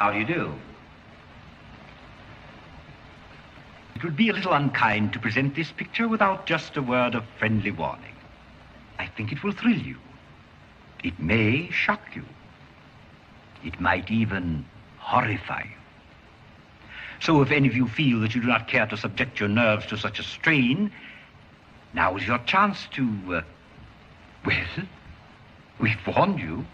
How do you do? It would be a little unkind to present this picture without just a word of friendly warning. I think it will thrill you. It may shock you. It might even horrify you. So if any of you feel that you do not care to subject your nerves to such a strain, now is your chance to, well, we've warned you.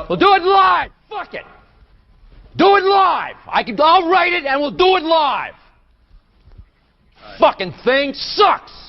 We'll do it live! Fuck it! Do it live! I'll write it and we'll do it live! Fucking thing sucks!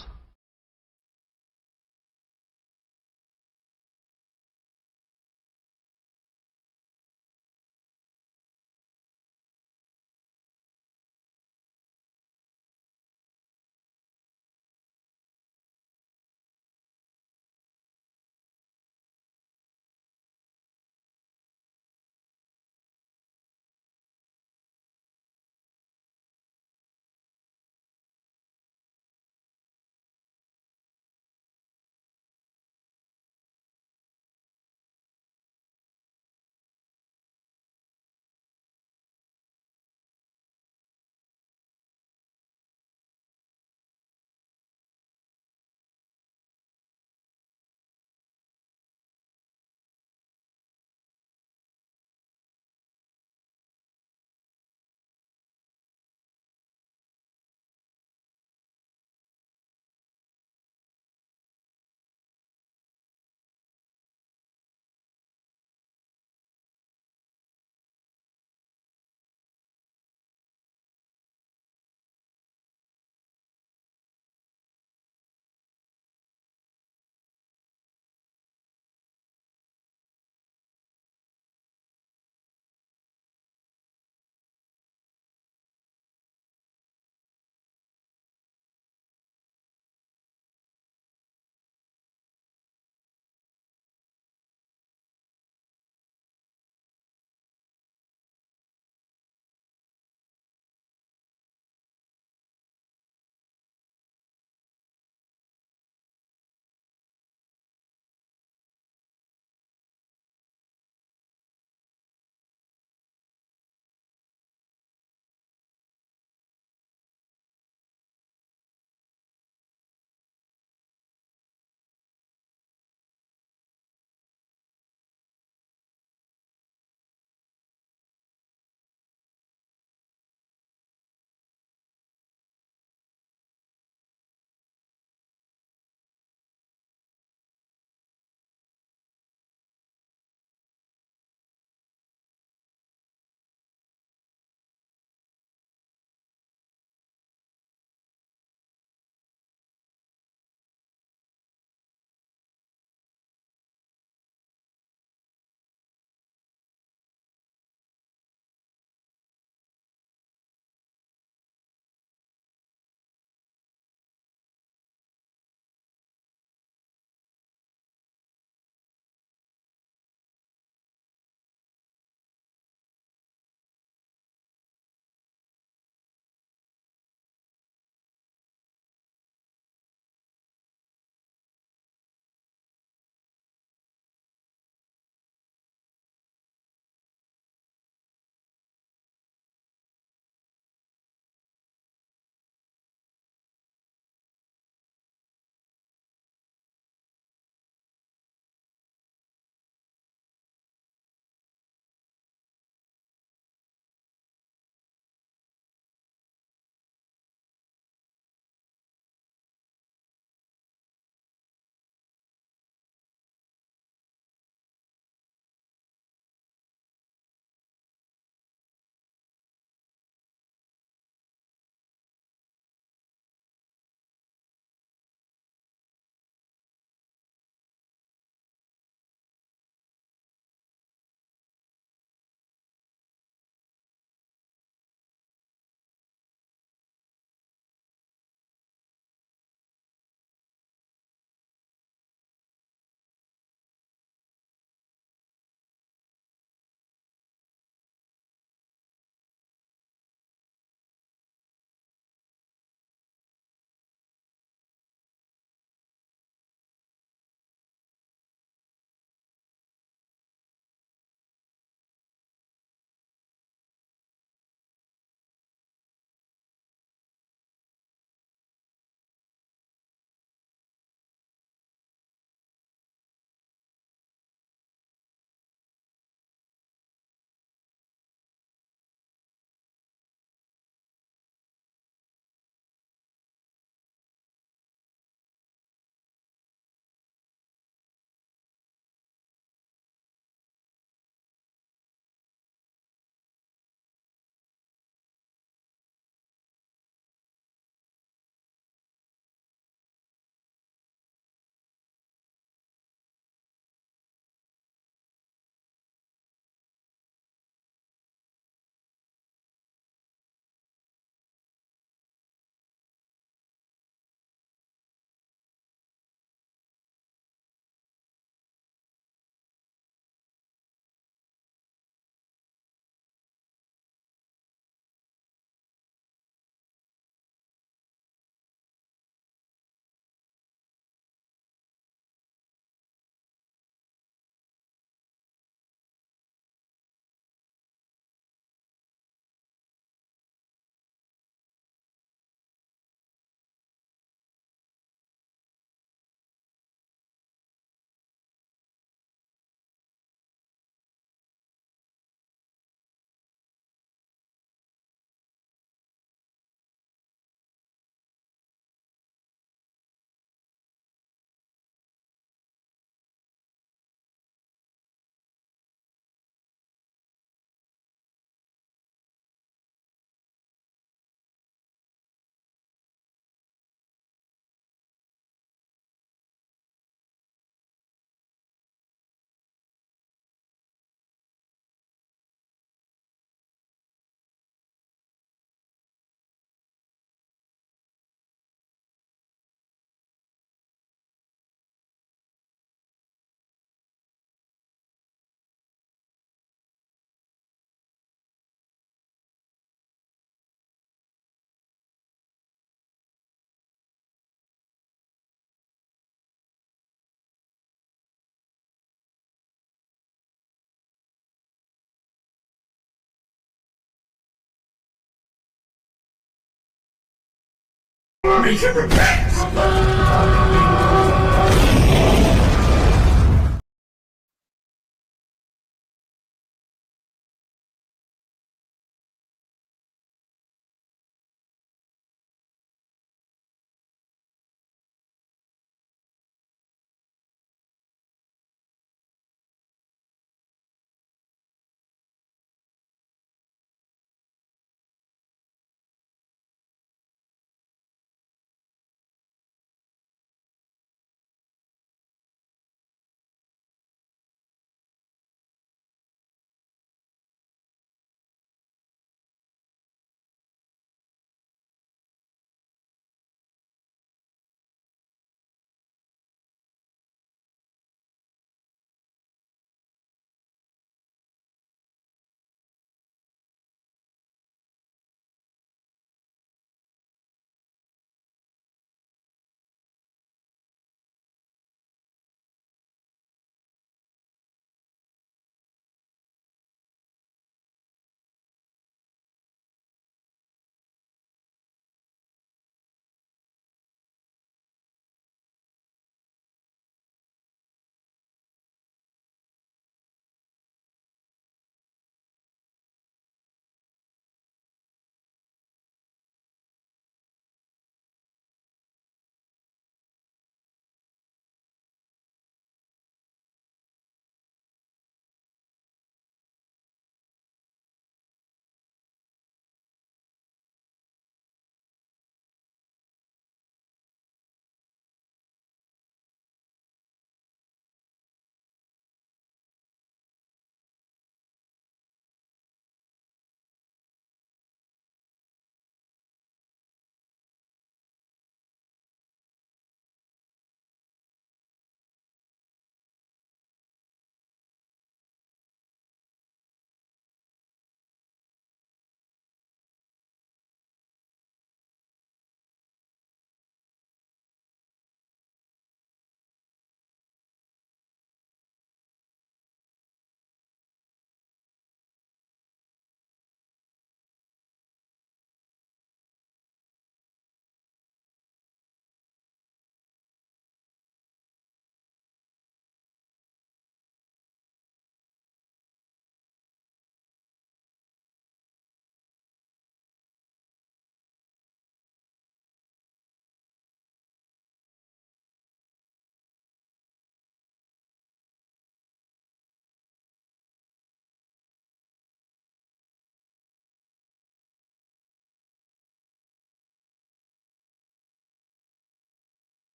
We should repent!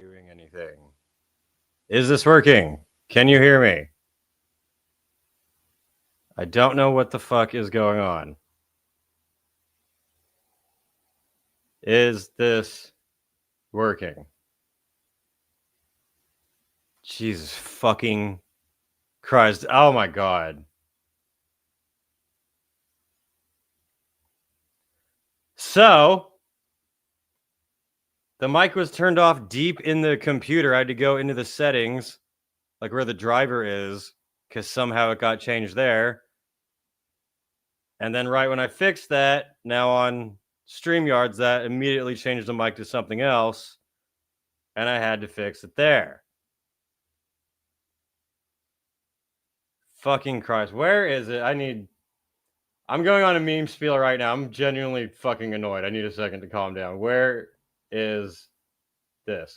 doing anything. Is this working? Can you hear me? I don't know what the fuck is going on. Is this working? Jesus fucking Christ. Oh my God. So, the mic was turned off deep in the computer. I had to go into the settings, like where the driver is, because somehow it got changed there. And then right when I fixed that, now on StreamYards, that immediately changed the mic to something else. And I had to fix it there. Fucking Christ. Where is it? I'm going on a meme spiel right now. I'm genuinely fucking annoyed. I need a second to calm down. Where is this?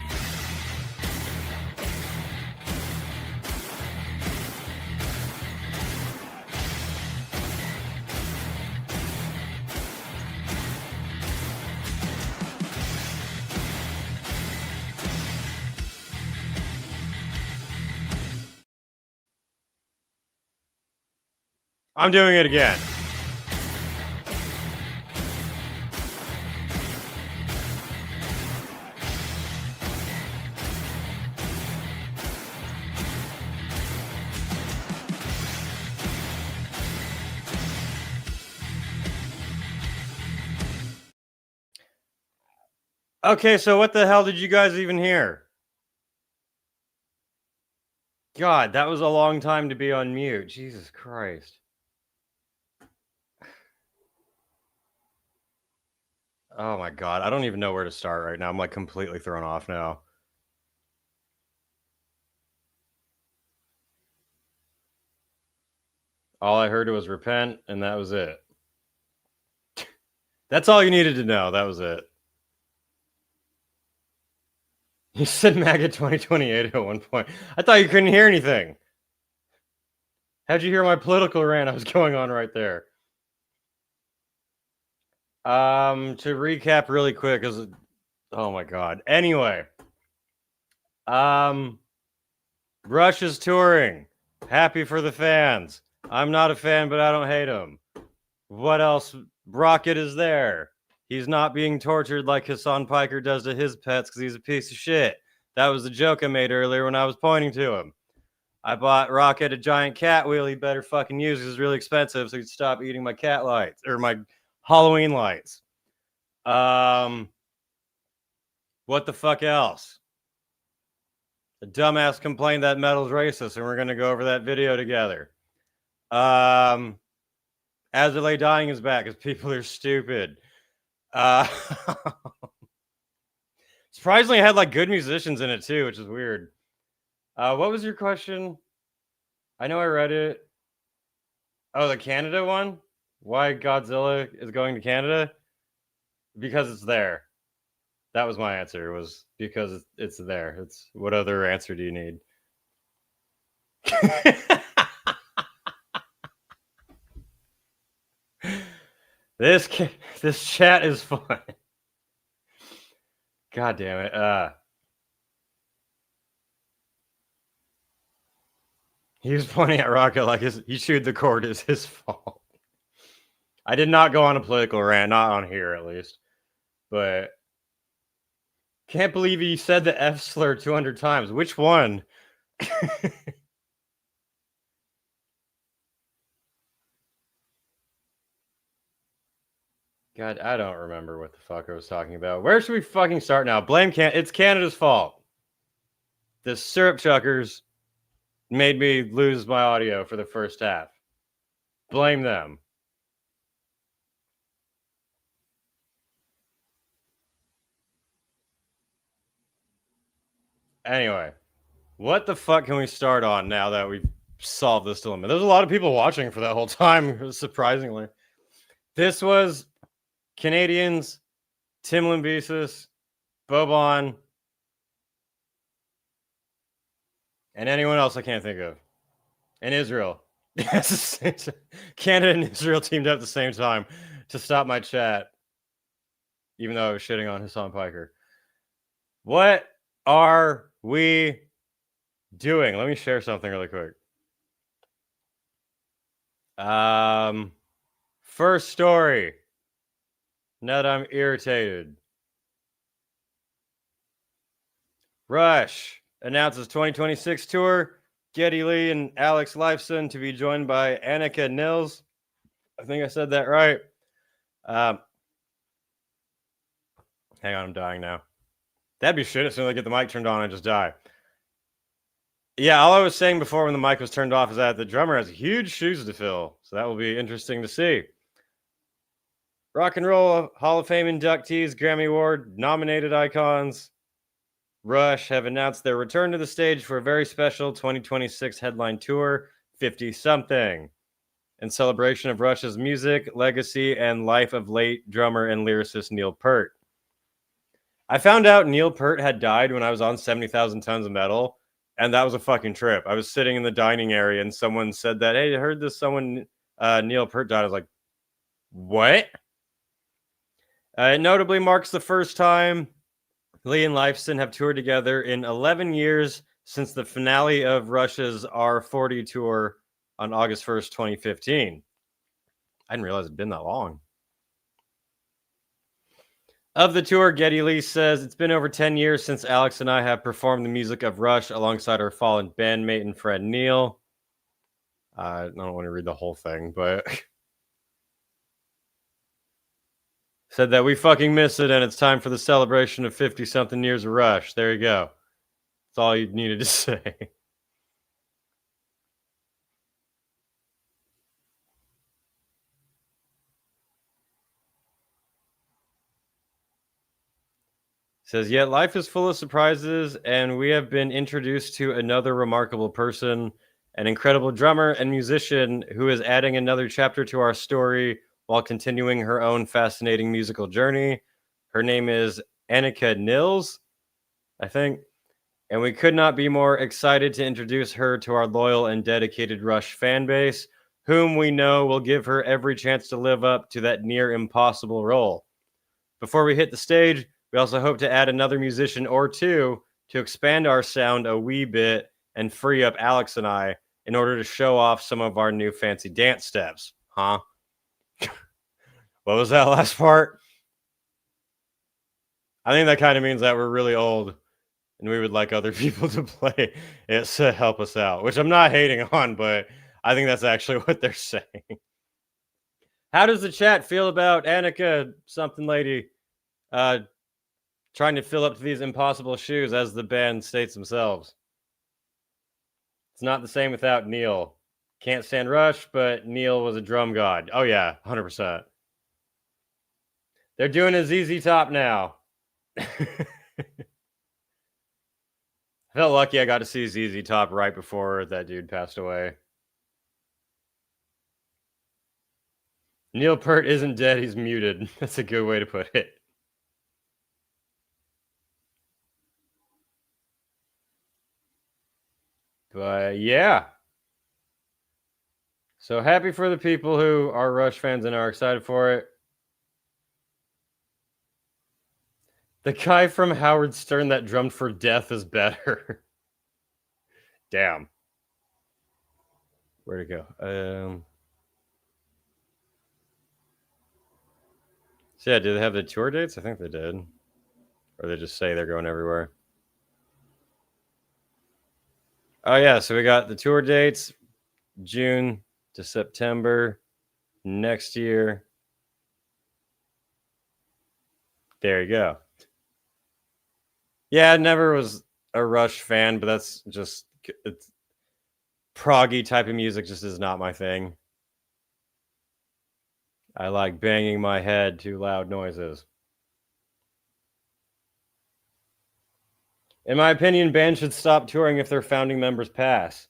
I'm doing it again. Okay, so what the hell did you guys even hear? God, that was a long time to be on mute. Jesus Christ. Oh my God, I don't even know where to start right now. I'm like completely thrown off now. All I heard was repent, and that was it. That's all you needed to know. That was it. You said MAGA 2028 at one point. I thought you couldn't hear anything. How'd you hear my political rant I was going on right there? To recap really quick, because oh my God. Anyway, Rush is touring. Happy for the fans. I'm not a fan, but I don't hate him. What else? Rocket is there. He's not being tortured like Hassan Piker does to his pets because he's a piece of shit. That was the joke I made earlier when I was pointing to him. I bought Rocket a giant cat wheel he better fucking use because it's really expensive so he'd stop eating my cat lights or my Halloween lights. What the fuck else? The dumbass complained that metal's racist and we're going to go over that video together. As I Lay Dying is back because people are stupid. Surprisingly, I had like good musicians in it too, which is weird. What was your question? I know I read it. Oh, the Canada one? Why Godzilla is going to Canada? Because it's there. That was my answer. Was because it's there. It's what other answer do you need? This chat is fun. God damn it. He was pointing at Rocket like he chewed the cord is his fault. I did not go on a political rant, not on here at least. But can't believe he said the F slur 200 times. Which one? God, I don't remember what the fuck I was talking about. Where should we fucking start now? Blame it's Canada's fault. The syrup chuckers made me lose my audio for the first half. Blame them. Anyway, what the fuck can we start on now that we've solved this dilemma? There's a lot of people watching for that whole time, surprisingly. This was Canadians, Tim Lambesis, Boban, and anyone else I can't think of. And Israel. Canada and Israel teamed up at the same time to stop my chat, even though I was shitting on Hassan Piker. What? are we doing? Let me share something really quick. First story. Now that I'm irritated. Rush announces 2026 tour. Geddy Lee and Alex Lifeson to be joined by Annika Nils. I think I said that right. Hang on, I'm dying now. That'd be shit as soon as I get the mic turned on, I just die. Yeah, all I was saying before when the mic was turned off is that the drummer has huge shoes to fill. So that will be interesting to see. Rock and Roll Hall of Fame inductees, Grammy Award nominated icons, Rush have announced their return to the stage for a very special 2026 headline tour, 50-something, in celebration of Rush's music, legacy, and life of late drummer and lyricist Neil Peart. I found out Neil Peart had died when I was on 70,000 Tons of Metal, and that was a fucking trip. I was sitting in the dining area, and someone said that, hey, I heard this someone, Neil Peart died. I was like, what? It notably marks the first time Lee and Lifeson have toured together in 11 years since the finale of Rush's R40 tour on August 1st, 2015. I didn't realize it'd been that long. Of the tour, Geddy Lee says, it's been over 10 years since Alex and I have performed the music of Rush alongside our fallen bandmate and friend Neil. I don't want to read the whole thing, but said that we fucking miss it and it's time for the celebration of 50-something years of Rush. There you go. That's all you needed to say. Says, yet life is full of surprises, and we have been introduced to another remarkable person, an incredible drummer and musician who is adding another chapter to our story while continuing her own fascinating musical journey. Her name is Annika Nils, I think, and we could not be more excited to introduce her to our loyal and dedicated Rush fan base, whom we know will give her every chance to live up to that near impossible role. Before we hit the stage, we also hope to add another musician or two to expand our sound a wee bit and free up Alex and I in order to show off some of our new fancy dance steps. Huh? What was that last part? I think that kind of means that we're really old and we would like other people to play it to help us out, which I'm not hating on, but I think that's actually what they're saying. How does the chat feel about Annika something lady trying to fill up to these impossible shoes, as the band states themselves? It's not the same without Neil. Can't stand Rush, but Neil was a drum god. Oh yeah, 100%. They're doing a ZZ Top now. I felt lucky I got to see ZZ Top right before that dude passed away. Neil Peart isn't dead, he's muted. That's a good way to put it. But yeah. So happy for the people who are Rush fans and are excited for it. The guy from Howard Stern that drummed for Death is better. Damn. Where'd it go? So yeah, do they have the tour dates? I think they did. Or they just say they're going everywhere. Oh yeah, so we got the tour dates, June to September next year. There you go. Yeah, I never was a Rush fan, but that's just, it's proggy type of music just is not my thing. I like banging my head to loud noises. In my opinion, bands should stop touring if their founding members pass.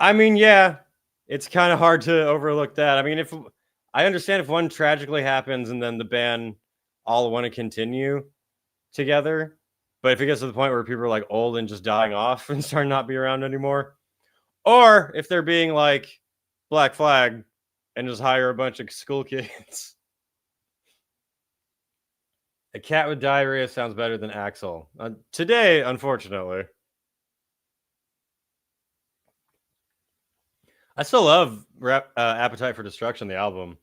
I mean, yeah, it's kind of hard to overlook that. I mean, if I understand if one tragically happens and then the band all want to continue together, but if it gets to the point where people are like old and just dying off and start not be around anymore, or if they're being like Black Flag and just hire a bunch of school kids A cat with diarrhea sounds better than Axl. Today, unfortunately. I still love Appetite for Destruction, the album.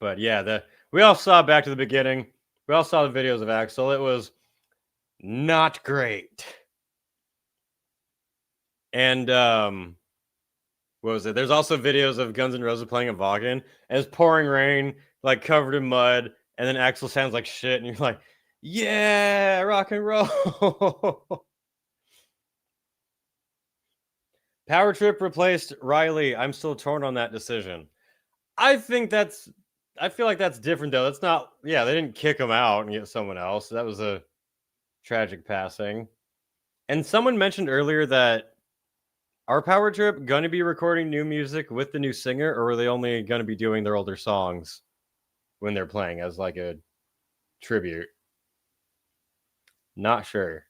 But yeah, we all saw Back to the Beginning. We all saw the videos of Axl. It was not great. And what was it? There's also videos of Guns N' Roses playing at Vaughan, and it's pouring rain, like covered in mud, and then Axl sounds like shit, and you're like, yeah, rock and roll. Power Trip replaced Riley. I'm still torn on that decision. I feel like that's different though. That's not, yeah, they didn't kick him out and get someone else. That was a tragic passing. And someone mentioned earlier that are Power Trip going to be recording new music with the new singer, or are they only going to be doing their older songs when they're playing as like a tribute? Not sure.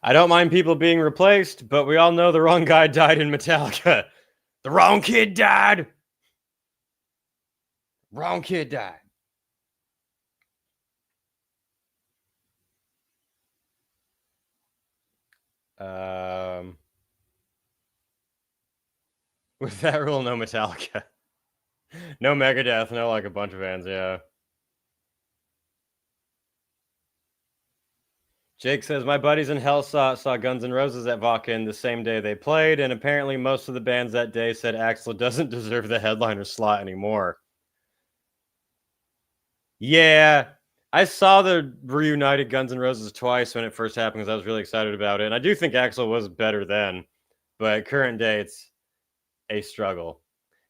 I don't mind people being replaced, but we all know the wrong guy died in Metallica. The wrong kid died. Wrong kid died. With that rule, no Metallica. No Megadeth, no like a bunch of bands, yeah. Jake says, my buddies in hell saw Guns N' Roses at Vaughan the same day they played, and apparently most of the bands that day said Axl doesn't deserve the headliner slot anymore. Yeah, I saw the reunited Guns N' Roses twice when it first happened because I was really excited about it, and I do think Axl was better then, but current day, it's a struggle.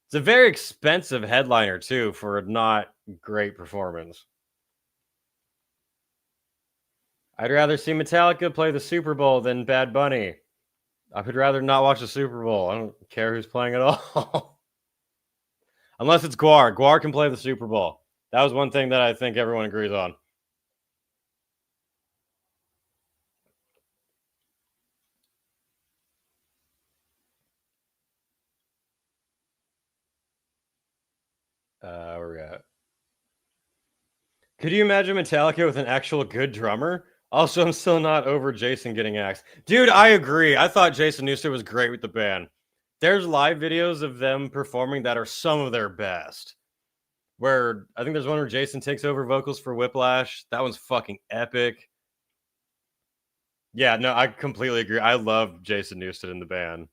It's a very expensive headliner, too, for a not great performance. I'd rather see Metallica play the Super Bowl than Bad Bunny. I would rather not watch the Super Bowl. I don't care who's playing at all. Unless it's Guar. Guar can play the Super Bowl. That was one thing that I think everyone agrees on. Where we at? Could you imagine Metallica with an actual good drummer? Also, I'm still not over Jason getting axed. Dude, I agree. I thought Jason Newsted was great with the band. There's live videos of them performing that are some of their best. Where I think there's one where Jason takes over vocals for Whiplash. That one's fucking epic. Yeah, no, I completely agree. I love Jason Newsted in the band.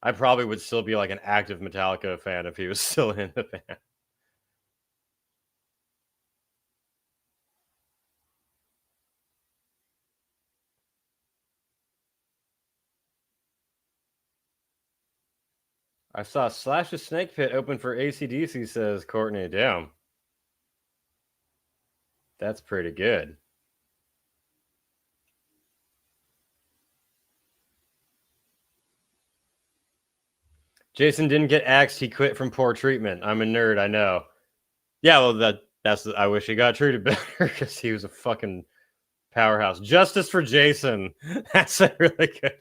I probably would still be like an active Metallica fan if he was still in the band. I saw Slash's Snake Pit open for AC/DC, says Courtney. Damn. That's pretty good. Jason didn't get axed. He quit from poor treatment. I'm a nerd, I know. Yeah, well, I wish he got treated better because he was a fucking powerhouse. Justice for Jason. That's a really good.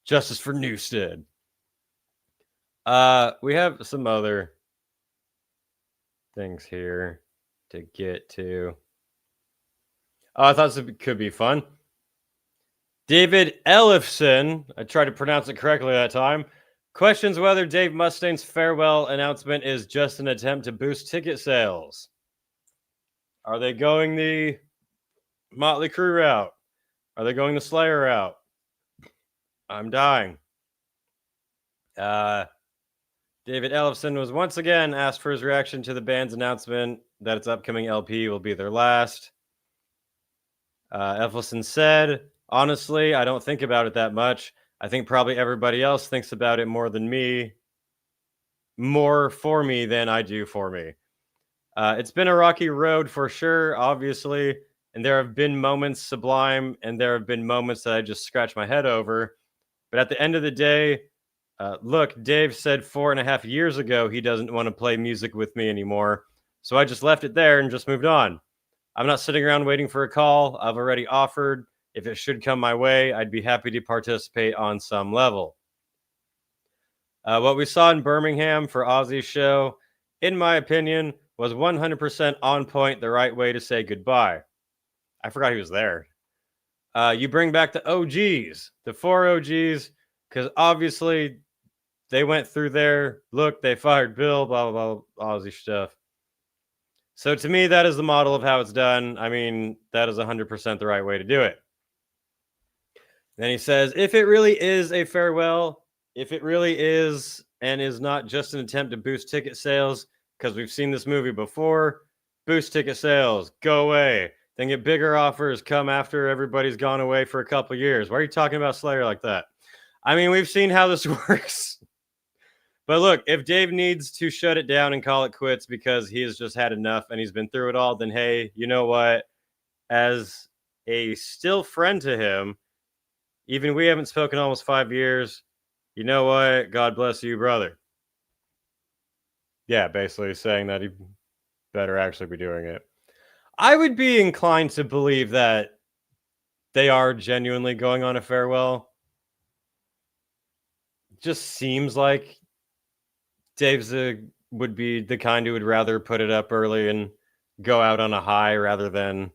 Justice for Newsted. We have some other things here to get to. Oh, I thought this could be fun. David Ellefson, I tried to pronounce it correctly that time, questions whether Dave Mustaine's farewell announcement is just an attempt to boost ticket sales. Are they going the Motley Crue route? Are they going the Slayer route? I'm dying. David Ellefson was once again asked for his reaction to the band's announcement that its upcoming LP will be their last. Ellefson said, honestly, I don't think about it that much. I think probably everybody else thinks about it more than me. More for me than I do for me. It's been a rocky road for sure, obviously. And there have been moments sublime, and there have been moments that I just scratch my head over. But at the end of the day, look, Dave said 4.5 years ago he doesn't want to play music with me anymore. So I just left it there and just moved on. I'm not sitting around waiting for a call. I've already offered. If it should come my way, I'd be happy to participate on some level. What we saw in Birmingham for Ozzy's show, in my opinion, was 100% on point, the right way to say goodbye. I forgot he was there. You bring back the OGs, the 4 OGs, because obviously they went through there. Look, they fired Bill, blah, blah, blah, all this stuff. So to me, that is the model of how it's done. I mean, that is 100% the right way to do it. Then he says, if it really is a farewell, if it really is and is not just an attempt to boost ticket sales, because we've seen this movie before, boost ticket sales, go away, then get bigger offers, come after everybody's gone away for a couple years. Why are you talking about Slayer like that? I mean, we've seen how this works. But look, if Dave needs to shut it down and call it quits because he has just had enough and he's been through it all, then hey, you know what? As a still friend to him, even we haven't spoken almost 5 years, you know what? God bless you, brother. Yeah, basically saying that he better actually be doing it. I would be inclined to believe that they are genuinely going on a farewell. Just seems like Dave's would be the kind who would rather put it up early and go out on a high rather than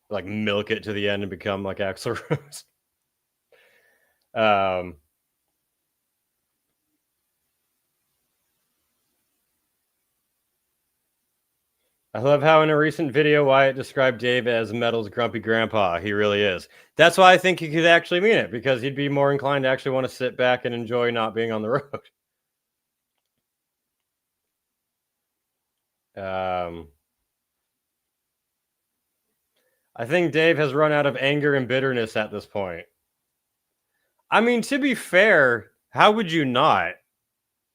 like milk it to the end and become like Axl Rose. I love how in a recent video, Wyatt described Dave as metal's grumpy grandpa. He really is. That's why I think he could actually mean it, because he'd be more inclined to actually want to sit back and enjoy not being on the road. I think Dave has run out of anger and bitterness at this point. I mean, to be fair, how would you not?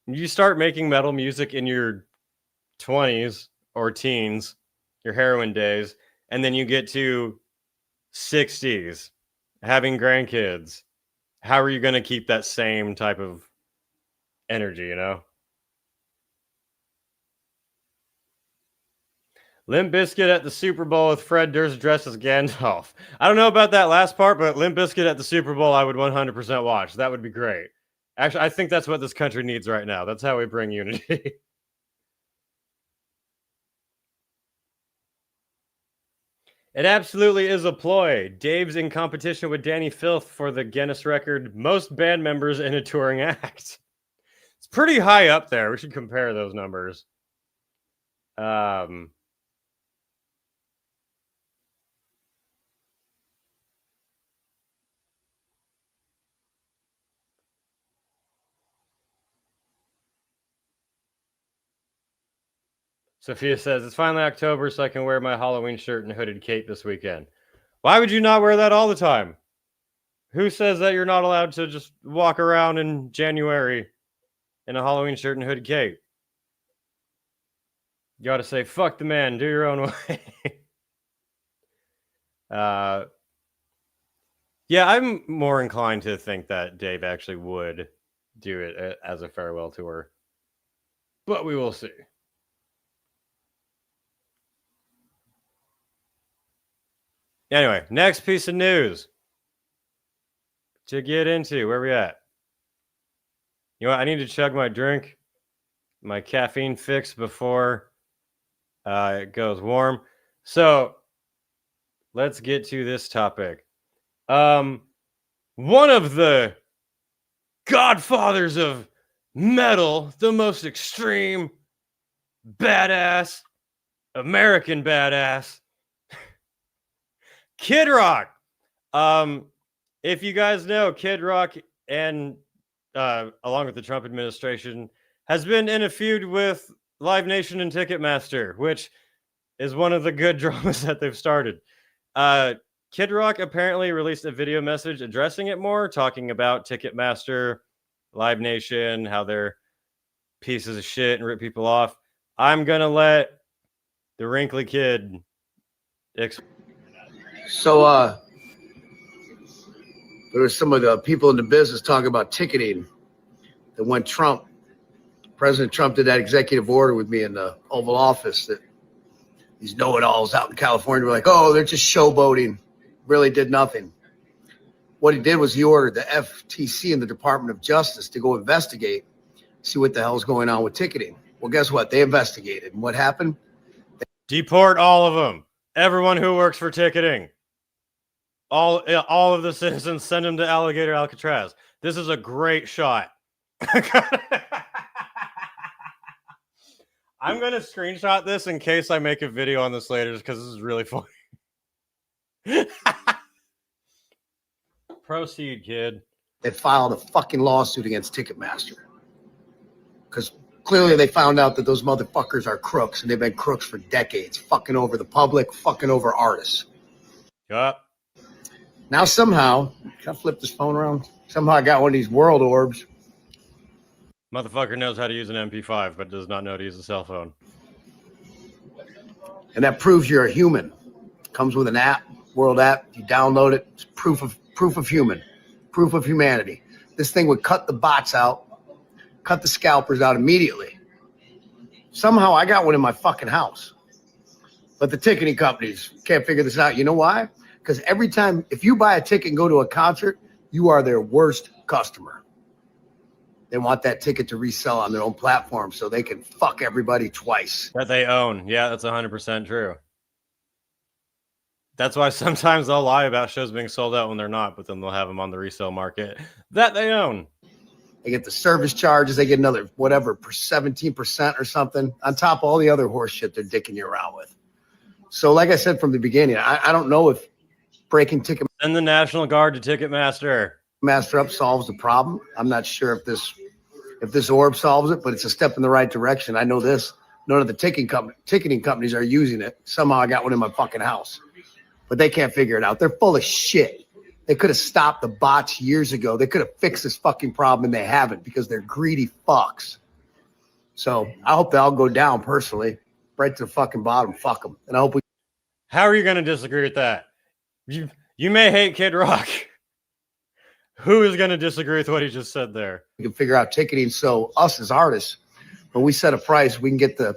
You start making metal music in your 20s or teens, your heroin days, and then you get to 60s, having grandkids. How are you going to keep that same type of energy, you know? Limp Bizkit at the Super Bowl with Fred Durst dressed as Gandalf. I don't know about that last part, but Limp Bizkit at the Super Bowl, I would 100% watch. That would be great. Actually, I think that's what this country needs right now. That's how we bring unity. It absolutely is a ploy. Dave's in competition with Danny Filth for the Guinness record most band members in a touring act. It's pretty high up there. We should compare those numbers. Sophia says, it's finally October, so I can wear my Halloween shirt and hooded cape this weekend. Why would you not wear that all the time? Who says that you're not allowed to just walk around in January in a Halloween shirt and hooded cape? You ought to say, fuck the man, do your own way. Yeah, I'm more inclined to think that Dave actually would do it as a farewell tour. But we will see. Anyway, next piece of news to get into. Where we at? You know what? I need to chug my drink, my caffeine fix before it goes warm. So let's get to this topic. One of the godfathers of metal, the most extreme, badass, American badass, Kid Rock. If you guys know, Kid Rock and along with the Trump administration has been in a feud with Live Nation and Ticketmaster, which is one of the good dramas that they've started. Kid Rock apparently released a video message addressing it more, talking about Ticketmaster, Live Nation, how they're pieces of shit and rip people off. I'm gonna let the wrinkly kid So there were some of the people in the business talking about ticketing that when President Trump did that executive order with me in the Oval Office, that these know-it-alls out in California were like, oh, they're just showboating, really did nothing. What he did was he ordered the FTC and the Department of Justice to go investigate, see what the hell's going on with ticketing. Well, guess what? They investigated. And what happened? Deport all of them. Everyone who works for ticketing. All of the citizens, send them to Alligator Alcatraz. This is a great shot. I'm going to screenshot this in case I make a video on this later because this is really funny. Proceed, kid. They filed a fucking lawsuit against Ticketmaster. Because clearly they found out that those motherfuckers are crooks, and they've been crooks for decades, fucking over the public, fucking over artists. Yup. Now somehow, can I flip this phone around? Somehow I got one of these world orbs. Motherfucker knows how to use an MP5, but does not know how to use a cell phone. And that proves you're a human. Comes with an app, world app. You download it. It's proof of humanity. This thing would cut the bots out, cut the scalpers out immediately. Somehow I got one in my fucking house. But the ticketing companies can't figure this out. You know why? Because every time, if you buy a ticket and go to a concert, you are their worst customer. They want that ticket to resell on their own platform so they can fuck everybody twice. That they own. Yeah, that's 100% true. That's why sometimes they'll lie about shows being sold out when they're not, but then they'll have them on the resale market that they own. They get the service charges. They get another, whatever, 17% or something on top of all the other horse shit they're dicking you around with. So like I said from the beginning, I don't know if breaking Ticketmaster Send the National Guard to Ticketmaster. up solves the problem. I'm not sure if this orb solves it, but it's a step in the right direction. I know this. None of the ticketing companies are using it. Somehow I got one in my fucking house. But they can't figure it out. They're full of shit. They could have stopped the bots years ago. They could have fixed this fucking problem, and they haven't because they're greedy fucks. So I hope they all go down personally, right to the fucking bottom. Fuck them. And I hope we. How are you going to disagree with that? You may hate Kid Rock. Who is going to disagree with what he just said there? We can figure out ticketing so us as artists, when we set a price, we can get the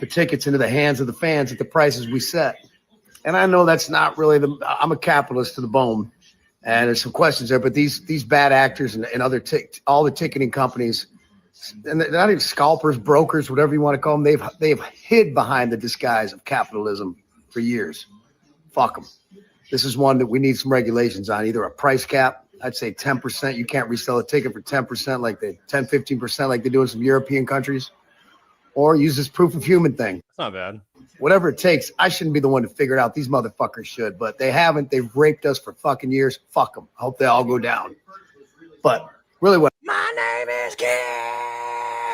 tickets into the hands of the fans at the prices we set. And I know that's not really I'm a capitalist to the bone, and there's some questions there. But these bad actors and other all the ticketing companies, and they're not even scalpers, brokers, whatever you want to call them. They've hid behind the disguise of capitalism for years. Fuck them. This is one that we need some regulations on. Either a price cap. I'd say 10%. You can't resell a ticket for 10%, like the 10, 15%, like they do in some European countries, or use this proof of human thing. It's not bad. Whatever it takes. I shouldn't be the one to figure it out. These motherfuckers should, but they haven't. They've raped us for fucking years. Fuck them. I hope they all go down. But really what my name is Kid.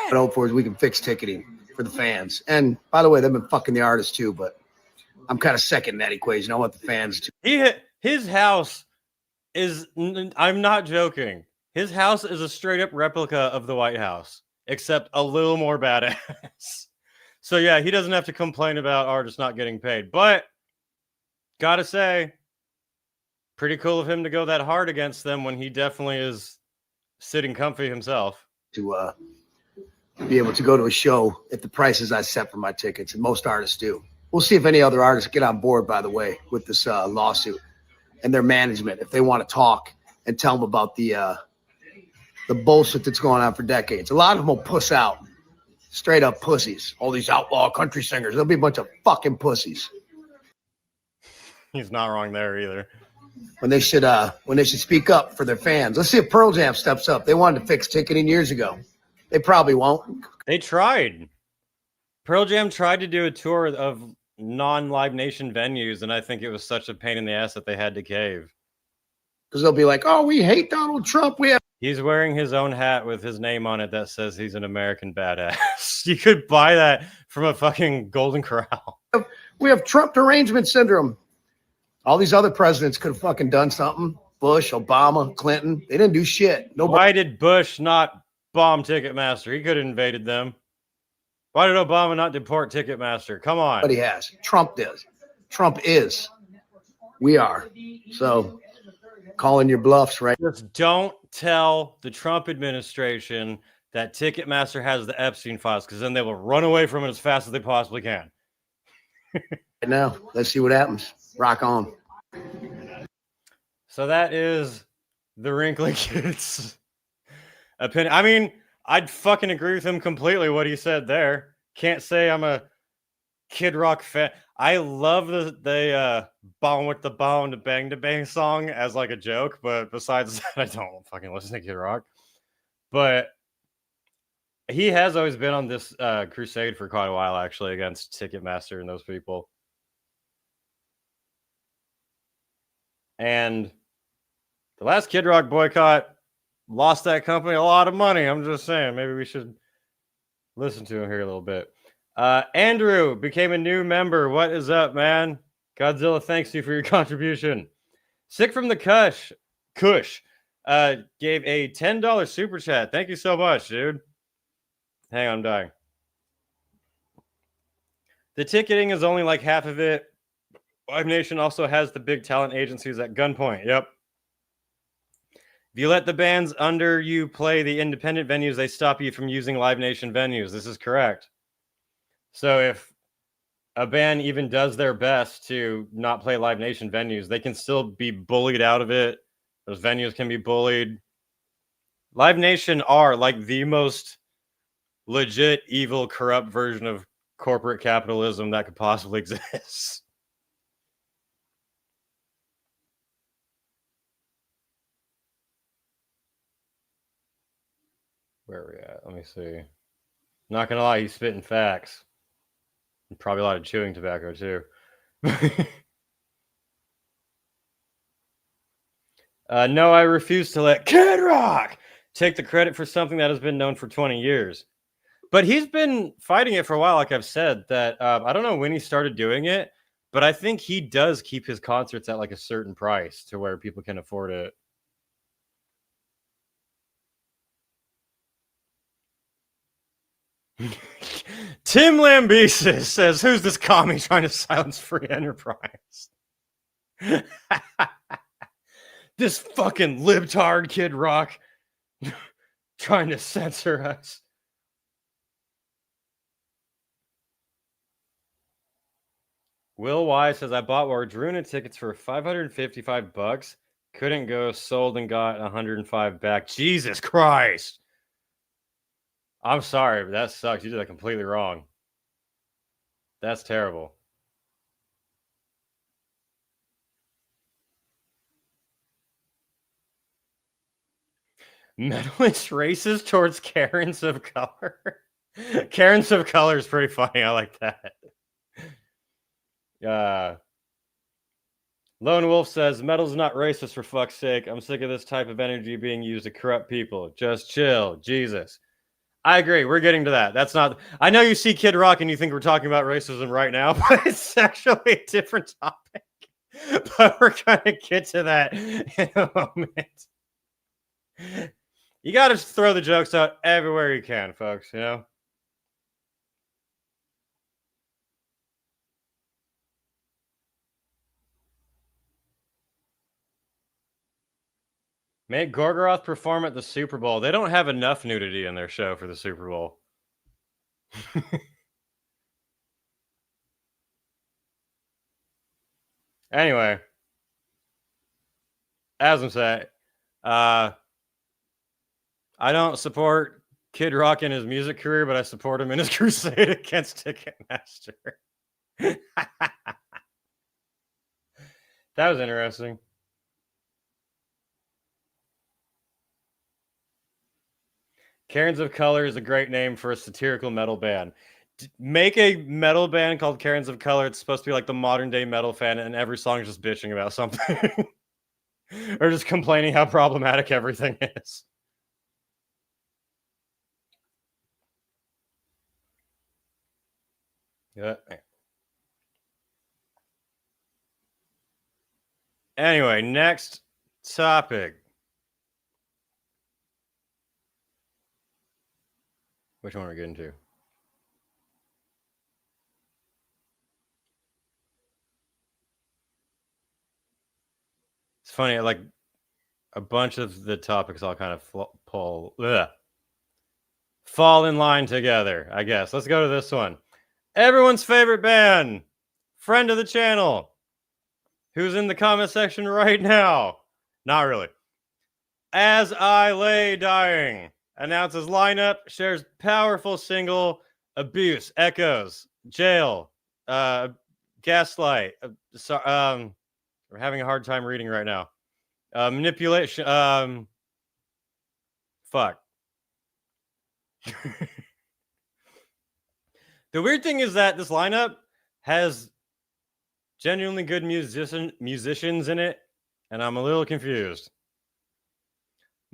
What I hope for is we can fix ticketing for the fans. And by the way, they've been fucking the artists too, but I'm kind of second in that equation. I want the fans to. His house is, I'm not joking. His house is a straight up replica of the White House, except a little more badass. So yeah, he doesn't have to complain about artists not getting paid. But gotta say, pretty cool of him to go that hard against them when he definitely is sitting comfy himself. To be able to go to a show at the prices I set for my tickets, and most artists do. We'll see if any other artists get on board, by the way, with this lawsuit and their management, if they want to talk and tell them about the bullshit that's going on for decades. A lot of them will puss out. Straight up pussies. All these outlaw country singers. They'll be a bunch of fucking pussies. He's not wrong there either. When they should speak up for their fans. Let's see if Pearl Jam steps up. They wanted to fix ticketing years ago. They probably won't. They tried. Pearl Jam tried to do a tour of non-Live Nation venues, and I think it was such a pain in the ass that they had to cave. Because they'll be like, oh, we hate Donald Trump. He's wearing his own hat with his name on it that says he's an American badass. You could buy that from a fucking Golden Corral. We have Trump derangement syndrome. All these other presidents could have fucking done something. Bush, Obama, Clinton. They didn't do shit. Nobody. Why did Bush not bomb Ticketmaster? He could have invaded them. Why did Obama not deport Ticketmaster? Come on. But he has. Trump does. Trump is. We are. So calling your bluffs, right? Just don't tell the Trump administration that Ticketmaster has the Epstein files, because then they will run away from it as fast as they possibly can. Right now, let's see what happens. Rock on. So that is the Wrinkly Kid's opinion. I mean, I'd fucking agree with him completely what he said there. Can't say I'm a Kid Rock fan. I love the Bone with the Bone to Bang song as like a joke, but besides that, I don't fucking listen to Kid Rock. But he has always been on this crusade for quite a while, actually, against Ticketmaster and those people. And the last Kid Rock boycott lost that company a lot of money. I'm just saying, maybe we should listen to him here a little bit. Andrew became a new member. What is up, man? Godzilla, thanks you for your contribution. Sick from the Kush gave a $10 super chat. Thank you so much, dude. Hang on, I'm dying. The ticketing is only like half of it. Live Nation also has the big talent agencies at gunpoint. Yep. If you let the bands under you play the independent venues, they stop you from using Live Nation venues. This is correct. So if a band even does their best to not play Live Nation venues, they can still be bullied out of it. Those venues can be bullied. Live Nation are like the most legit, evil, corrupt version of corporate capitalism that could possibly exist. Where are we at? Let me see. Not gonna lie, he's spitting facts. And probably a lot of chewing tobacco too. No, I refuse to let Kid Rock take the credit for something that has been known for 20 years. But he's been fighting it for a while, like I've said. That I don't know when he started doing it, but I think he does keep his concerts at like a certain price to where people can afford it. Tim Lambesis says, "Who's this commie trying to silence free enterprise?" This fucking libtard Kid Rock trying to censor us. Will Y says, "I bought Wardruna tickets for $555. Couldn't go, sold and got 105 back." Jesus Christ. I'm sorry, but that sucks. You did that completely wrong. That's terrible. Metalist racist towards Karens of color. Karens of color is pretty funny. I like that. Lone Wolf says, "Metal's not racist, for fuck's sake. I'm sick of this type of energy being used to corrupt people. Just chill. Jesus." I agree. We're getting to that. That's not... I know you see Kid Rock and you think we're talking about racism right now, but it's actually a different topic. But we're going to get to that in a moment. You got to throw the jokes out everywhere you can, folks, you know? Make Gorgoroth perform at the Super Bowl. They don't have enough nudity in their show for the Super Bowl. Anyway, as I'm saying, I don't support Kid Rock in his music career, but I support him in his crusade against Ticketmaster. That was interesting. Karens of Color is a great name for a satirical metal band. Make a metal band called Karens of Color. It's supposed to be like the modern day metal fan, and every song is just bitching about something. Or just complaining how problematic everything is. Yeah. Anyway, next topic. Which one are we getting to? It's funny, like a bunch of the topics all kind of fall in line together, I guess. Let's go to this one. Everyone's favorite band, friend of the channel, who's in the comment section right now. Not really. As I Lay Dying. announces lineup, shares powerful single, abuse, echoes, jail, gaslight. We're having a hard time reading right now. Manipulation. Fuck. The weird thing is that this lineup has genuinely good musicians in it, and I'm a little confused.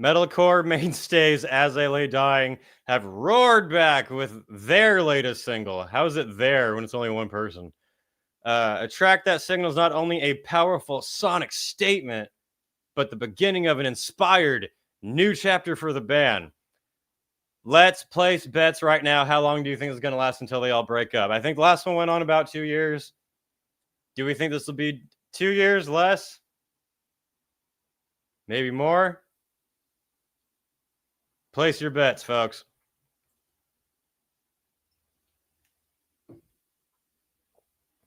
Metalcore mainstays As They Lay Dying have roared back with their latest single. How is it there when it's only one person? A track that signals not only a powerful sonic statement, but the beginning of an inspired new chapter for the band. Let's place bets right now. How long do you think it's going to last until they all break up? I think the last one went on about 2 years. Do we think this will be 2 years less? Maybe more? Place your bets, folks.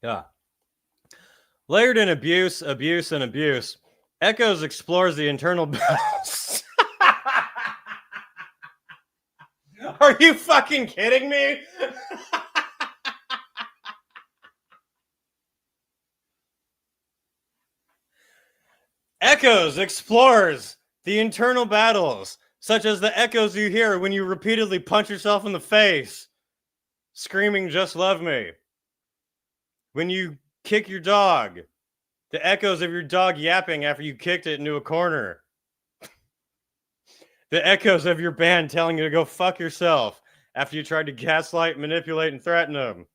Yeah. Layered in abuse, abuse, and abuse, Echoes explores the internal battles. Are you fucking kidding me? Echoes explores the internal battles, such as the echoes you hear when you repeatedly punch yourself in the face, screaming, "Just love me." When you kick your dog, the echoes of your dog yapping after you kicked it into a corner. The echoes of your band telling you to go fuck yourself after you tried to gaslight, manipulate, and threaten them.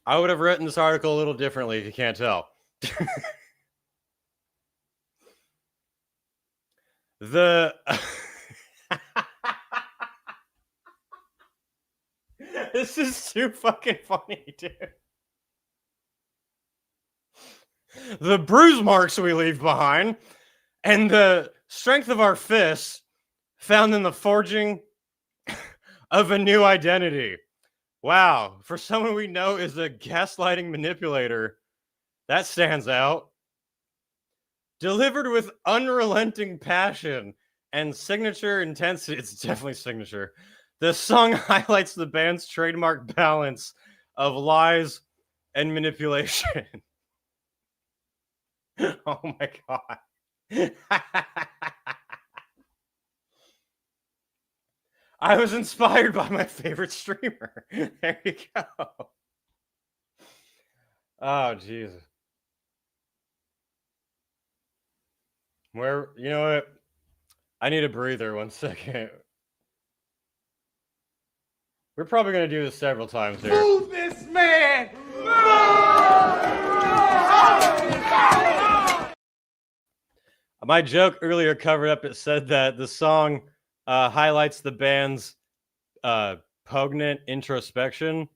I would have written this article a little differently if you can't tell. This is too fucking funny, dude. The bruise marks we leave behind and the strength of our fists found in the forging of a new identity. Wow, for someone we know is a gaslighting manipulator, that stands out. Delivered with unrelenting passion and signature intensity, it's definitely signature. The song highlights the band's trademark balance of lies and manipulation. Oh my god. I was inspired by my favorite streamer. There you go. Oh, Jesus. Where, you know what? I need a breather. 1 second. We're probably going to do this several times here. Move this man! My joke earlier covered up. It said that the song highlights the band's poignant introspection.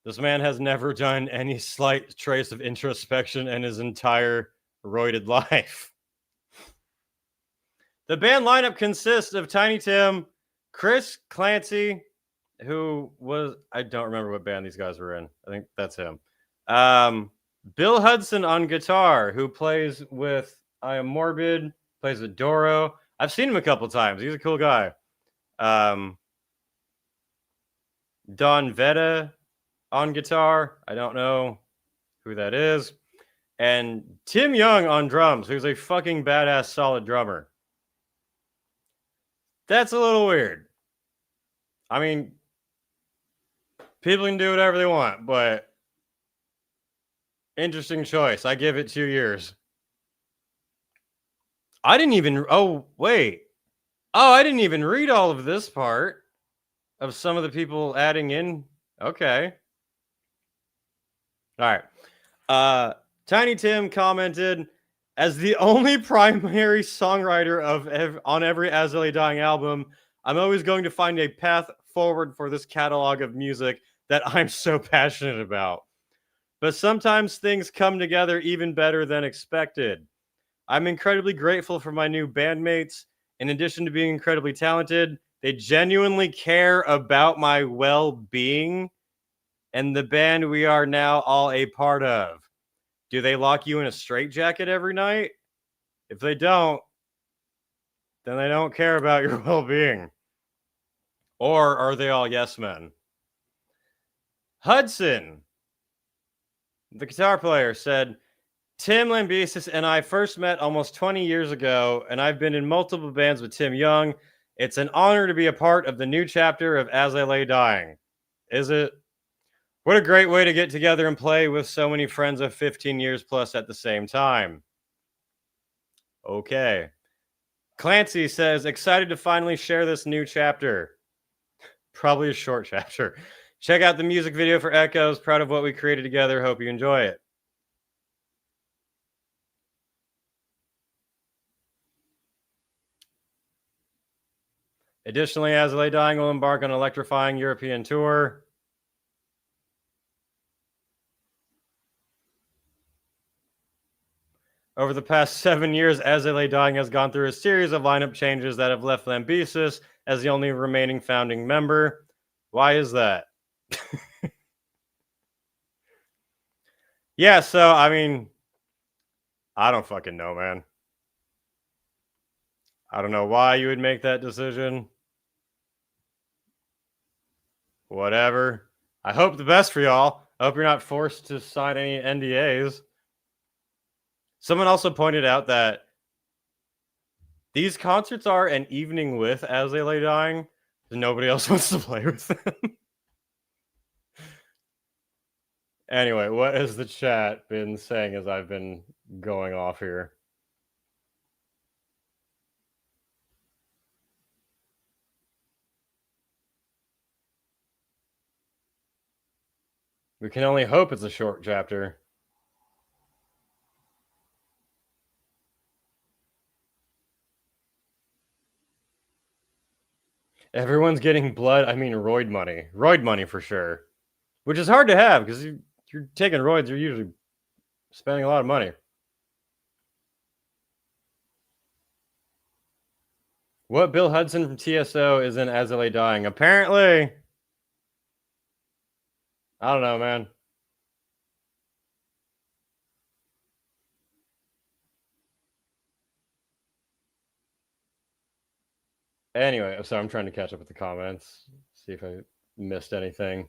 This man has never done any slight trace of introspection in his entire roided life. The band lineup consists of Tiny Tim, Chris Clancy, who was, I don't remember what band these guys were in. I think that's him. Bill Hudson on guitar, who plays with I Am Morbid, plays with Doro. I've seen him a couple times. He's a cool guy. Don Vetta on guitar. I don't know who that is. And Tim Young on drums, who's a fucking badass solid drummer. That's a little weird. I mean, people can do whatever they want, but interesting choice. I give it 2 years. I didn't even, I didn't even read all of this part of some of the people adding in. Okay. All right. Tiny Tim commented, as the only primary songwriter on every As They Lay Dying album, I'm always going to find a path forward for this catalog of music that I'm so passionate about. But sometimes things come together even better than expected. I'm incredibly grateful for my new bandmates. In addition to being incredibly talented, they genuinely care about my well-being and the band we are now all a part of. Do they lock you in a straitjacket every night? If they don't, then they don't care about your well-being. Or are they all yes men? Hudson, the guitar player, said, Tim Lambesis and I first met almost 20 years ago, and I've been in multiple bands with Tim Young. It's an honor to be a part of the new chapter of As I Lay Dying. Is it? What a great way to get together and play with so many friends of 15 years plus at the same time. Okay. Clancy says, excited to finally share this new chapter. Probably a short chapter. Check out the music video for Echoes. Proud of what we created together. Hope you enjoy it. Additionally, As I Lay Dying will embark on an electrifying European tour. Over the past 7 years, As I Lay Dying has gone through a series of lineup changes that have left Lambesis as the only remaining founding member. Why is that? Yeah, so, I mean, I don't fucking know, man. I don't know why you would make that decision. Whatever. I hope the best for y'all. I hope you're not forced to sign any NDAs. Someone also pointed out that these concerts are an evening with As They Lay Dying, and nobody else wants to play with them. Anyway, what has the chat been saying as I've been going off here? We can only hope it's a short chapter. Everyone's getting roid money. Roid money for sure. Which is hard to have because you're taking roids, you're usually spending a lot of money. What Bill Hudson from TSO is in As I Lay Dying? Apparently. I don't know, man. Anyway, so I'm trying to catch up with the comments, see if I missed anything.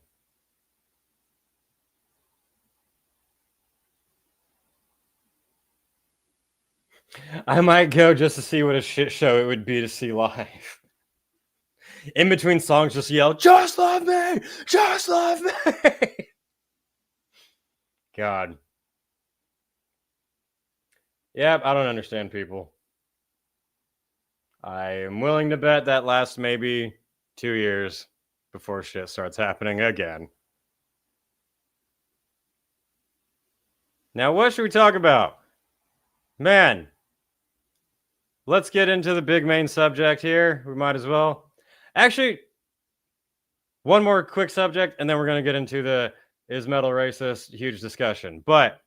I might go just to see what a shit show it would be to see live. In between songs, just yell, just love me! Just love me! God. Yep, I don't understand people. I am willing to bet that lasts maybe 2 years before shit starts happening again. Now, what should we talk about? Man, let's get into the big main subject here. We might as well. Actually, one more quick subject, and then we're going to get into the is metal racist huge discussion. But,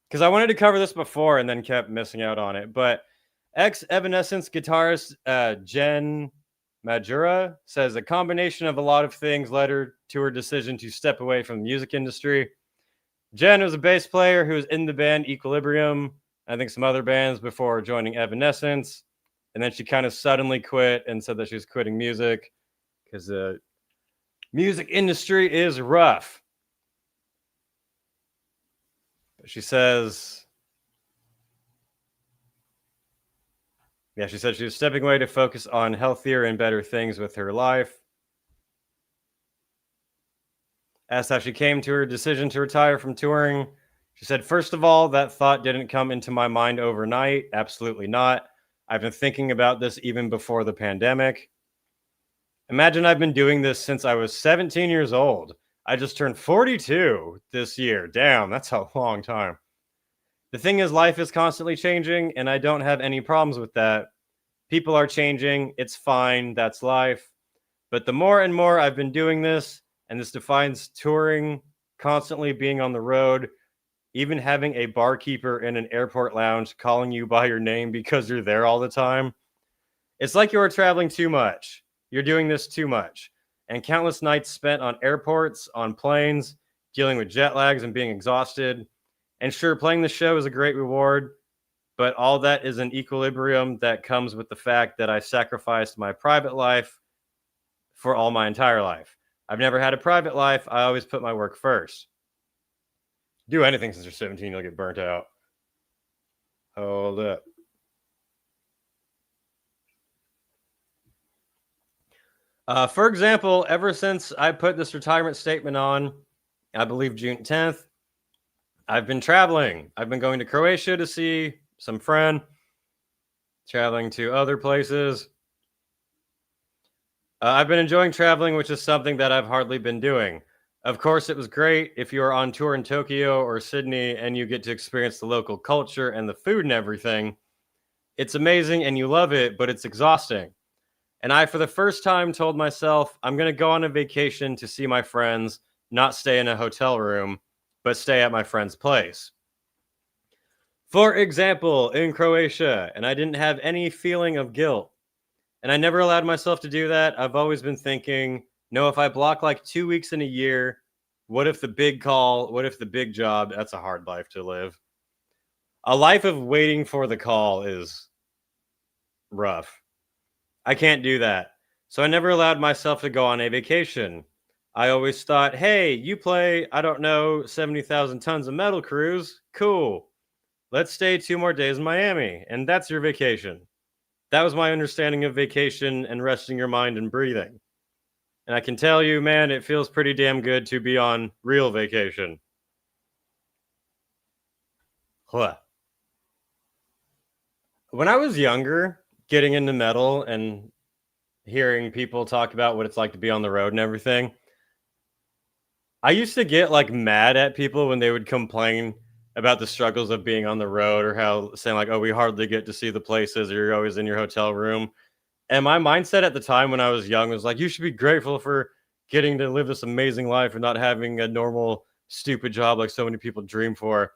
because I wanted to cover this before and then kept missing out on it. But ex-Evanescence guitarist Jen Majura says a combination of a lot of things led her to her decision to step away from the music industry. Jen was a bass player who was in the band Equilibrium, I think some other bands before joining Evanescence. And then she kind of suddenly quit and said that she was quitting music because the music industry is rough. She says, she said she was stepping away to focus on healthier and better things with her life. Asked how she came to her decision to retire from touring. She said, first of all, that thought didn't come into my mind overnight. Absolutely not. I've been thinking about this even before the pandemic. Imagine I've been doing this since I was 17 years old. I just turned 42 this year. Damn, that's a long time. The thing is, life is constantly changing, and I don't have any problems with that. People are changing. It's fine. That's life. But the more and more I've been doing this, and this defines touring, constantly being on the road, even having a barkeeper in an airport lounge calling you by your name because you're there all the time. It's like you're traveling too much. You're doing this too much. And countless nights spent on airports, on planes, dealing with jet lags and being exhausted. And sure, playing the show is a great reward, but all that is an equilibrium that comes with the fact that I sacrificed my private life for all my entire life. I've never had a private life. I always put my work first. Do anything since you're 17, you'll get burnt out. Hold up. For example, ever since I put this retirement statement on, I believe June 10th, I've been traveling. I've been going to Croatia to see some friend, traveling to other places. I've been enjoying traveling, which is something that I've hardly been doing. Of course, it was great if you are on tour in Tokyo or Sydney and you get to experience the local culture and the food and everything. It's amazing and you love it, but it's exhausting. And I, for the first time, told myself, I'm going to go on a vacation to see my friends, not stay in a hotel room, but stay at my friend's place. For example, in Croatia, and I didn't have any feeling of guilt. And I never allowed myself to do that. I've always been thinking, no, if I block like 2 weeks in a year, what if the big call? What if the big job? That's a hard life to live. A life of waiting for the call is rough. I can't do that. So I never allowed myself to go on a vacation. I always thought, hey, you play, I don't know, 70,000 tons of metal cruise. Cool. Let's stay 2 more days in Miami. And that's your vacation. That was my understanding of vacation and resting your mind and breathing. And I can tell you, man, it feels pretty damn good to be on real vacation. Huh. When I was younger, getting into metal and hearing people talk about what it's like to be on the road and everything, I used to get like mad at people when they would complain about the struggles of being on the road, or how saying like, oh, we hardly get to see the places, or you're always in your hotel room. And my mindset at the time when I was young was like, you should be grateful for getting to live this amazing life and not having a normal stupid job like so many people dream for.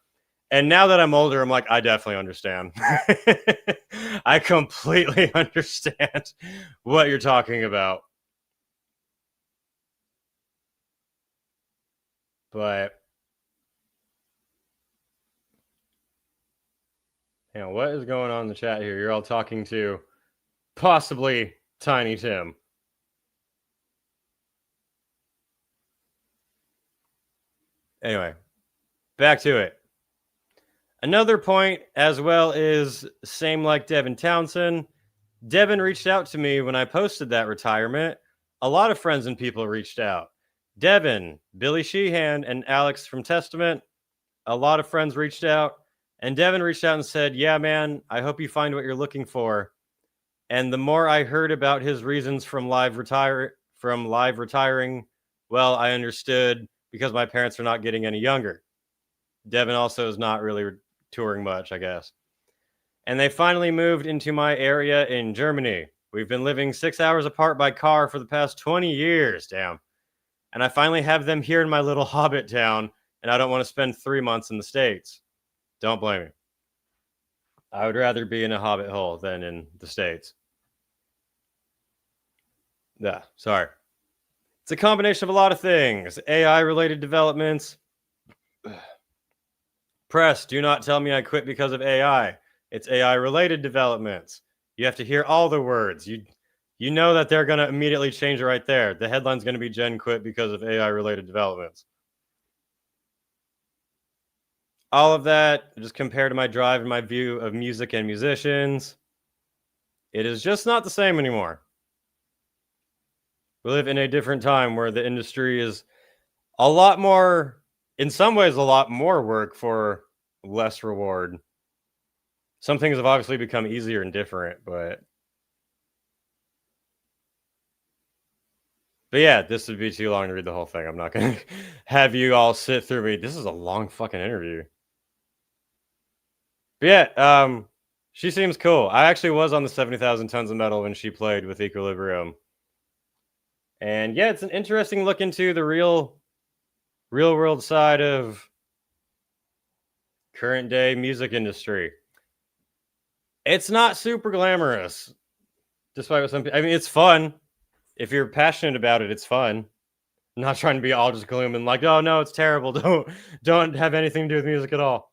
And now that I'm older, I'm like, I definitely understand. I completely understand what you're talking about. But, you know, what is going on in the chat here? You're all talking to possibly Tiny Tim. Anyway, back to it. Another point as well is, same like Devin Townsend. Devin reached out to me when I posted that retirement. A lot of friends and people reached out. Devin, Billy Sheehan, and Alex from Testament. A lot of friends reached out. And Devin reached out and said, yeah, man, I hope you find what you're looking for. And the more I heard about his reasons from live retiring, well, I understood, because my parents are not getting any younger. Devin also is not really touring much, I guess. And they finally moved into my area in Germany. We've been living 6 hours apart by car for the past 20 years, damn. And I finally have them here in my little hobbit town, and I don't want to spend 3 months in the States. Don't blame me. I would rather be in a hobbit hole than in the States. Yeah, sorry. It's a combination of a lot of things. AI-related developments. Press, do not tell me I quit because of AI. It's AI-related developments. You have to hear all the words. You know that they're going to immediately change it right there. The headline's going to be Jen quit because of AI-related developments. All of that, just compared to my drive and my view of music and musicians, it is just not the same anymore. We live in a different time where the industry is a lot more, in some ways, a lot more work for less reward. Some things have obviously become easier and different, but yeah, this would be too long to read the whole thing. I'm not going to have you all sit through me. This is a long fucking interview. But yeah, she seems cool. I actually was on the 70,000 tons of metal when she played with Equilibrium. And yeah, it's an interesting look into the real world side of current day music industry. It's not super glamorous, despite what some people, I mean, it's fun. If you're passionate about it, it's fun. I'm not trying to be all just gloom and like, oh no, it's terrible. Don't have anything to do with music at all.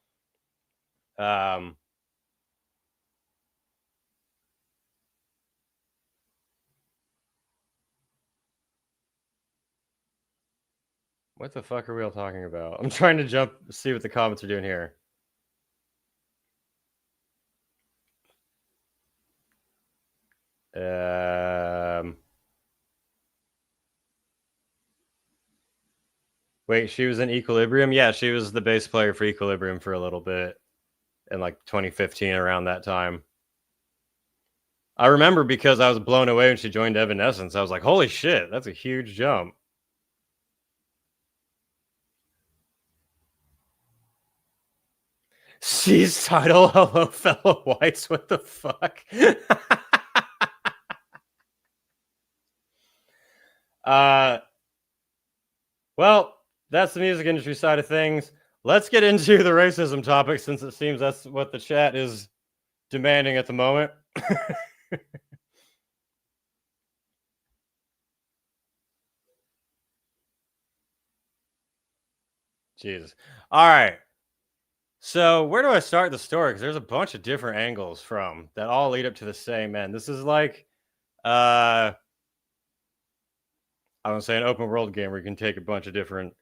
What the fuck are we all talking about? I'm trying to see what the comments are doing here. Wait, she was in Equilibrium? Yeah, she was the bass player for Equilibrium for a little bit in like 2015, around that time. I remember because I was blown away when she joined Evanescence. I was like, holy shit, that's a huge jump. She's title, hello, fellow whites. What the fuck? Well, that's the music industry side of things. Let's get into the racism topic, since it seems that's what the chat is demanding at the moment. Jesus. All right. So where do I start the story? Because there's a bunch of different angles from that all lead up to the same end. This is like, I would say an open world game where you can take a bunch of different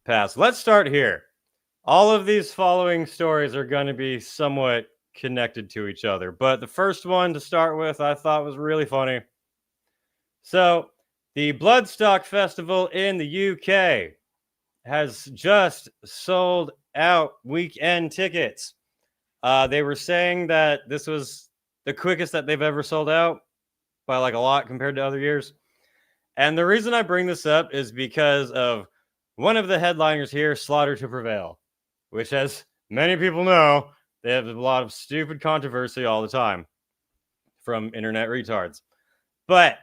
paths. Let's start here. All of these following stories are going to be somewhat connected to each other, but the first one to start with I thought was really funny. So the Bloodstock Festival in the UK has just sold out weekend tickets. They were saying that this was the quickest that they've ever sold out by like a lot compared to other years. And the reason I bring this up is because of one of the headliners here, Slaughter to Prevail, which, as many people know, they have a lot of stupid controversy all the time from internet retards. But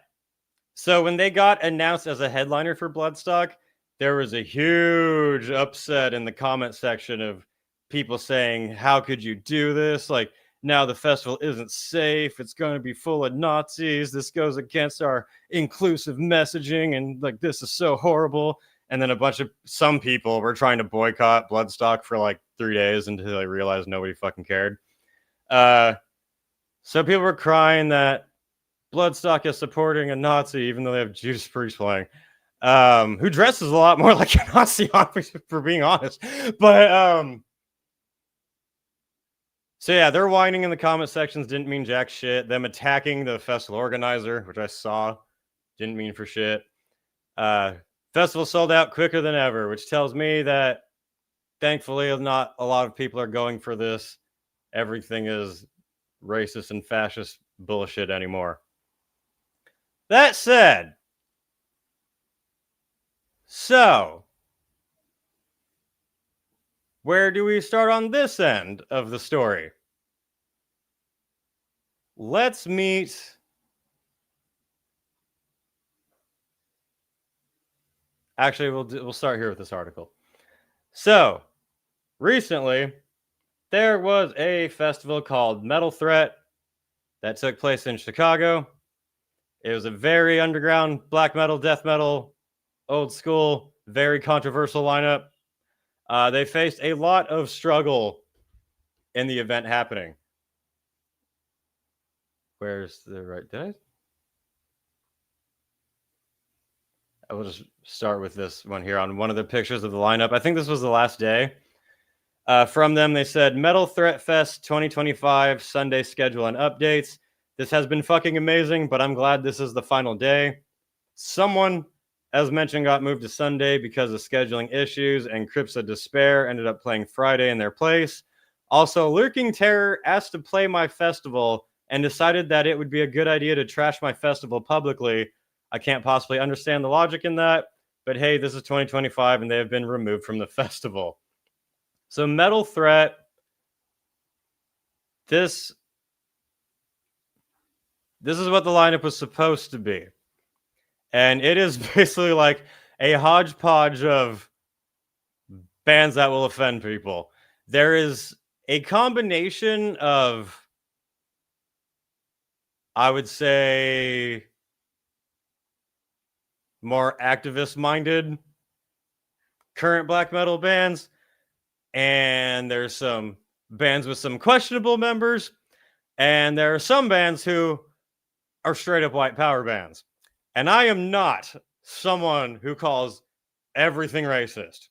so when they got announced as a headliner for Bloodstock, there was a huge upset in the comment section of people saying, how could you do this? Like, now the festival isn't safe. It's going to be full of Nazis. This goes against our inclusive messaging. And like, this is so horrible. And then some people were trying to boycott Bloodstock for like 3 days until they realized nobody fucking cared. So people were crying that Bloodstock is supporting a Nazi, even though they have Judas Priest playing, who dresses a lot more like a Nazi, for being honest. But so yeah, their whining in the comment sections didn't mean jack shit. Them attacking the festival organizer, which I saw, didn't mean for shit. Festival sold out quicker than ever, which tells me that thankfully not a lot of people are going for this. Everything is racist and fascist bullshit anymore. That said, so where do we start on this end of the story? Let's meet actually we'll start here with this article. So recently there was a festival called Metal Threat that took place in Chicago. It was a very underground black metal, death metal, old school, very controversial lineup. They faced a lot of struggle in the event happening. Where's the right? Did I will just start with this one here on one of the pictures of the lineup. I think this was the last day. From them, they said, Metal Threat Fest 2025, Sunday schedule and updates. This has been fucking amazing, but I'm glad this is the final day. Someone, as mentioned, got moved to Sunday because of scheduling issues, and Crypts of Despair ended up playing Friday in their place. Also, Lurking Terror asked to play my festival and decided that it would be a good idea to trash my festival publicly. I can't possibly understand the logic in that, but hey, this is 2025 and they have been removed from the festival. So Metal Threat, this is what the lineup was supposed to be. And it is basically like a hodgepodge of bands that will offend people. There is a combination of, I would say, more activist-minded current black metal bands, and there's some bands with some questionable members, and there are some bands who are straight-up white power bands. And I am not someone who calls everything racist.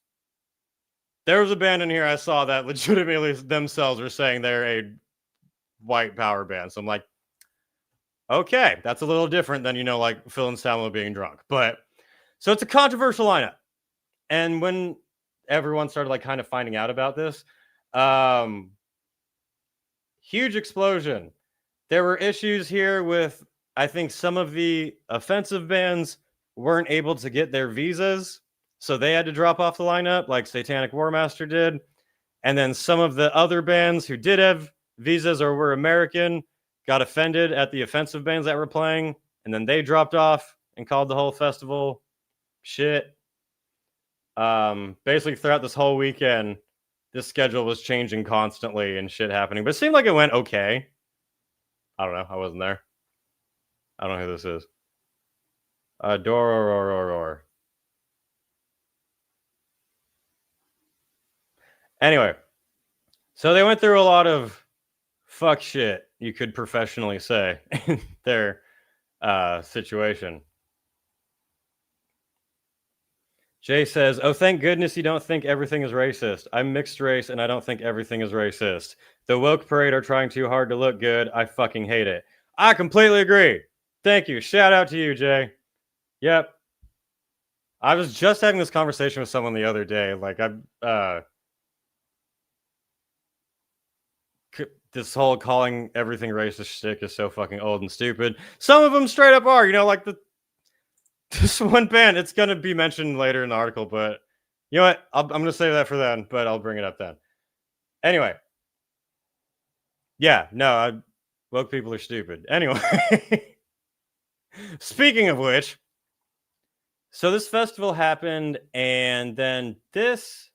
There was a band in here I saw that legitimately themselves were saying they're a white power band. So I'm like, okay, that's a little different than, like Phil and Samuel being drunk. But so it's a controversial lineup. And when everyone started like kind of finding out about this, huge explosion. There were issues here with, I think some of the offensive bands weren't able to get their visas. So they had to drop off the lineup like Satanic War Master did. And then some of the other bands who did have visas or were American got offended at the offensive bands that were playing. And then they dropped off and called the whole festival shit. Basically throughout this whole weekend, this schedule was changing constantly and shit happening. But it seemed like it went okay. I don't know. I wasn't there. I don't know who this is. Doror. Anyway, so they went through a lot of fuck shit, you could professionally say, in their situation. Jay says, oh, thank goodness you don't think everything is racist. I'm mixed race and I don't think everything is racist. The woke parade are trying too hard to look good. I fucking hate it. I completely agree. Thank you. Shout out to you, Jay. Yep. I was just having this conversation with someone the other day. Like, this whole calling everything racist shtick is so fucking old and stupid. Some of them straight up are, like this one band. It's going to be mentioned later in the article, but you know what? I'm going to save that for then, but I'll bring it up then. Anyway. Yeah, no, woke people are stupid. Anyway. Speaking of which, so this festival happened, and then this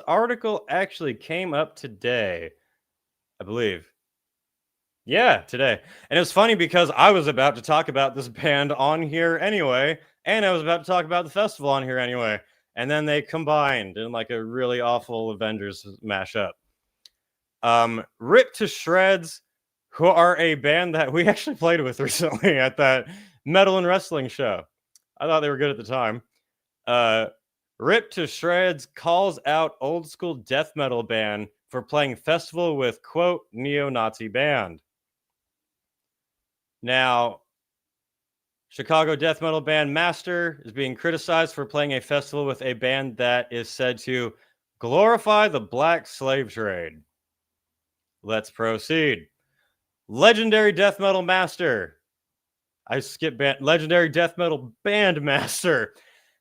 article actually came up today, I believe. Yeah, today. And it was funny because I was about to talk about this band on here anyway, and I was about to talk about the festival on here anyway. And then they combined in like a really awful Avengers mashup. Ripped to Shreds, who are a band that we actually played with recently at that metal and wrestling show. I thought they were good at the time. Ripped to Shreds calls out old school death metal band for playing festival with, quote, neo-Nazi band. Now, Chicago death metal band Master is being criticized for playing a festival with a band that is said to glorify the black slave trade. Let's proceed. Legendary death metal master. Legendary death metal band master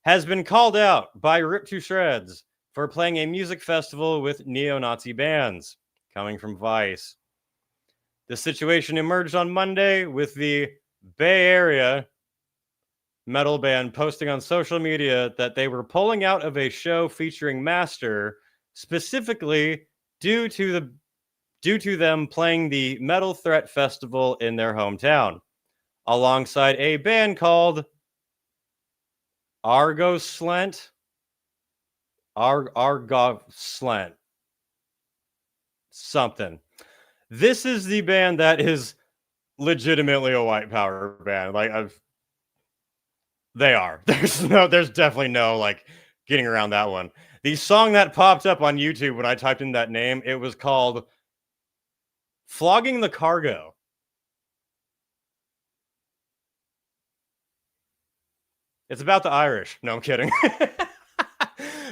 has been called out by Rip to Shreds for playing a music festival with neo-Nazi bands, coming from Vice. The situation emerged on Monday with the Bay Area metal band posting on social media that they were pulling out of a show featuring Master, specifically due to them playing the Metal Threat Festival in their hometown, alongside a band called Argoslent. Something. This is the band that is legitimately a white power band. They are. There's definitely no like getting around that one. The song that popped up on YouTube when I typed in that name, it was called Flogging the Cargo. It's about the Irish. No, I'm kidding.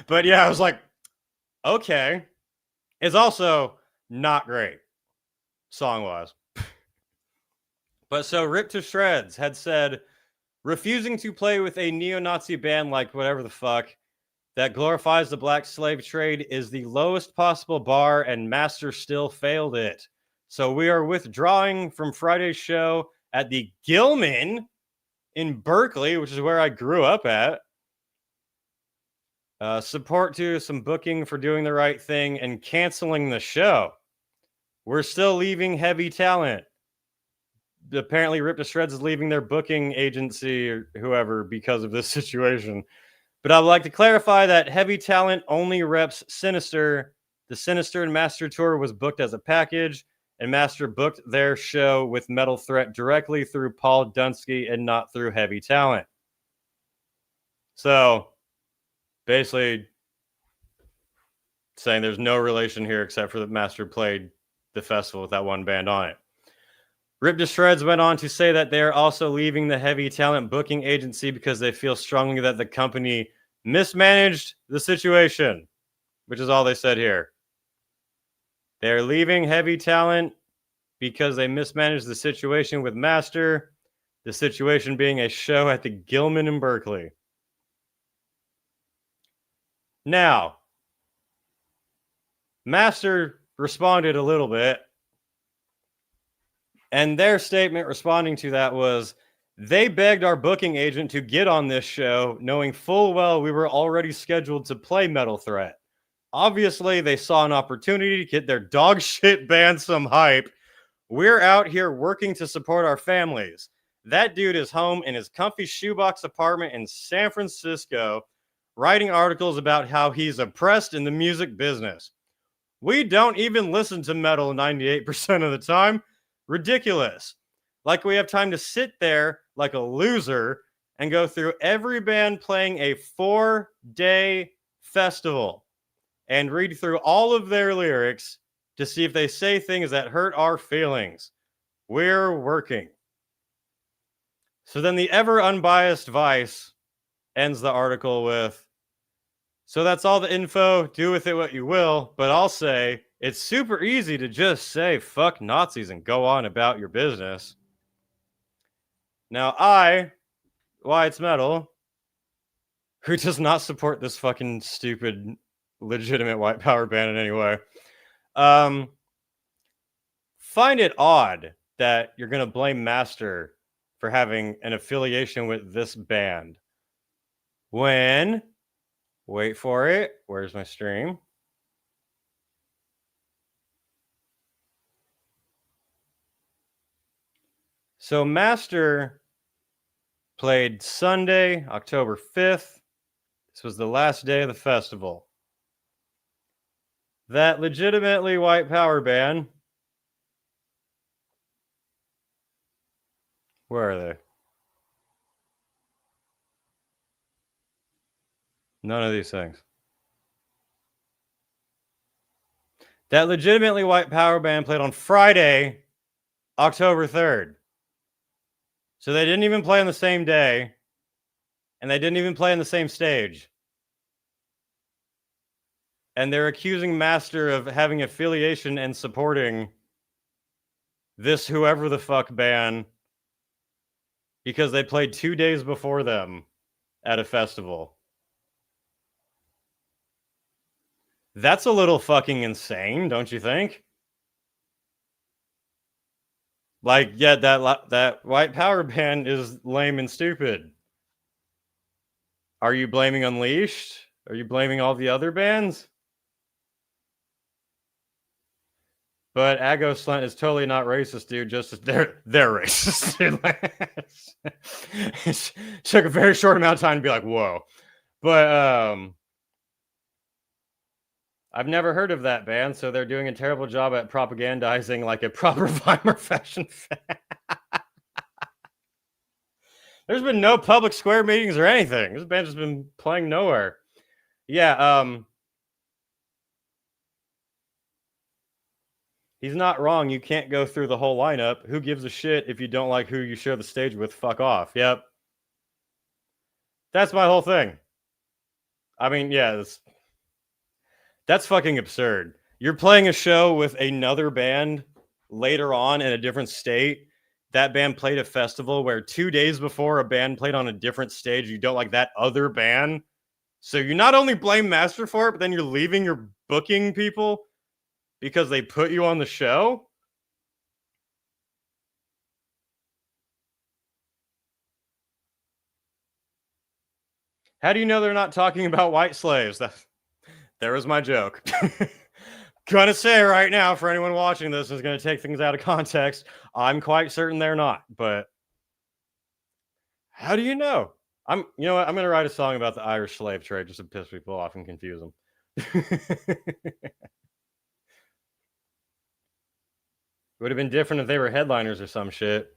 But yeah, I was like, okay. It's also not great song-wise. But so Ripped to Shreds had said, refusing to play with a neo-Nazi band like whatever the fuck that glorifies the black slave trade is the lowest possible bar, and Master still failed it. So we are withdrawing from Friday's show at the Gilman in Berkeley, which is where I grew up at. Support to some booking for doing the right thing and canceling the show. We're still leaving Heavy Talent. Apparently, Rip to Shreds is leaving their booking agency or whoever because of this situation. But I would like to clarify that Heavy Talent only reps Sinister. The Sinister and Master tour was booked as a package, and Master booked their show with Metal Threat directly through Paul Dunsky and not through Heavy Talent. So basically saying there's no relation here except for that Master played the festival with that one band on it. Ripped to Shreds went on to say that they are also leaving the heavy talent booking agency because they feel strongly that the company mismanaged the situation, which is all they said here. They're leaving heavy talent because they mismanaged the situation with Master, the situation being a show at the Gilman in Berkeley. Now, Master responded a little bit, and their statement responding to that was, they begged our booking agent to get on this show, knowing full well we were already scheduled to play Metal Threat. Obviously, they saw an opportunity to get their dog shit band some hype. We're out here working to support our families. That dude is home in his comfy shoebox apartment in San Francisco, writing articles about how he's oppressed in the music business. We don't even listen to metal 98% of the time. Ridiculous. Like we have time to sit there like a loser and go through every band playing a 4-day festival and read through all of their lyrics to see if they say things that hurt our feelings. We're working. So then the ever unbiased Vice ends the article with, so that's all the info, do with it what you will, but I'll say it's super easy to just say fuck Nazis and go on about your business. Now I, Wyatt's Metal, who does not support this fucking stupid legitimate white power band in any way, find it odd that you're going to blame Master for having an affiliation with this band when, wait for it, where's my stream? So Master played Sunday, October 5th. This was the last day of the festival. That legitimately white power band, where are they? None of these things. That legitimately white power band played on Friday, October 3rd. So they didn't even play on the same day, and they didn't even play on the same stage. And they're accusing Master of having affiliation and supporting this whoever the fuck band because they played 2 days before them at a festival. That's a little fucking insane, don't you think? Like, yeah, that white power band is lame and stupid. Are you blaming Unleashed? Are you blaming all the other bands? But Agoslant is totally not racist, dude. Just they're racist. It took a very short amount of time to be like, whoa. But I've never heard of that band, so they're doing a terrible job at propagandizing like a proper Weimar fashion fan. There's been no public square meetings or anything. This band's just been playing nowhere. Yeah, he's not wrong. You can't go through the whole lineup. Who gives a shit if you don't like who you share the stage with? Fuck off. Yep. That's my whole thing. I mean, yeah, that's fucking absurd. You're playing a show with another band later on in a different state. That band played a festival where 2 days before a band played on a different stage. You don't like that other band. So you not only blame Master for it, but then you're leaving your booking people because they put you on the show? How do you know they're not talking about white slaves? There was my joke. Gonna say right now, for anyone watching this is going to take things out of context, I'm quite certain they're not. But how do you know? You know what? I'm going to write a song about the Irish slave trade just to piss people off and confuse them. Would have been different if they were headliners or some shit.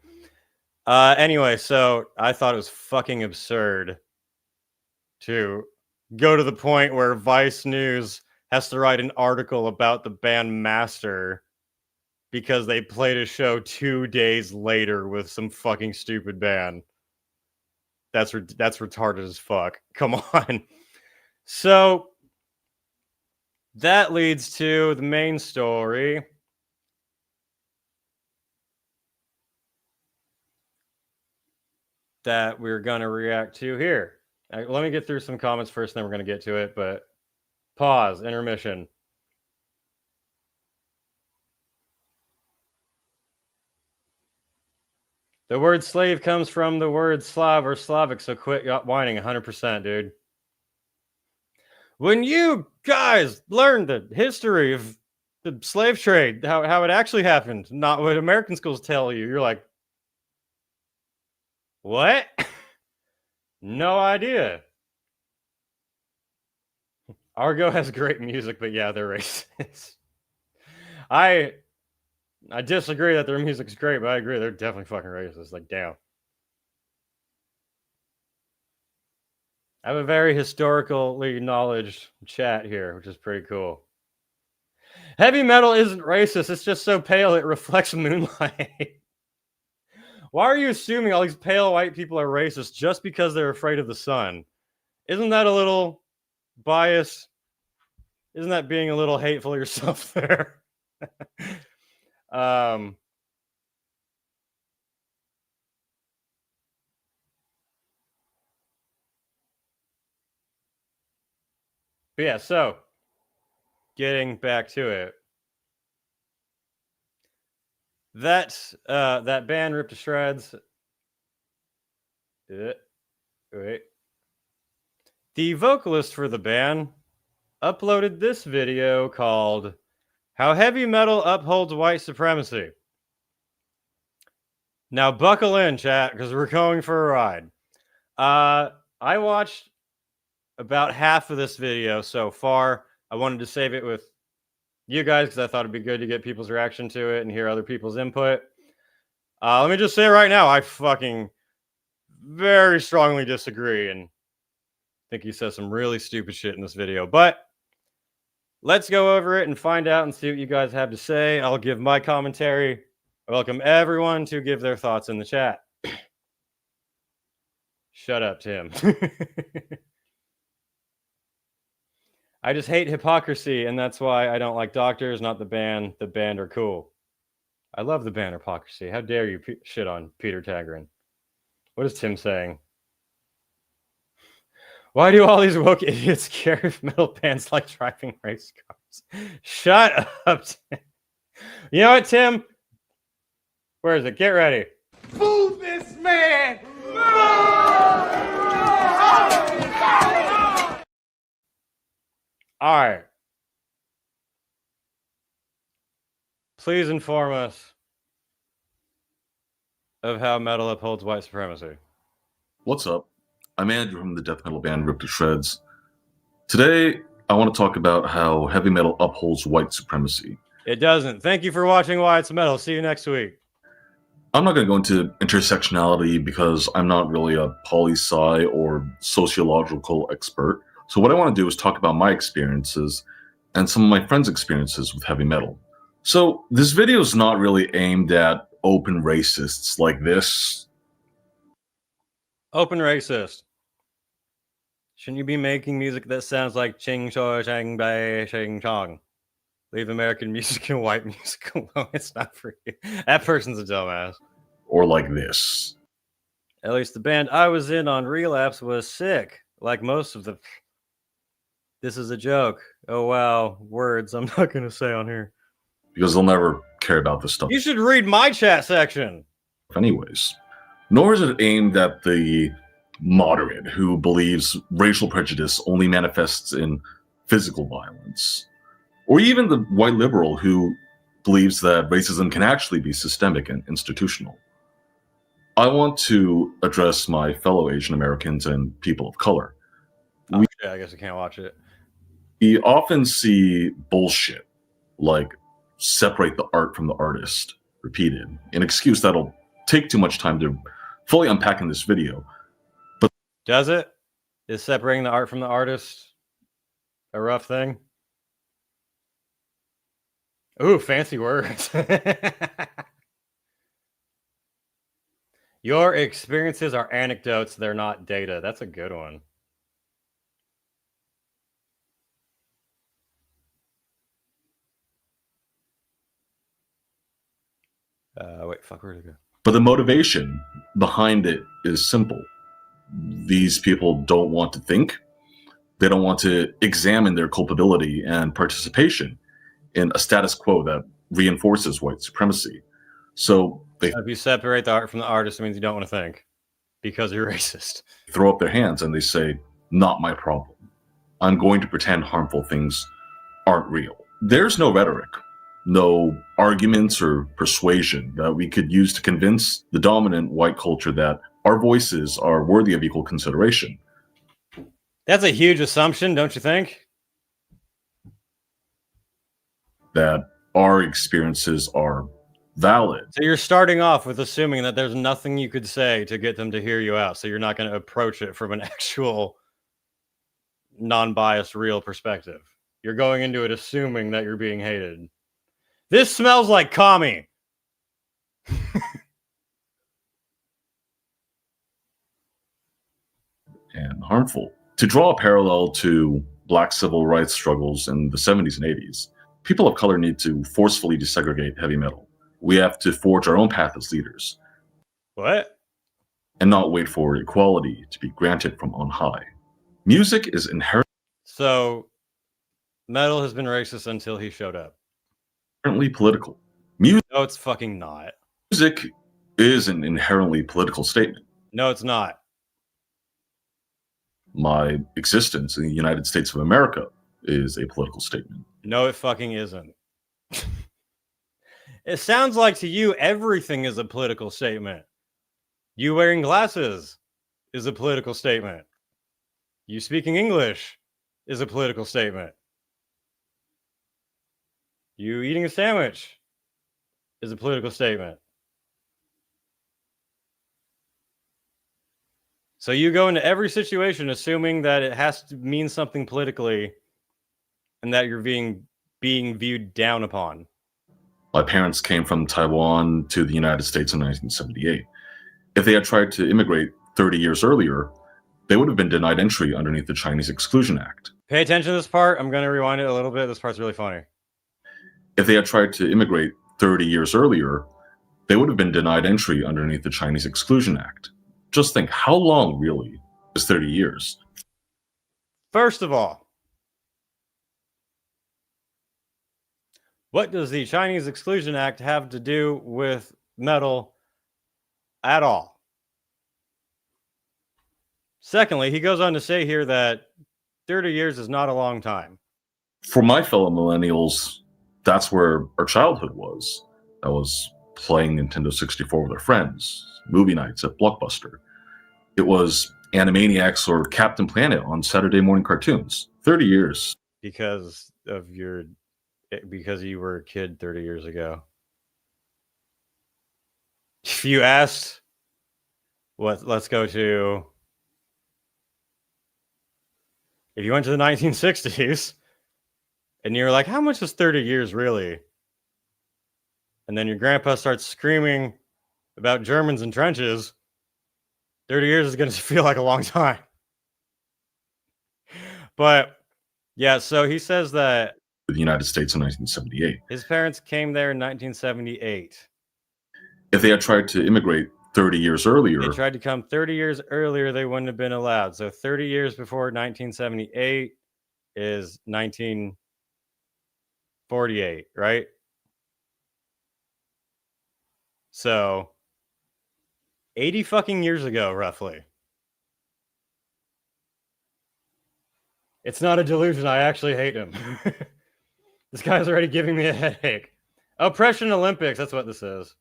Anyway, so I thought it was fucking absurd to go to the point where Vice News has to write an article about the band Master because they played a show 2 days later with some fucking stupid band. That's retarded as fuck. Come on. So that leads to the main story. That we're going to react to here. Let me get through some comments first, then we're going to get to it, but pause, intermission. The word slave comes from the word Slav or Slavic, so quit whining 100%, dude. When you guys learn the history of the slave trade, how it actually happened, not what American schools tell you, you're like, what? No idea. Argo has great music, but yeah, they're racist. I disagree that their music's great, but I agree they're definitely fucking racist. Like, damn. I have a very historically knowledge chat here, which is pretty cool. Heavy metal isn't racist. It's just so pale it reflects moonlight. Why are you assuming all these pale white people are racist just because they're afraid of the sun? Isn't that a little bias? Isn't that being a little hateful yourself there? But yeah, so getting back to it. That band ripped to shreds. Wait. The vocalist for the band uploaded this video called How Heavy Metal Upholds White Supremacy. Now buckle in, chat, because we're going for a ride. I watched about half of this video so far. I wanted to save it with you guys because I thought it'd be good to get people's reaction to it and hear other people's input. Let me just say right now, I fucking very strongly disagree and think he says some really stupid shit in this video. But let's go over it and find out and see what you guys have to say. I'll give my commentary. I welcome everyone to give their thoughts in the chat. Shut up, Tim. I just hate hypocrisy, and that's why I don't like doctors, not the band. The band are cool. I love the band Hypocrisy. How dare you shit on Peter Tagrin? What is Tim saying? Why do all these woke idiots care if metal bands like driving race cars? Shut up, Tim. You know what, Tim? Where is it? Get ready. Fool this man! All right. Please inform us of how metal upholds white supremacy. What's up? I'm Andrew from the death metal band Ripped to Shreds. Today, I want to talk about how heavy metal upholds white supremacy. It doesn't. Thank you for watching Wyatt's Metal. See you next week. I'm not going to go into intersectionality because I'm not really a poli-sci or sociological expert. So what I want to do is talk about my experiences and some of my friends' experiences with heavy metal. So this video is not really aimed at open racists like this. Open racist. Shouldn't you be making music that sounds like ching cho chang bai ching chong? Leave American music and white music alone. It's not for you. That person's a dumbass. Or like this. At least the band I was in on Relapse was sick. Like most of the... This is a joke. Oh, wow. Words I'm not going to say on here. Because they'll never care about this stuff. You should read my chat section. Anyways. Nor is it aimed at the moderate who believes racial prejudice only manifests in physical violence. Or even the white liberal who believes that racism can actually be systemic and institutional. I want to address my fellow Asian Americans and people of color. Oh, yeah, I guess I can't watch it. We often see bullshit, like separate the art from the artist, repeated, an excuse that'll take too much time to fully unpack in this video. But does it? Is separating the art from the artist a rough thing? Ooh, fancy words. Your experiences are anecdotes, they're not data. That's a good one. Wait, fuck, where'd it go? But the motivation behind it is simple. These people don't want to think. They don't want to examine their culpability and participation in a status quo that reinforces white supremacy. So they If you separate the art from the artist, it means you don't want to think because you're racist. throw up their hands and they say, not my problem. I'm going to pretend harmful things aren't real. There's no rhetoric, no arguments or persuasion that we could use to convince the dominant white culture that our voices are worthy of equal consideration. That's a huge assumption, don't you think? That our experiences are valid. So you're starting off with assuming that there's nothing you could say to get them to hear you out. So you're not going to approach it from an actual non-biased, real perspective. You're going into it assuming that you're being hated. This smells like commie. And harmful. To draw a parallel to Black civil rights struggles in the 70s and 80s, people of color need to forcefully desegregate heavy metal. We have to forge our own path as leaders. What? And not wait for equality to be granted from on high. Music is inherently So, metal has been racist until he showed up. political. No, it's fucking not. Music is an inherently political statement. No, it's not. My existence in the United States of America is a political statement. No, it fucking isn't. It sounds like to you everything is a political statement. You wearing glasses is a political statement. You speaking English is a political statement. You eating a sandwich is a political statement. So you go into every situation assuming that it has to mean something politically and that you're being viewed down upon. My parents came from Taiwan to the United States in 1978. If they had tried to immigrate 30 years earlier, they would have been denied entry underneath the Chinese Exclusion Act. Pay attention to this part. I'm going to rewind it a little bit. This part's really funny. If they had tried to immigrate 30 years earlier, they would have been denied entry underneath the Chinese Exclusion Act. Just think, how long really is 30 years? First of all, what does the Chinese Exclusion Act have to do with metal at all? Secondly, he goes on to say here that 30 years is not a long time. For my fellow millennials, that's where our childhood was. That was playing Nintendo 64 with our friends, movie nights at Blockbuster. It was Animaniacs or Captain Planet on Saturday morning cartoons. 30 years. Because you were a kid 30 years ago. If you asked, let's go to, if you went to the 1960s and you were like, how much is 30 years really? And then your grandpa starts screaming about Germans and trenches, 30 years is going to feel like a long time. But yeah, so he says that The United States in 1978. his parents came there in 1978. If they had tried to immigrate 30 years earlier, They tried to come 30 years earlier, they wouldn't have been allowed. So 30 years before 1978 is 1948, right? So 80 fucking years ago, roughly. It's not a delusion. I actually hate him. This guy's already giving me a headache. Oppression Olympics. That's what this is.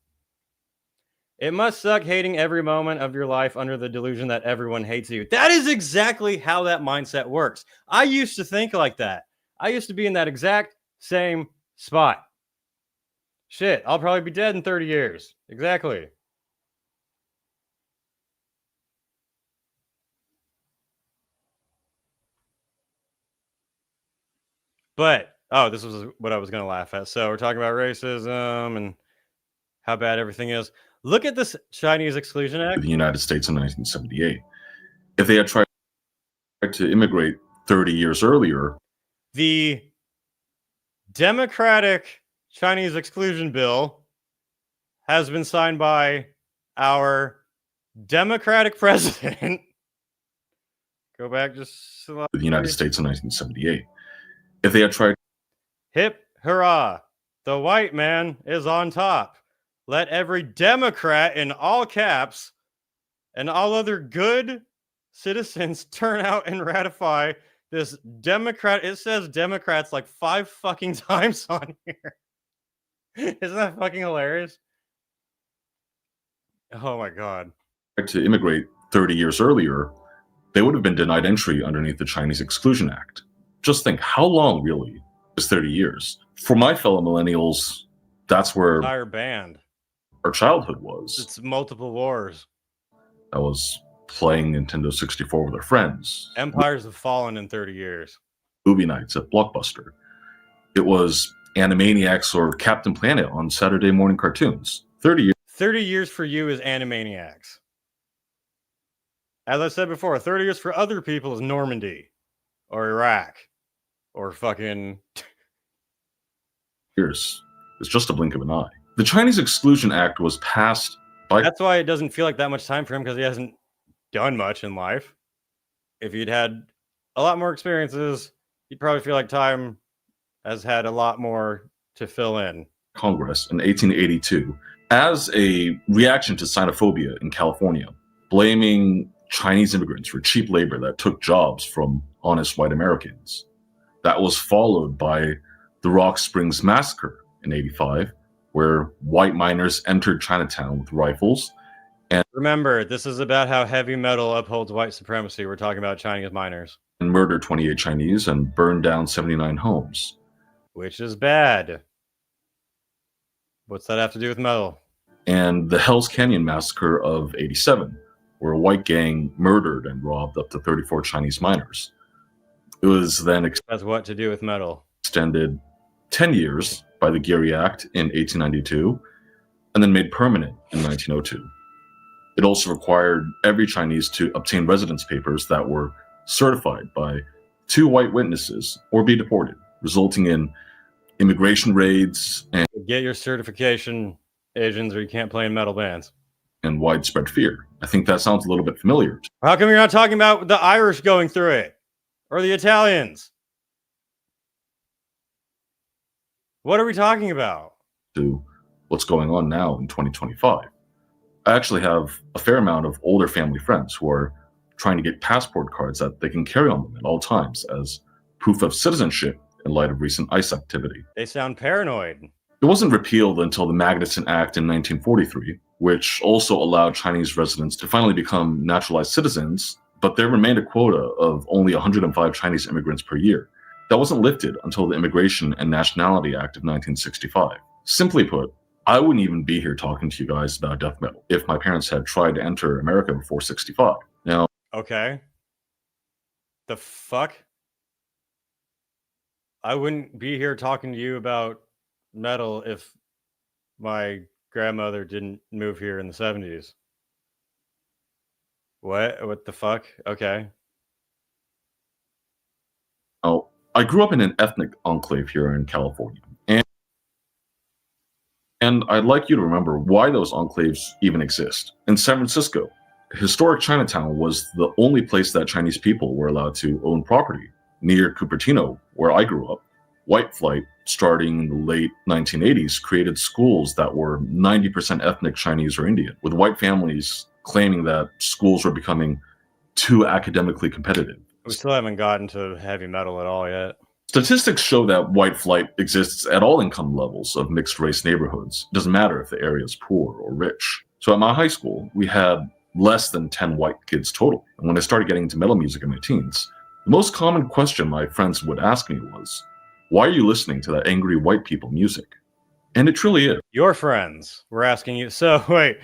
It must suck hating every moment of your life under the delusion that everyone hates you. That is exactly how that mindset works. I used to think like that. I used to be in that exact same spot. Shit, I'll probably be dead in 30 years. Exactly. But oh, this was what I was going to laugh at. So we're talking about racism and how bad everything is. Look at this Chinese Exclusion Act. The United States in 1978. If they had tried to immigrate 30 years earlier, the Democratic Chinese Exclusion Bill has been signed by our Democratic president. Go back just the United States in 1978. If they had tried, hip hurrah, the white man is on top. Let every Democrat in all caps and all other good citizens turn out and ratify this Democrat. It says Democrats like 5 fucking times on here. Isn't that fucking hilarious? Oh my God. To immigrate 30 years earlier, they would have been denied entry underneath the Chinese Exclusion Act. Just think, how long really is 30 years? For my fellow millennials, that's where entire band, our childhood was. It's multiple wars. I was playing Nintendo 64 with our friends. Empires have fallen in 30 years. Movie nights at Blockbuster. It was Animaniacs or Captain Planet on Saturday morning cartoons. 30 years. 30 years for you is Animaniacs. As I said before, 30 years for other people is Normandy or Iraq or fucking... years. It's just a blink of an eye. The Chinese Exclusion Act was passed by... That's why it doesn't feel like that much time for him, because he hasn't done much in life. If he'd had a lot more experiences, you'd probably feel like time has had a lot more to fill in. Congress in 1882 as a reaction to xenophobia in California, blaming Chinese immigrants for cheap labor that took jobs from honest white Americans. That was followed by the Rock Springs Massacre in 85, where white miners entered Chinatown with rifles. And remember, this is about how heavy metal upholds white supremacy. We're talking about Chinese miners. And murdered 28 Chinese and burned down 79 homes. Which is bad. What's that have to do with metal? And the Hell's Canyon Massacre of 87, where a white gang murdered and robbed up to 34 Chinese miners. It was then that's what to do with metal. Extended 10 years by the Geary Act in 1892, and then made permanent in 1902. It also required every Chinese to obtain residence papers that were certified by 2 white witnesses or be deported, resulting in immigration raids and get your certification, Asians, or you can't play in metal bands. And widespread fear. I think that sounds a little bit familiar. How come you're not talking about the Irish going through it? Or the Italians? What are we talking about? To what's going on now in 2025. I actually have a fair amount of older family friends who are trying to get passport cards that they can carry on them at all times as proof of citizenship in light of recent ICE activity. They sound paranoid. It wasn't repealed until the Magnuson Act in 1943, which also allowed Chinese residents to finally become naturalized citizens, but there remained a quota of only 105 Chinese immigrants per year. That wasn't lifted until the Immigration and Nationality Act of 1965. Simply put, I wouldn't even be here talking to you guys about death metal if my parents had tried to enter America before 65. Now, okay. The fuck? I wouldn't be here talking to you about metal if my grandmother didn't move here in the 70s. What the fuck? Okay. Oh, I grew up in an ethnic enclave here in California. And I'd like you to remember why those enclaves even exist. In San Francisco, historic Chinatown was the only place that Chinese people were allowed to own property. Near Cupertino, where I grew up, white flight, starting in the late 1980s, created schools that were 90% ethnic Chinese or Indian, with white families claiming that schools were becoming too academically competitive. We still haven't gotten to heavy metal at all yet. Statistics show that white flight exists at all income levels of mixed race neighborhoods. It doesn't matter if the area is poor or rich. So at my high school, we had less than 10 white kids total. And when I started getting into metal music in my teens, the most common question my friends would ask me was, why are you listening to that angry white people music? And it truly is. Your friends were asking you. So wait,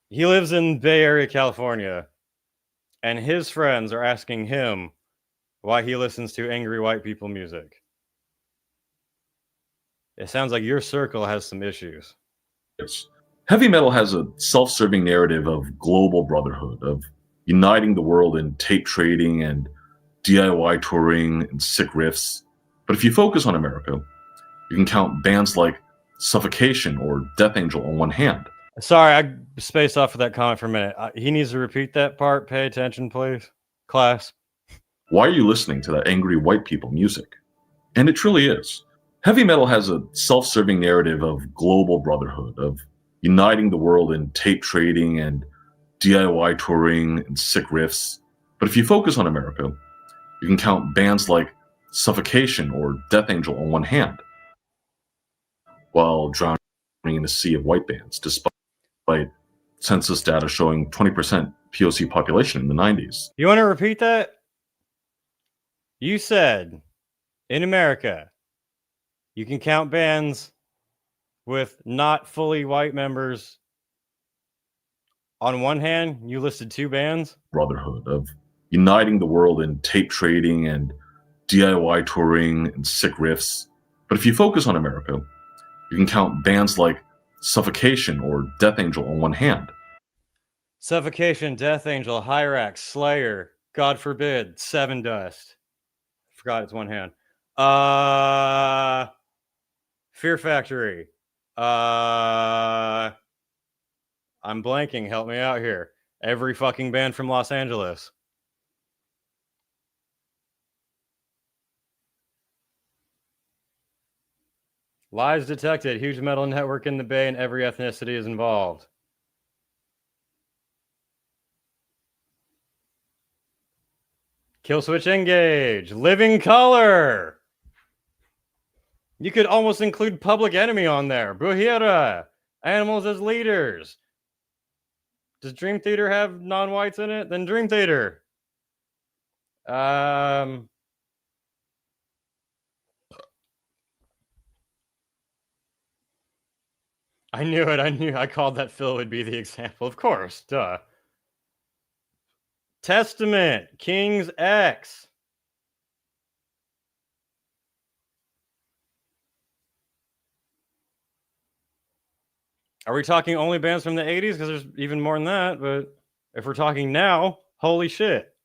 he lives in Bay Area, California, and his friends are asking him, why he listens to angry white people music. It sounds like your circle has some issues. Yes. Heavy metal has a self-serving narrative of global brotherhood, of uniting the world in tape trading and DIY touring and sick riffs. But if you focus on America, you can count bands like Suffocation or Death Angel on one hand. Sorry, I spaced off of that comment for a minute. He needs to repeat that part. Pay attention, please. Class. Why are you listening to that angry white people music? And it truly is. Heavy metal has a self-serving narrative of global brotherhood, of uniting the world in tape trading and DIY touring and sick riffs. But if you focus on America, you can count bands like Suffocation or Death Angel on one hand, while drowning in a sea of white bands, despite census data showing 20% POC population in the 90s. You want to repeat that? You said, in America, you can count bands with not fully white members. On one hand, you listed 2 bands. Brotherhood, of uniting the world in tape trading and DIY touring and sick riffs. But if you focus on America, you can count bands like Suffocation or Death Angel on one hand. Suffocation, Death Angel, Hyrax, Slayer, God Forbid, Seven Dust. Forgot it's one hand. Fear Factory. I'm blanking. Help me out here. Every fucking band from Los Angeles. Lies detected. Huge metal network in the Bay, and every ethnicity is involved. Killswitch Engage. Living Color. You could almost include Public Enemy on there. Buhira. Animals as Leaders. Does Dream Theater have non-whites in it? Then Dream Theater. I knew it. I called that Phil would be the example. Of course. Duh. Testament. King's X. Are we talking only bands from the 80s? Because there's even more than that. But if we're talking now, holy shit.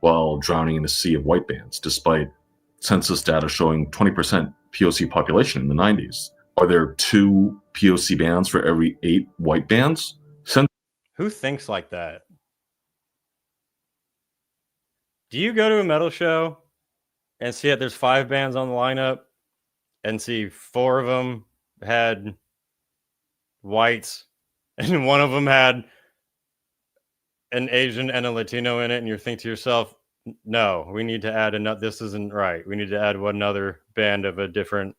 While drowning in a sea of white bands, despite census data showing 20% POC population in the 90s. Are there 2 POC bands for every 8 white bands? Who thinks like that? Do you go to a metal show and see that there's 5 bands on the lineup and see 4 of them had whites and 1 of them had an Asian and a Latino in it, and you think to yourself, no, we need to add another. This isn't right. We need to add one other band of a different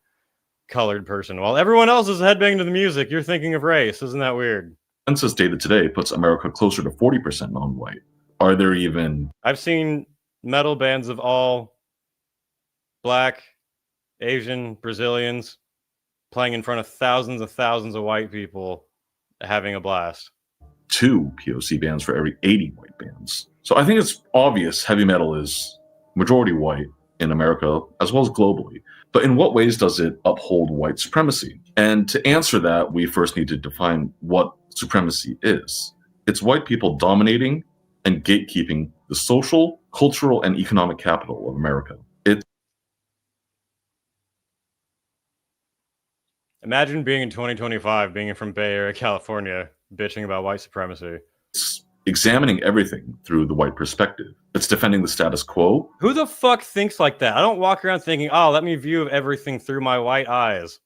colored person. While everyone else is headbanging to the music, you're thinking of race. Isn't that weird? Census data today puts America closer to 40% non-white. Are there even... I've seen metal bands of all Black, Asian, Brazilians playing in front of thousands of white people having a blast. 2 POC bands for every 80 white bands. So I think it's obvious heavy metal is majority white in America as well as globally. But in what ways does it uphold white supremacy? And to answer that, we first need to define what supremacy is. It's white people dominating and gatekeeping the social, cultural, and economic capital of America. Imagine being in 2025, being from Bay Area, California, bitching about white supremacy. It's examining everything through the white perspective. It's defending the status quo. Who the fuck thinks like that? I don't walk around thinking, oh, let me view everything through my white eyes.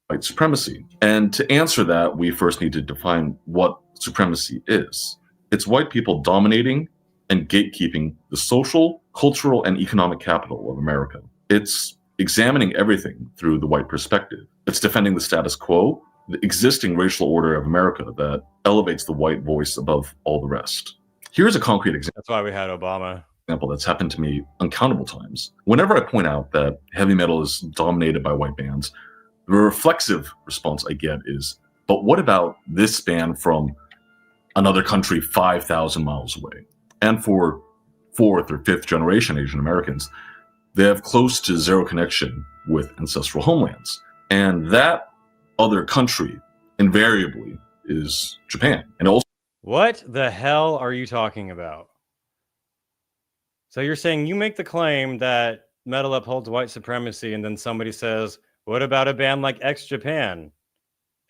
White supremacy. And to answer that, we first need to define what supremacy is. It's white people dominating and gatekeeping the social, cultural, and economic capital of America. It's examining everything through the white perspective. It's defending the status quo, the existing racial order of America that elevates the white voice above all the rest. Here's a concrete example. That's why we had Obama. That's happened to me uncountable times. Whenever I point out that heavy metal is dominated by white bands, the reflexive response I get is, but what about this band from another country 5,000 miles away? And for fourth or fifth generation Asian Americans, they have close to zero connection with ancestral homelands. And that other country invariably is Japan. And also, What the hell are you talking about? So you're saying you make the claim that metal upholds white supremacy, and then somebody says, what about a band like X Japan?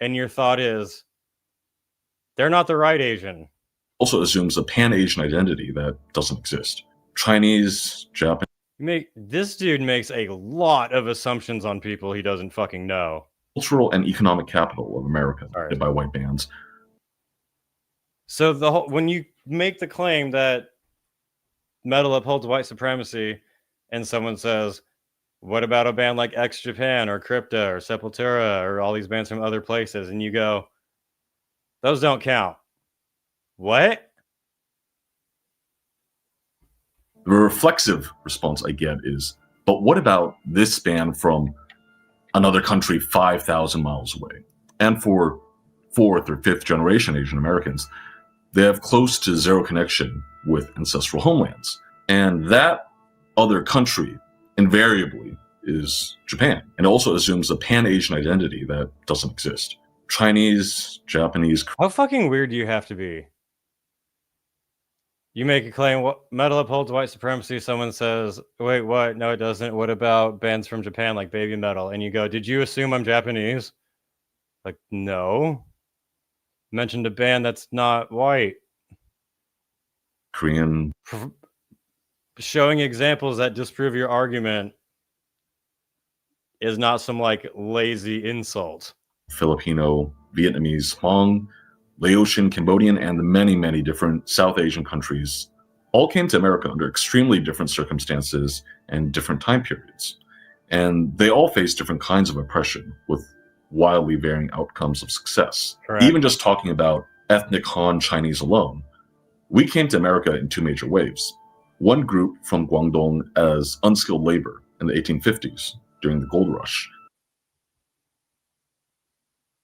And your thought is, they're not the right Asian. also assumes a pan-Asian identity that doesn't exist. Chinese, Japanese. This dude makes a lot of assumptions on people he doesn't fucking know. Cultural and economic capital of America Right. by white bands. So when you make the claim that metal upholds white supremacy, and someone says, what about a band like X Japan or Crypta or Sepultura or all these bands from other places? And you go, those don't count. What? The reflexive response I get is, but what about this band from another country 5,000 miles away? And for fourth or fifth generation Asian Americans, they have close to zero connection with ancestral homelands. And that other country invariably is Japan, and also assumes a pan-Asian identity that doesn't exist. Chinese, Japanese. How fucking weird do you have to be? You make a claim, what metal upholds white supremacy, someone says, wait, what? No, it doesn't. What about bands from Japan like Baby Metal? And you go, did you assume I'm Japanese? Like, no. Mentioned a band that's not white. Korean. Showing examples that disprove your argument is not some like lazy insult. Filipino, Vietnamese, Hmong, Laotian, Cambodian, and the many, many different South Asian countries all came to America under extremely different circumstances and different time periods. And they all faced different kinds of oppression with wildly varying outcomes of success. Correct. Even just talking about ethnic Han Chinese alone, we came to America in two major waves. One group from Guangdong as unskilled labor in the 1850s during the gold rush.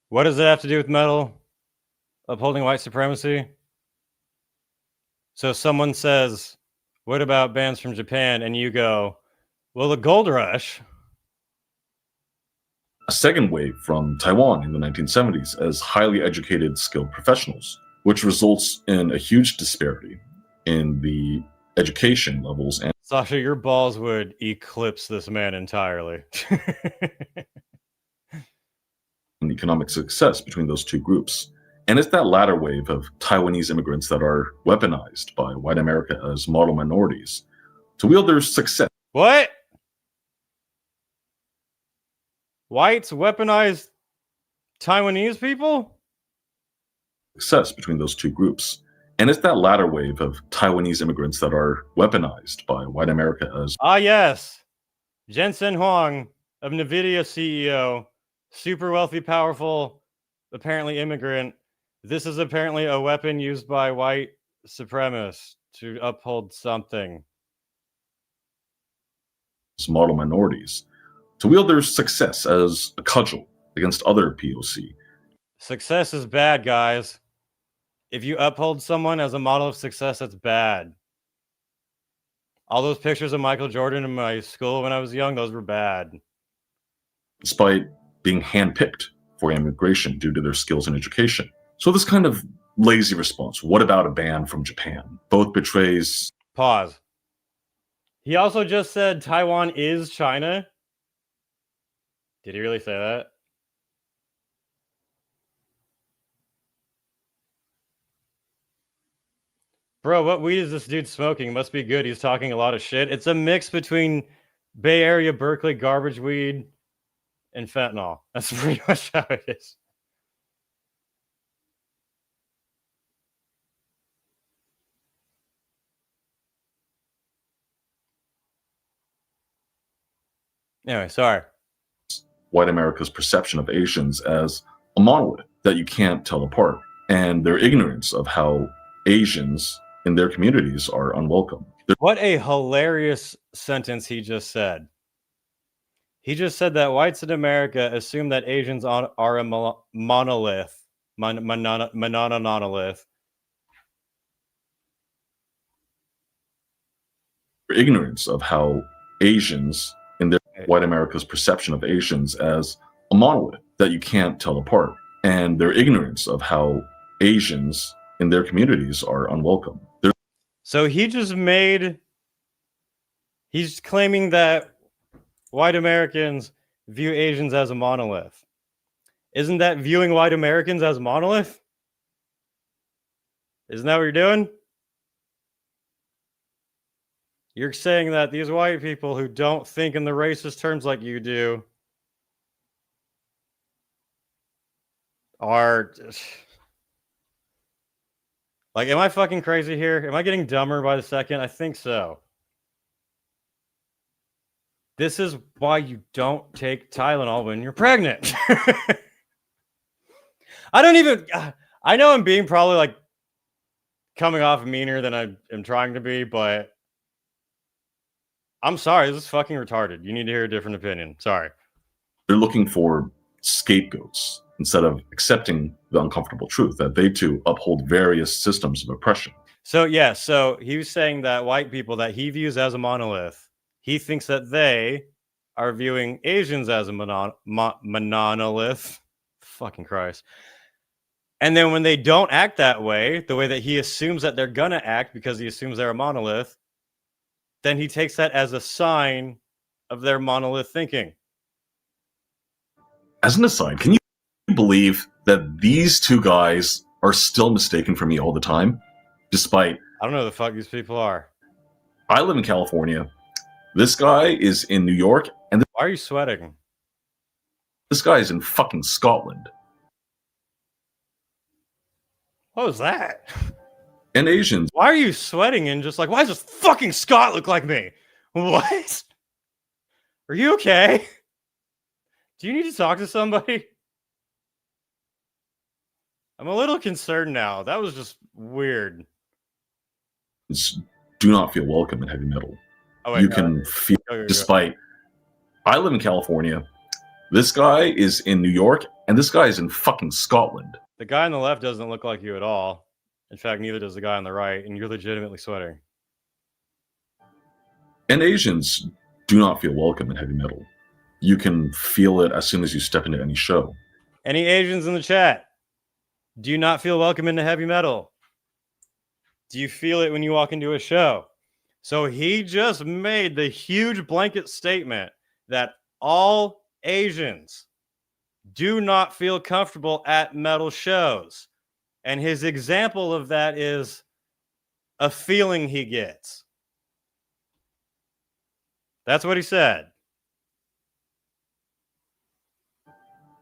What does it have to do with metal upholding white supremacy? So someone says, what about bands from Japan? And you go, well, the gold rush. A second wave from Taiwan in the 1970s as highly educated, skilled professionals, which results in a huge disparity in the education levels. And Sasha, your balls would eclipse this man entirely. economic success between those two groups. And it's that latter wave of Taiwanese immigrants that are weaponized by white America as model minorities to wield their success. What? Whites weaponize Taiwanese people? Success between those two groups. And it's that latter wave of Taiwanese immigrants that are weaponized by white America as... Ah, yes. Jensen Huang of NVIDIA CEO, super wealthy, powerful, apparently immigrant. This is apparently a weapon used by white supremacists to uphold something. Model minorities to wield their success as a cudgel against other POC. Success is bad, guys. If you uphold someone as a model of success, that's bad. All those pictures of Michael Jordan in my school when I was young, those were bad. Despite being handpicked for immigration due to their skills and education. So this kind of lazy response, what about a band from Japan? Both betrays... Pause. He also just said Taiwan is China. Did he really say that? Bro, what weed is this dude smoking? Must be good. He's talking a lot of shit. It's a mix between Bay Area, Berkeley, garbage weed, and fentanyl. That's pretty much how it is. Anyway, sorry. White America's perception of Asians as a monolith that you can't tell apart, and their ignorance of how Asians in their communities are unwelcome. What a hilarious sentence he just said. He just said that whites in America assume that Asians are a monolith. Monolith. ignorance of how Asians, in their white America's perception of Asians as a monolith that you can't tell apart, and their ignorance of how Asians in their communities are unwelcome. So he's claiming that white Americans view Asians as a monolith. Isn't that viewing white Americans as a monolith? Isn't that what you're doing? You're saying that these white people who don't think in the racist terms like you do are... Like, am I fucking crazy here? Am I getting dumber by the second? I think so. This is why you don't take Tylenol when you're pregnant. I know I'm being probably like coming off meaner than I am trying to be, but I'm sorry, this is fucking retarded. You need to hear a different opinion. Sorry. They're looking for scapegoats instead of accepting the uncomfortable truth that they too uphold various systems of oppression. So yeah, so he was saying that white people that he views as a monolith, he thinks that they are viewing Asians as a monolith. Fucking Christ. And then when they don't act that way, the way that he assumes that they're gonna act because he assumes they're a monolith, then he takes that as a sign of their monolith thinking. As an aside, can you believe that these two guys are still mistaken for me all the time? Despite... I don't know who the fuck these people are. I live in California. This guy is in New York. And why are you sweating? This guy is in fucking Scotland. What was that? And Asians. Why are you sweating and just like, why does this fucking Scot look like me? What? Are you okay? Do you need to talk to somebody? I'm a little concerned now. That was just weird. Do not feel welcome in heavy metal. Oh, wait, you can feel, despite... I live in California. This guy is in New York, and this guy is in fucking Scotland. The guy on the left doesn't look like you at all. In fact, neither does the guy on the right, and you're legitimately sweating. And Asians do not feel welcome in heavy metal. You can feel it as soon as you step into any show. Any Asians in the chat? Do you not feel welcome into heavy metal? Do you feel it when you walk into a show? So he just made the huge blanket statement that all Asians do not feel comfortable at metal shows. And his example of that is a feeling he gets. That's what he said.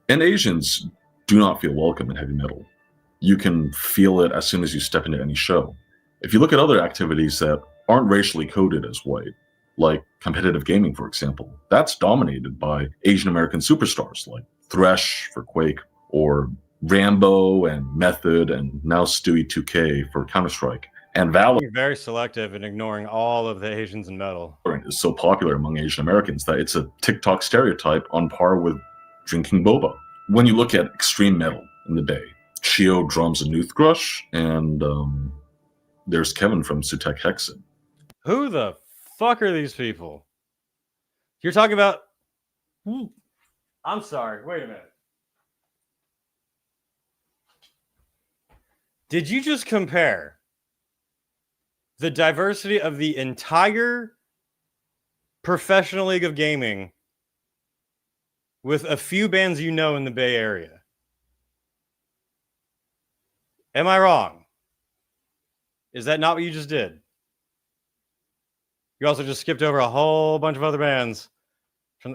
And Asians do not feel welcome in heavy metal. You can feel it as soon as you step into any show. If you look at other activities that aren't racially coded as white, like competitive gaming, for example, that's dominated by Asian American superstars like Thresh for Quake, or Rambo and Method, and now Stewie 2K for Counter-Strike. And Valorant, very selective in ignoring all of the Asians in metal, is so popular among Asian Americans that it's a TikTok stereotype on par with drinking boba. When you look at extreme metal in the day, Chio drums and Nuthgrush, and there's Kevin from Sutek Hexen. Who the fuck are these people? You're talking about... I'm sorry, wait a minute. Did you just compare the diversity of the entire professional league of gaming with a few bands you know in the Bay Area? Am I wrong? Is that not what you just did? You also just skipped over a whole bunch of other bands.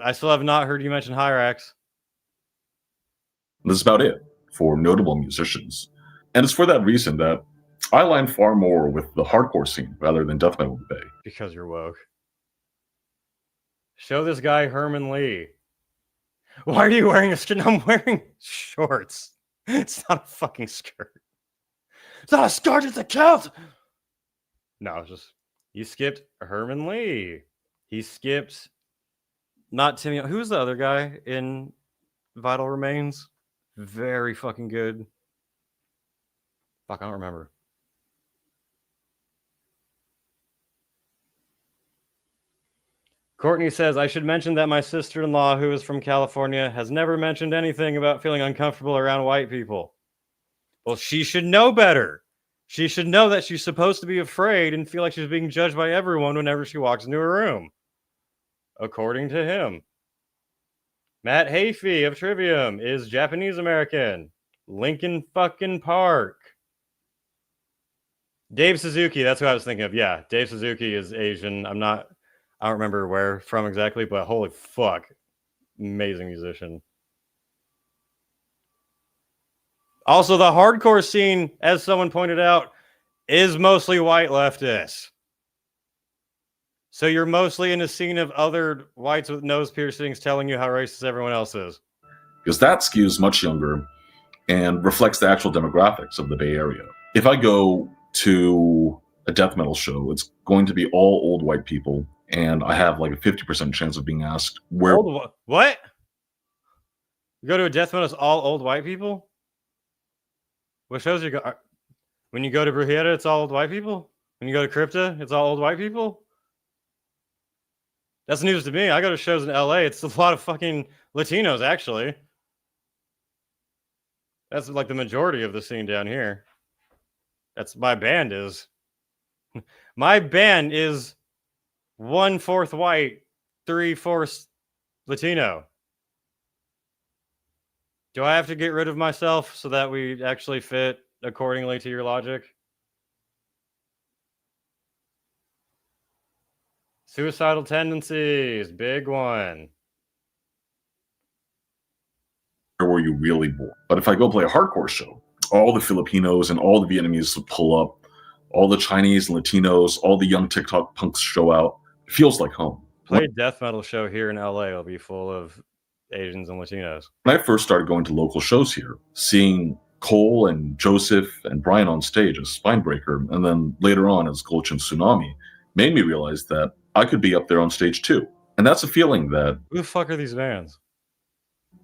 I still have not heard you mention Hyrax. This is about it for notable musicians. And it's for that reason that I align far more with the hardcore scene rather than death metal in the Bay. Because you're woke. Show this guy Herman Lee. Why are you wearing a skirt? I'm wearing shorts. It's not a fucking skirt. It's not a skirt, it's a kilt! No, it's just... You skipped Herman Lee. He skipped... Not Timmy... Who's the other guy in Vital Remains? Very fucking good. Fuck, I don't remember. Courtney says, I should mention that my sister-in-law, who is from California, has never mentioned anything about feeling uncomfortable around white people. Well, she should know better. She should know that she's supposed to be afraid and feel like she's being judged by everyone whenever she walks into a room. According to him. Matt Hafey of Trivium is Japanese American. Lincoln fucking Park. Dave Suzuki, that's who I was thinking of. Yeah, Dave Suzuki is Asian. I don't remember where from exactly, but holy fuck. Amazing musician. Also, the hardcore scene, as someone pointed out, is mostly white leftists. So you're mostly in a scene of other whites with nose piercings telling you how racist everyone else is. Because that skews much younger and reflects the actual demographics of the Bay Area. If I go to a death metal show, it's going to be all old white people, and I have like a 50% chance of being asked where... What? You go to a death metal, it's all old white people? What shows you go? When you go to Brujeria, it's all old white people? When you go to Crypta, it's all old white people? That's news to me. I go to shows in LA. It's a lot of fucking Latinos, actually. That's like the majority of the scene down here. That's my band is. My band is 1/4 white, 3/4 Latino. Do I have to get rid of myself so that we actually fit accordingly to your logic? Suicidal tendencies, big one. Where were you really born? But if I go play a hardcore show, all the Filipinos and all the Vietnamese will pull up, all the Chinese and Latinos, all the young TikTok punks show out. It feels like home. Play a death metal show here in LA, it'll be full of Asians and Latinos. When I first started going to local shows here, seeing Cole and Joseph and Brian on stage as Spinebreaker, and then later on as Gulch and Tsunami, made me realize that I could be up there on stage too. And that's a feeling that... Who the fuck are these bands?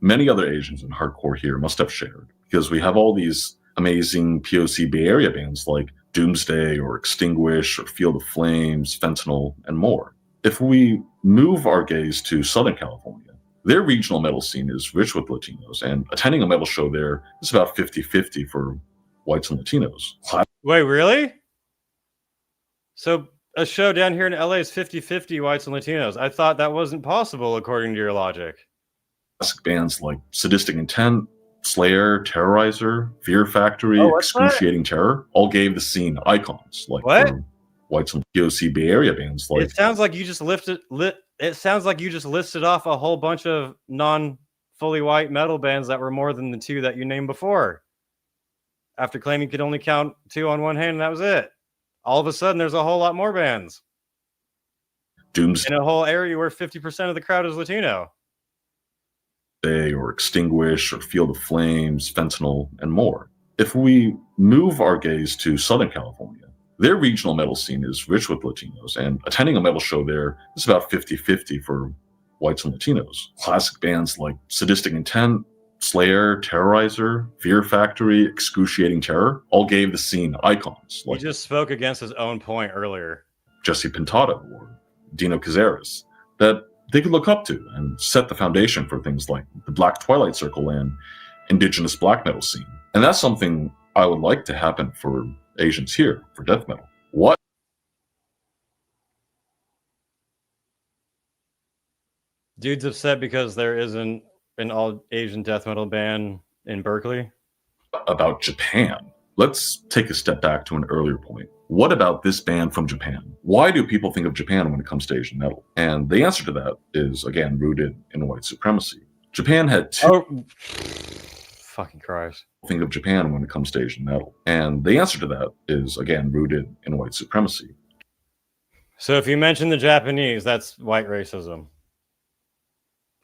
Many other Asians in hardcore here must have shared, because we have all these amazing POC Bay Area bands like Doomsday or Extinguish or Field of Flames, Fentanyl, and more. If we move our gaze to Southern California, their regional metal scene is rich with Latinos, and attending a metal show there is about 50-50 for whites and Latinos. Wait, really? So a show down here in LA is 50-50 whites and Latinos. I thought that wasn't possible according to your logic. Classic bands like Sadistic Intent, Slayer, Terrorizer, Fear Factory, Excruciating Terror all gave the scene icons like whites and POC Bay Area bands like... It sounds like you just listed off a whole bunch of non-fully white metal bands that were more than the two that you named before. After claiming you could only count two on one hand, and that was it. All of a sudden, there's a whole lot more bands. Doomsday. In a whole area where 50% of the crowd is Latino. Or Extinguish or Field of Flames, Fentanyl, and more. If we move our gaze to Southern California, their regional metal scene is rich with Latinos, and attending a metal show there is about 50-50 for whites and Latinos. Classic bands like Sadistic Intent, Slayer, Terrorizer, Fear Factory, Excruciating Terror all gave the scene icons. Like he just spoke against his own point earlier. Jesse Pintado or Dino Cazares, that they could look up to and set the foundation for things like the Black Twilight Circle and indigenous black metal scene. And that's something I would like to happen for Asians here, for death metal. What? Dude's upset because there isn't an all-Asian death metal band in Berkeley. About Japan. Let's take a step back to an earlier point. What about this band from Japan? Why do people think of Japan when it comes to Asian metal? And the answer to that is, again, rooted in white supremacy. Japan had two... Oh, fucking Christ. Think of Japan when it comes to Asian metal. And the answer to that is, again, rooted in white supremacy. So if you mention the Japanese, that's white racism.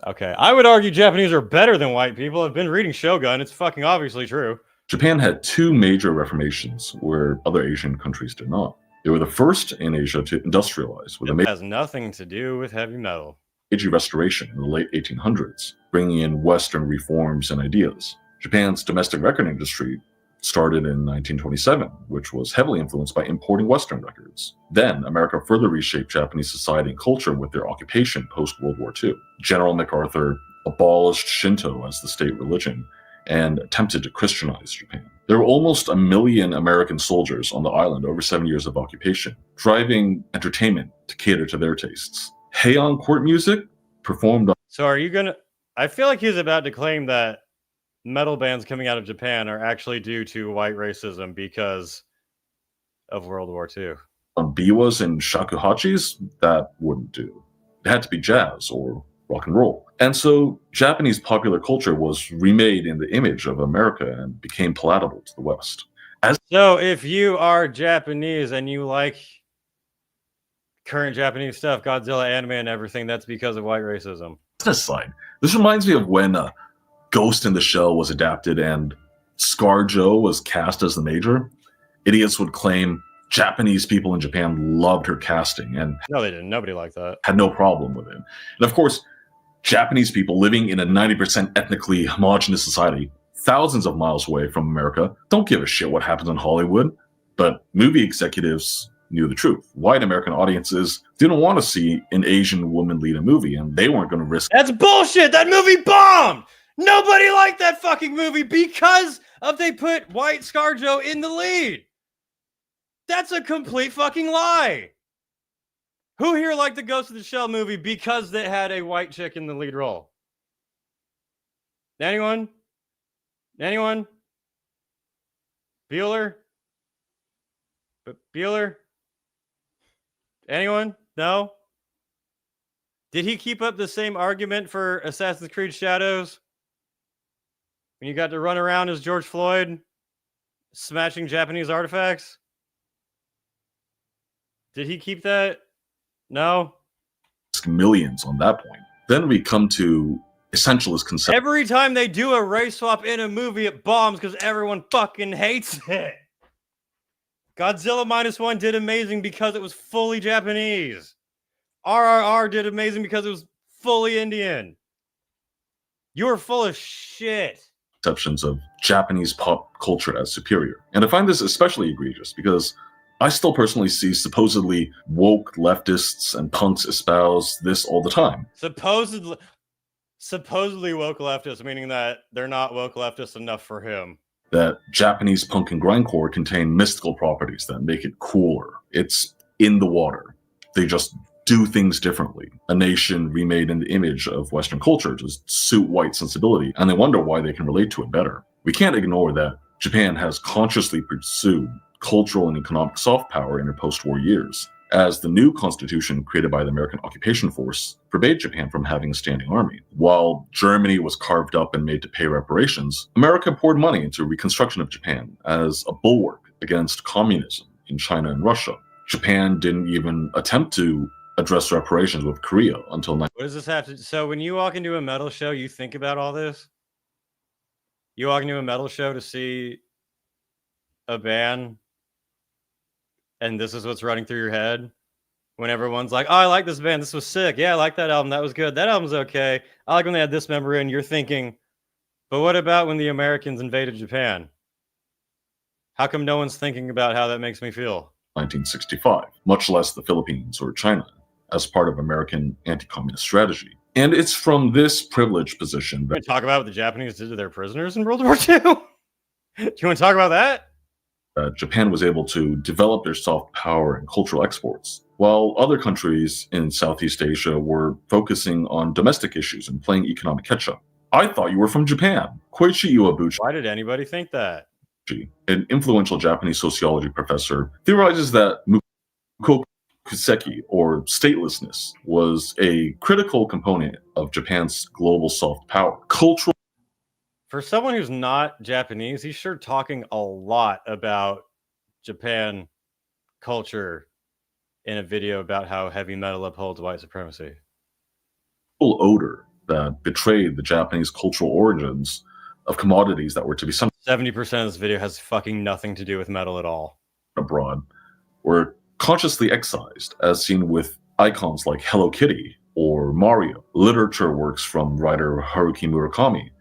Okay. I would argue Japanese are better than white people. I've been reading Shogun. It's fucking obviously true. Japan had two major reformations where other Asian countries did not. They were the first in Asia to industrialize. It has nothing to do with heavy metal. Meiji Restoration in the late 1800s, bringing in Western reforms and ideas. Japan's domestic record industry started in 1927, which was heavily influenced by importing Western records. Then, America further reshaped Japanese society and culture with their occupation post-World War II. General MacArthur abolished Shinto as the state religion and attempted to Christianize Japan. There were almost 1 million American soldiers on the island over 7 years of occupation, driving entertainment to cater to their tastes. Heian court music performed. So are you gonna... I feel like he's about to claim that metal bands coming out of Japan are actually due to white racism because of World War II. On biwas and shakuhachis, that wouldn't do. It had to be jazz or rock and roll. And so Japanese popular culture was remade in the image of America and became palatable to the West. So if you are Japanese and you like current Japanese stuff, Godzilla anime and everything, that's because of white racism. Aside, this reminds me of when Ghost in the Shell was adapted and ScarJo was cast as the Major. Idiots would claim Japanese people in Japan loved her casting and no, they didn't. Nobody liked that. Had no problem with it. And of course, Japanese people living in a 90% ethnically homogenous society, thousands of miles away from America, don't give a shit what happens in Hollywood. But movie executives knew the truth. White American audiences didn't want to see an Asian woman lead a movie, and they weren't going to risk. That's bullshit. That movie bombed. Nobody liked that fucking movie because they put white ScarJo in the lead. That's a complete fucking lie. Who here liked the Ghost of the Shell movie because they had a white chick in the lead role? Anyone? Anyone? Bueller? Bueller? Anyone? No? Did he keep up the same argument for Assassin's Creed Shadows? When you got to run around as George Floyd, smashing Japanese artifacts? Did he keep that? No? Millions on that point. Then we come to essentialist concept. Every time they do a race swap in a movie, it bombs because everyone fucking hates it. Godzilla -1 did amazing because it was fully Japanese. RRR did amazing because it was fully Indian. You are full of shit. Conceptions of Japanese pop culture as superior. And I find this especially egregious because I still personally see supposedly woke leftists and punks espouse this all the time. Supposedly woke leftists, meaning that they're not woke leftists enough for him. That Japanese punk and grindcore contain mystical properties that make it cooler. It's in the water. They just do things differently. A nation remade in the image of Western culture to suit white sensibility, and they wonder why they can relate to it better. We can't ignore that Japan has consciously pursued cultural and economic soft power in her post-war years, as the new constitution created by the American occupation force forbade Japan from having a standing army. While Germany was carved up and made to pay reparations, America poured money into reconstruction of Japan as a bulwark against communism in China and Russia. Japan didn't even attempt to address reparations with Korea until... What does this have to... So when you walk into a metal show, you think about all this? You walk into a metal show to see a band, and this is what's running through your head when everyone's like, oh, I like this band. This was sick. Yeah, I like that album. That was good. That album's okay. I like when they had this member in. You're thinking, but what about when the Americans invaded Japan? How come no one's thinking about how that makes me feel? 1965, much less the Philippines or China, as part of American anti-communist strategy. And it's from this privileged position that... talk about what the Japanese did to their prisoners in World War II? Do you want to talk about that? Japan was able to develop their soft power and cultural exports, while other countries in Southeast Asia were focusing on domestic issues and playing economic catch-up. I thought you were from Japan. Koichi Iwabuchi, why did anybody think that? An influential Japanese sociology professor, theorizes that mukokuseki, or statelessness, was a critical component of Japan's global soft power. Cultural... For someone who's not Japanese, he's sure talking a lot about Japan culture in a video about how heavy metal upholds white supremacy. Odor that betrayed the Japanese cultural origins of commodities that were to be 70% of this video has fucking nothing to do with metal at all. Abroad were consciously excised, as seen with icons like Hello Kitty or Mario, literature works from writer Haruki Murakami,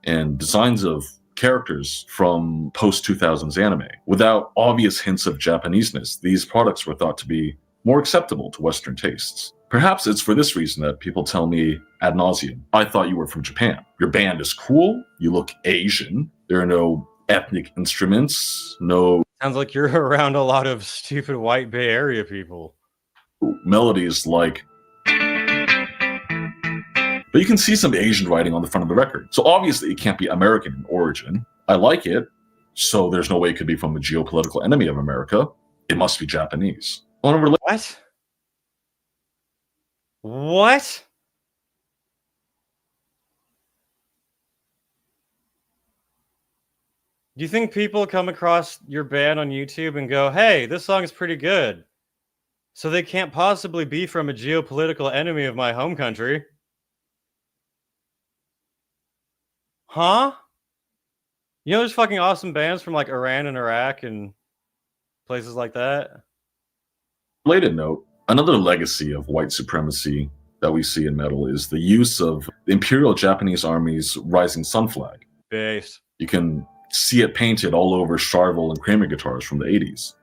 and designs of characters from post-2000s anime. Without obvious hints of Japaneseness, these products were thought to be more acceptable to Western tastes. Perhaps it's for this reason that people tell me ad nauseum, I thought you were from Japan. Your band is cool, you look Asian, there are no ethnic instruments, no Sounds like you're around a lot of stupid white Bay Area people. melodies like. But you can see some Asian writing on the front of the record. So obviously it can't be American in origin. I like it, so there's no way it could be from a geopolitical enemy of America. It must be Japanese. What? What? Do you think people come across your band on YouTube and go, hey, this song is pretty good, so they can't possibly be from a geopolitical enemy of my home country? Huh? You know there's fucking awesome bands from like Iran and Iraq and places like that? Related note, another legacy of white supremacy that we see in metal is the use of the Imperial Japanese Army's rising sun flag. Based. You can see it painted all over Charvel and Kramer guitars from the 80s.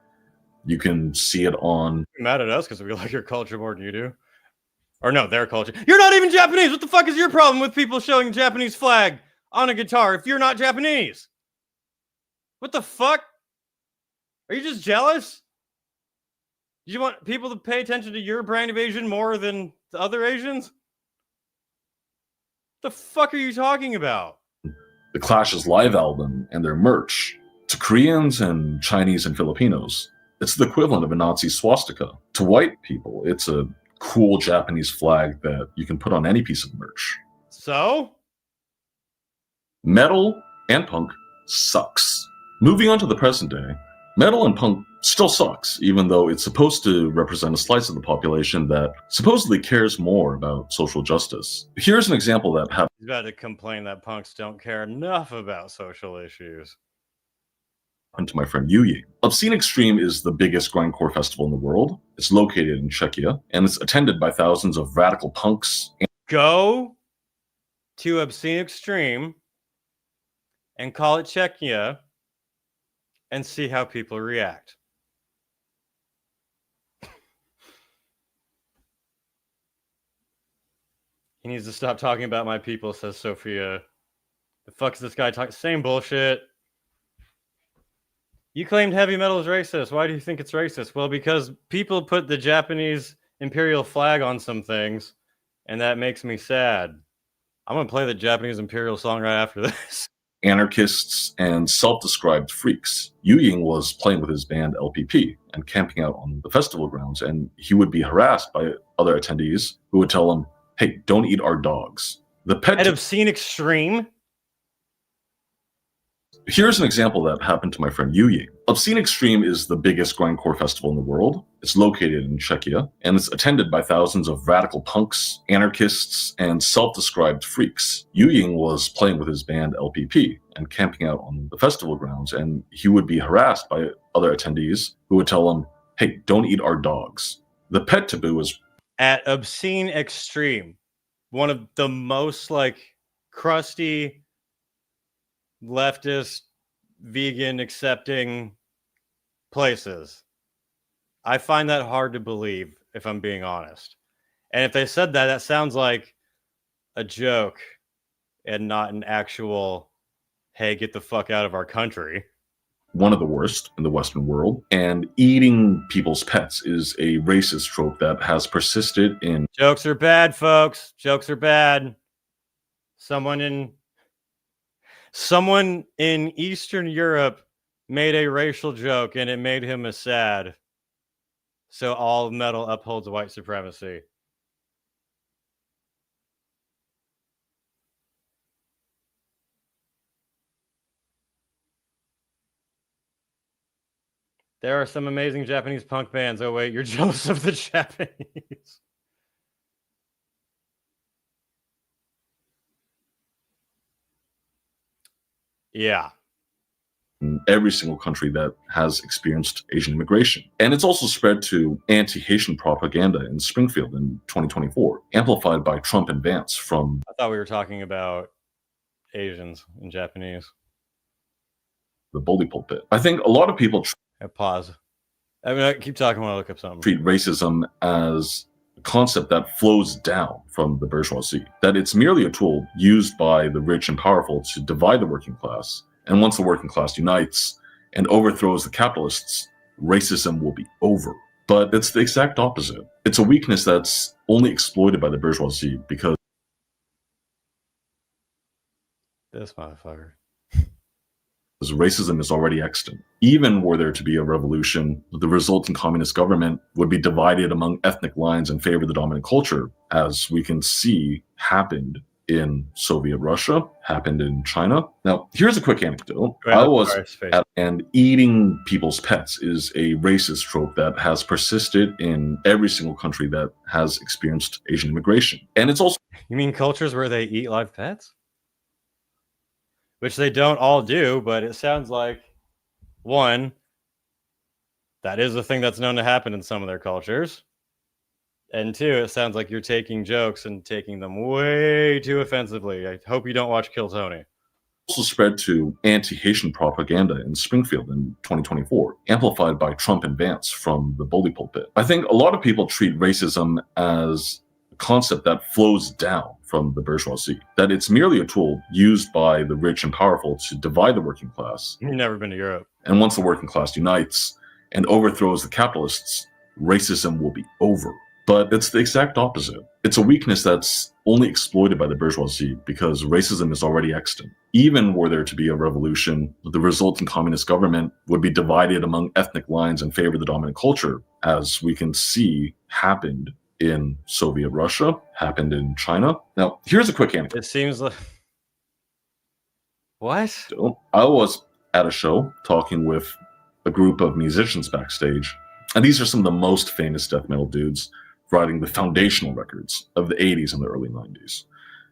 You can see it on... You're mad at us because we like your culture more than you do. Or no, their culture. You're not even Japanese! What the fuck is your problem with people showing a Japanese flag on a guitar if you're not Japanese? What the fuck? Are you just jealous? Do you want people to pay attention to your brand of Asian more than the other Asians? The fuck are you talking about? The Clash's live album and their merch. To Koreans and Chinese and Filipinos, it's the equivalent of a Nazi swastika. To white people, it's a cool Japanese flag that you can put on any piece of merch. So? Metal and punk sucks. Moving on to the present day, metal and punk still sucks, even though it's supposed to represent a slice of the population that supposedly cares more about social justice. Here's an example that happened. He's about to complain that punks don't care enough about social issues. To my friend Wyatt. Obscene Extreme is the biggest grindcore festival in the world. It's located in Czechia, and it's attended by thousands of radical punks. Go to Obscene Extreme and call it Czechia and see how people react. He needs to stop talking about my people, says Sophia. The fuck's this guy talking? Same bullshit. You claimed heavy metal is racist. Why do you think it's racist? Well, because people put the Japanese imperial flag on some things, and that makes me sad. I'm going to play the Japanese imperial song right after this. Anarchists and self-described freaks. Yu Ying was playing with his band LPP and camping out on the festival grounds, and he would be harassed by other attendees who would tell him, hey, don't eat our dogs. The pet At Obscene Extreme? Here's an example that happened to my friend Wyatt. Obscene Extreme is the biggest grindcore festival in the world. It's located in Czechia, and it's attended by thousands of radical punks, anarchists, and self-described freaks. Yu Ying was playing with his band LPP and camping out on the festival grounds, and he would be harassed by other attendees who would tell him, hey, don't eat our dogs. The pet taboo is... At Obscene Extreme, one of the most like crusty, leftist, vegan accepting places. I find that hard to believe, if I'm being honest. And if they said that, that sounds like a joke and not an actual, hey, get the fuck out of our country. One of the worst in the Western world, and eating people's pets is a racist trope that has persisted in... Jokes are bad, folks. Jokes are bad. Someone in Eastern Europe made a racial joke and it made him a sad. So all metal upholds white supremacy. There are some amazing Japanese punk bands. Oh, wait, you're jealous of the Japanese. Yeah. In every single country that has experienced Asian immigration. And it's also spread to anti-Haitian propaganda in Springfield in 2024, amplified by Trump and Vance from... I thought we were talking about Asians and Japanese. the bully pulpit. I think a lot of people Pause. I mean, I keep talking while I look up something. treat racism as a concept that flows down from the bourgeoisie, that it's merely a tool used by the rich and powerful to divide the working class. And once the working class unites and overthrows the capitalists, racism will be over. But it's the exact opposite. It's a weakness that's only exploited by the bourgeoisie because This motherfucker. racism is already extant. Even were there to be a revolution, the resulting communist government would be divided among ethnic lines in favor of the dominant culture, as we can see happened in Soviet Russia, happened in China. Now, here's a quick anecdote. And eating people's pets is a racist trope that has persisted in every single country that has experienced Asian immigration. And it's also... You mean cultures where they eat live pets? Which they don't all do, but it sounds like, one, that is a thing that's known to happen in some of their cultures. And two, it sounds like you're taking jokes and taking them way too offensively. I hope you don't watch Kill Tony. Also spread to anti-Haitian propaganda in Springfield in 2024, amplified by Trump and Vance from the bully pulpit. I think a lot of people treat racism as a concept that flows down from the bourgeoisie, that it's merely a tool used by the rich and powerful to divide the working class. You've never been to Europe. And once the working class unites and overthrows the capitalists, racism will be over. But it's the exact opposite. It's a weakness that's only exploited by the bourgeoisie because racism is already extant. Even were there to be a revolution, the resulting communist government would be divided among ethnic lines in favor of the dominant culture, as we can see happened in Soviet Russia, happened in China. Now, here's a quick anecdote. It seems like... What? I was at a show talking with a group of musicians backstage, and these are some of the most famous death metal dudes writing the foundational records of the 80s and the early 90s.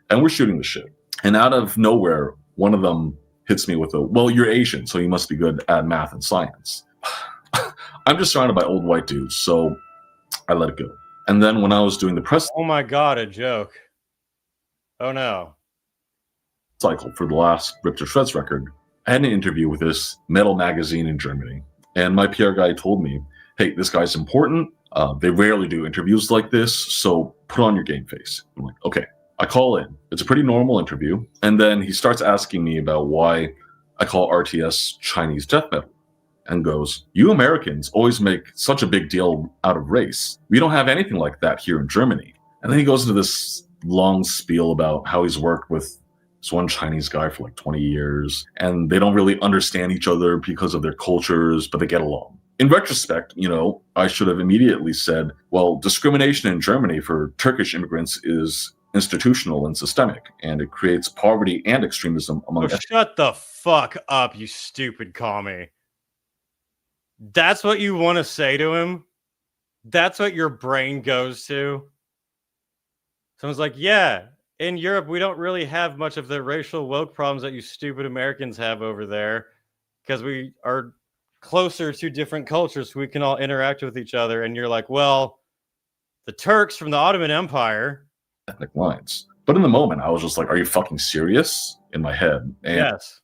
And we're shooting the shit. And out of nowhere, one of them hits me with a, well, you're Asian, so you must be good at math and science. I'm just surrounded by old white dudes, so I let it go. And then when I was doing the press... Oh my God, a joke. Oh no. ...cycle for the last Rip to Shreds record, I had an interview with this metal magazine in Germany. And my PR guy told me, hey, this guy's important. They rarely do interviews like this, so put on your game face. I'm like, okay. I call in. It's a pretty normal interview. And then he starts asking me about why I call RTS Chinese death metal. And goes, you Americans always make such a big deal out of race. We don't have anything like that here in Germany. And then he goes into this long spiel about how he's worked with this one Chinese guy for like 20 years. And they don't really understand each other because of their cultures, but they get along. In retrospect, I should have immediately said, well, discrimination in Germany for Turkish immigrants is institutional and systemic, and it creates poverty and extremism among... Shut the fuck up, you stupid commie. That's what you want to say to him? That's what your brain goes to? Someone's like, yeah, in Europe, we don't really have much of the racial woke problems that you stupid Americans have over there because we are closer to different cultures, so we can all interact with each other. And you're like, well, the Turks from the Ottoman Empire... ethnic lines. But in the moment, I was just like, are you fucking serious? In my head. And yes.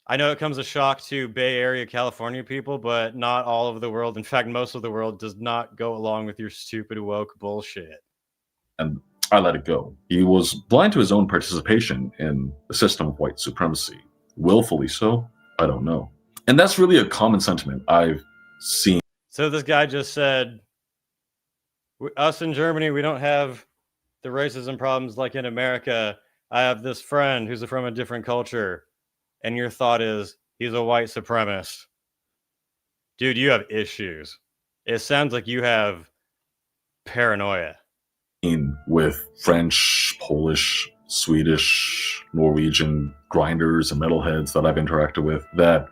I know it comes as a shock to Bay Area, California people, but not all of the world. In fact, most of the world does not go along with your stupid woke bullshit. And I let it go. He was blind to his own participation in the system of white supremacy. Willfully so? I don't know. And that's really a common sentiment I've seen. So this guy just said, us in Germany, we don't have the racism problems like in America. I have this friend who's from a different culture. And your thought is, he's a white supremacist. Dude, you have issues. It sounds like you have paranoia. With French, Polish, Swedish, Norwegian grinders and metalheads that I've interacted with, that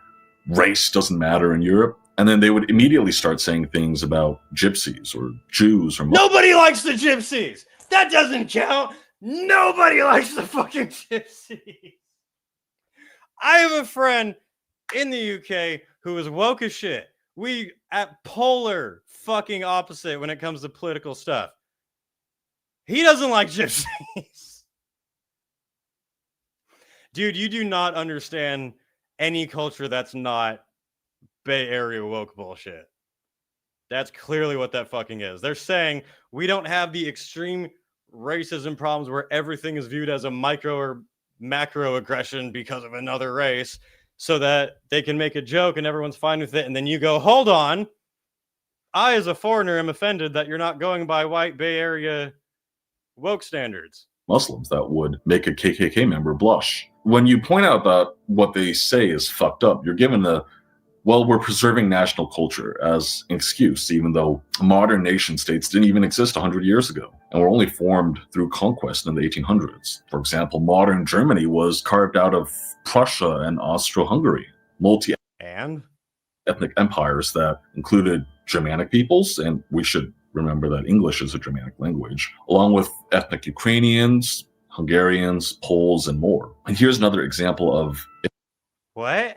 race doesn't matter in Europe. And then they would immediately start saying things about gypsies or Jews or... Nobody likes the gypsies! That doesn't count! Nobody likes the fucking gypsies! I have a friend in the UK who is woke as shit. We at polar fucking opposite when it comes to political stuff. He doesn't like gypsies. Dude, you do not understand any culture that's not Bay Area woke bullshit. That's clearly what that fucking is. They're saying we don't have the extreme racism problems where everything is viewed as a micro or macro aggression because of another race, so that they can make a joke and everyone's fine with it. And then you go, hold on. I, as a foreigner, am offended that you're not going by white Bay Area woke standards. Muslims that would make a KKK member blush. When you point out that what they say is fucked up, you're given the, well, we're preserving national culture as an excuse, even though modern nation states didn't even exist 100 years ago and were only formed through conquest in the 1800s. For example, modern Germany was carved out of Prussia and Austro-Hungary, multi-ethnic empires that included Germanic peoples, and we should remember that English is a Germanic language, along with ethnic Ukrainians, Hungarians, Poles, and more. And here's another example of what?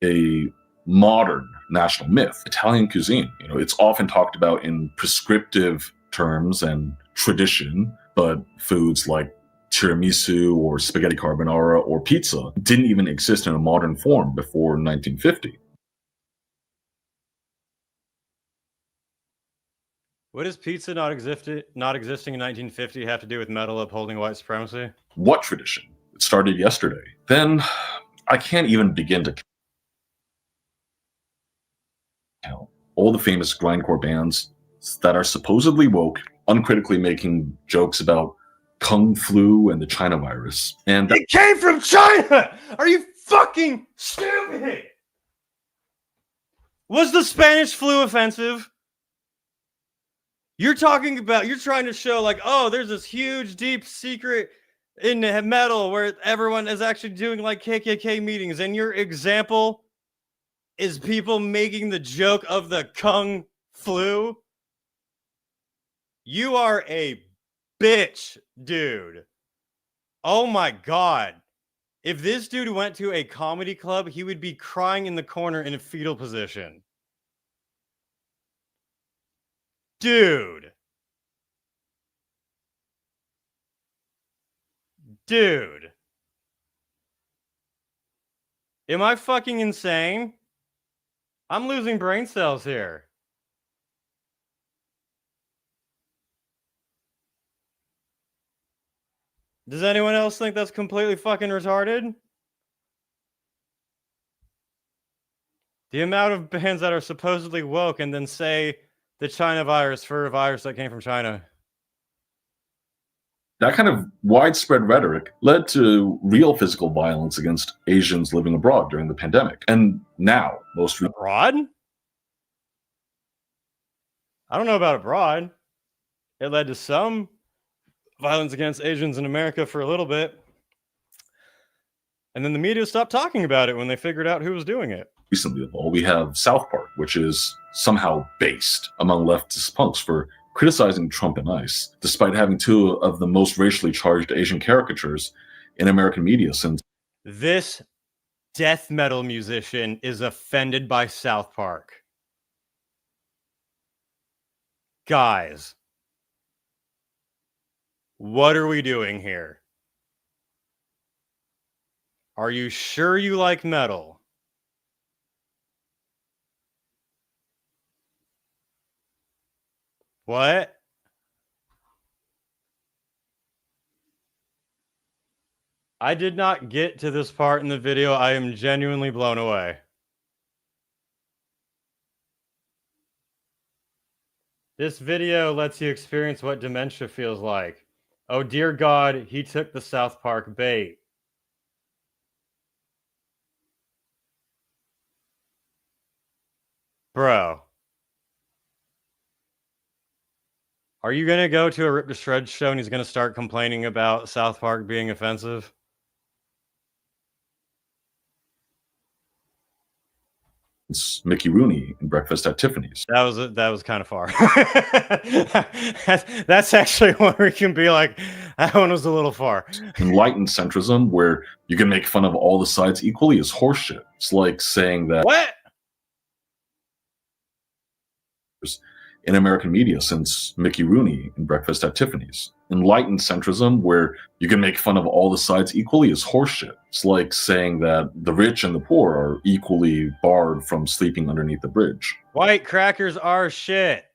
A modern national myth, Italian cuisine. You know, it's often talked about in prescriptive terms and tradition, but foods like tiramisu or spaghetti carbonara or pizza didn't even exist in a modern form before 1950. What does pizza not existing in 1950 have to do with metal upholding white supremacy? What tradition? It started yesterday. Then I can't even begin to count all the famous grindcore bands that are supposedly woke, uncritically making jokes about Kung Flu and the China virus. And it came from China! Are you fucking stupid? Was the Spanish flu offensive? You're trying to show like, oh, there's this huge, deep secret in metal where everyone is actually doing like KKK meetings, and your example is people making the joke of the Kung Flu. You are a bitch, dude. Oh my God. If this dude went to a comedy club, he would be crying in the corner in a fetal position. Dude. Am I fucking insane? I'm losing brain cells here. Does anyone else think that's completely fucking retarded? The amount of bands that are supposedly woke and then say the China virus for a virus that came from China. That kind of widespread rhetoric led to real physical violence against Asians living abroad during the pandemic. And now, most abroad? I don't know about abroad. It led to some violence against Asians in America for a little bit. And then the media stopped talking about it when they figured out who was doing it. Recently of all, we have South Park, which is somehow based among leftist punks for criticizing Trump and ICE, despite having two of the most racially charged Asian caricatures in American media since. This death metal musician is offended by South Park. Guys, what are we doing here? Are you sure you like metal? What? I did not get to this part in the video. I am genuinely blown away. This video lets you experience what dementia feels like. Oh dear God, he took the South Park bait. Bro. Are you going to go to a Rip to Shreds show and he's going to start complaining about South Park being offensive? It's Mickey Rooney in Breakfast at Tiffany's. That was kind of far. that's actually where we can be like, that one was a little far. Enlightened centrism, where you can make fun of all the sides equally, is horseshit. It's like saying that what? in American media since Mickey Rooney in Breakfast at Tiffany's. Enlightened centrism, where you can make fun of all the sides equally, is horseshit. It's like saying that the rich and the poor are equally barred from sleeping underneath the bridge. White crackers are shit.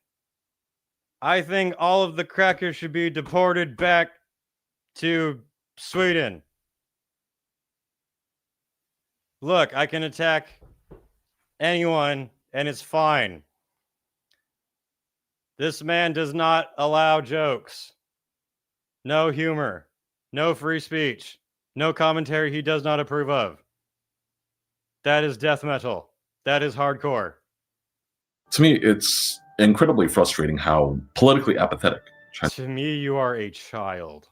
I think all of the crackers should be deported back to Sweden. Look, I can attack anyone, and it's fine. This man does not allow jokes. No humor. No free speech. No commentary he does not approve of. That is death metal. That is hardcore. To me, it's incredibly frustrating how politically apathetic China. To me, you are a child.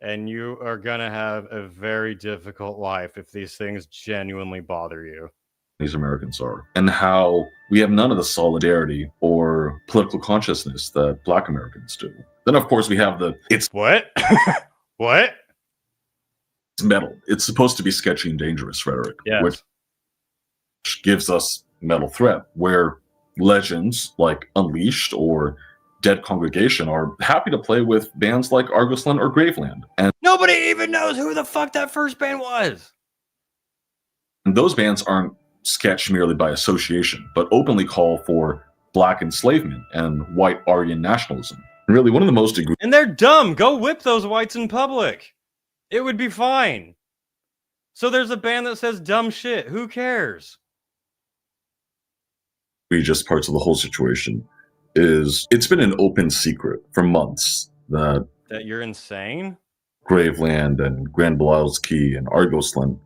And you are going to have a very difficult life if these things genuinely bother you. These Americans are, and how we have none of the solidarity or political consciousness that Black Americans do. Then, of course, we have it's What? What? metal. It's supposed to be sketchy and dangerous rhetoric, Yes. which gives us metal threat, where legends like Unleashed or Dead Congregation are happy to play with bands like Argosland or Graveland. And Nobody even knows who the fuck that first band was. those bands aren't sketched merely by association, but openly call for Black enslavement and white Aryan nationalism. Really, one of the most And they're dumb. Go whip those whites in public. It would be fine. So there's a band that says dumb shit. Who cares? egregious parts of the whole situation is it's been an open secret for months that That you're insane? Graveland and Grand Belial's Key and Argosland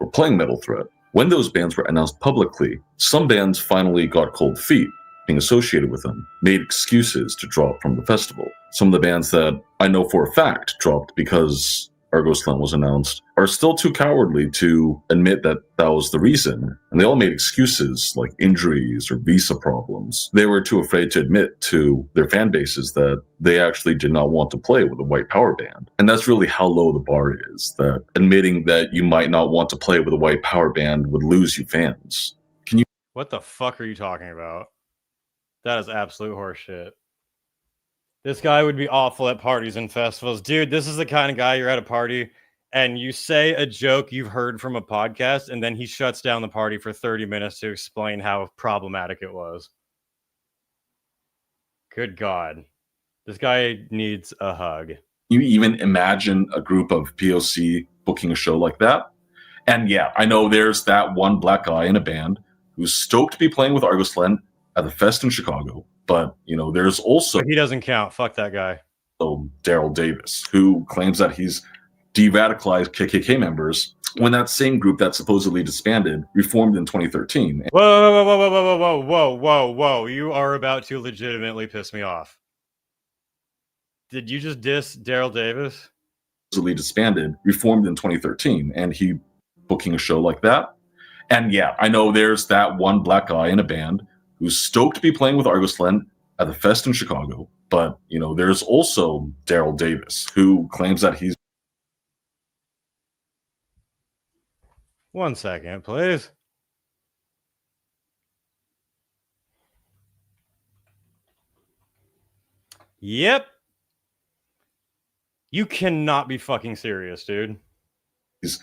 were playing Metal Threat. When those bands were announced publicly, some bands finally got cold feet being associated with them, made excuses to drop from the festival. Some of the bands that I know for a fact dropped because Argosland was announced are still too cowardly to admit that that was the reason. And they all made excuses like injuries or visa problems. They were too afraid to admit to their fan bases that they actually did not want to play with a white power band. And that's really how low the bar is, that admitting that you might not want to play with a white power band would lose you fans. Can you? What the fuck are you talking about? That is absolute horseshit. This guy would be awful at parties and festivals. Dude, this is the kind of guy you're at a party and you say a joke you've heard from a podcast and then he shuts down the party for 30 minutes to explain how problematic it was. Good God. This guy needs a hug. You even imagine a group of POC booking a show like that? And yeah, I know there's that one black guy in a band who's stoked to be playing with Argosland at the Fest in Chicago. But, you know, there's also He doesn't count. Fuck that guy. Daryl Davis, who claims that he's de-radicalized KKK members when that same group that supposedly disbanded reformed in 2013. Whoa, whoa, whoa, whoa, whoa, whoa, whoa, whoa, whoa. You are about to legitimately piss me off. Did you just diss Daryl Davis? Supposedly disbanded, reformed in 2013, and he booking a show like that. And yeah, I know there's that one black guy in a band who's stoked to be playing with Argosland at the Fest in Chicago. But, you know, there's also Daryl Davis, who claims that he's... 1 second, please. Yep. You cannot be fucking serious, dude. He's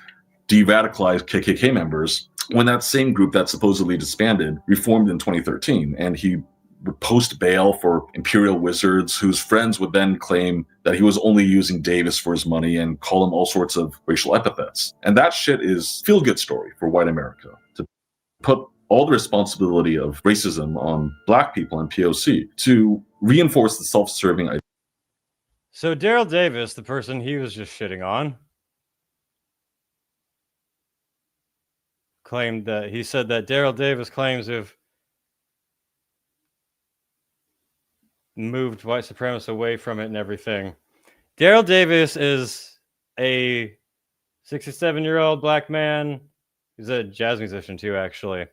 de-radicalized KKK members when that same group that supposedly disbanded reformed in 2013, and he would post bail for Imperial Wizards, whose friends would then claim that he was only using Davis for his money and call him all sorts of racial epithets. And that shit is a feel-good story for white America, to put all the responsibility of racism on black people and POC to reinforce the self-serving idea. So Daryl Davis, the person he was just shitting on, claimed that he said that Daryl Davis claims to have moved white supremacists away from it and everything. Daryl Davis is a 67-year-old black man. He's a jazz musician too, actually.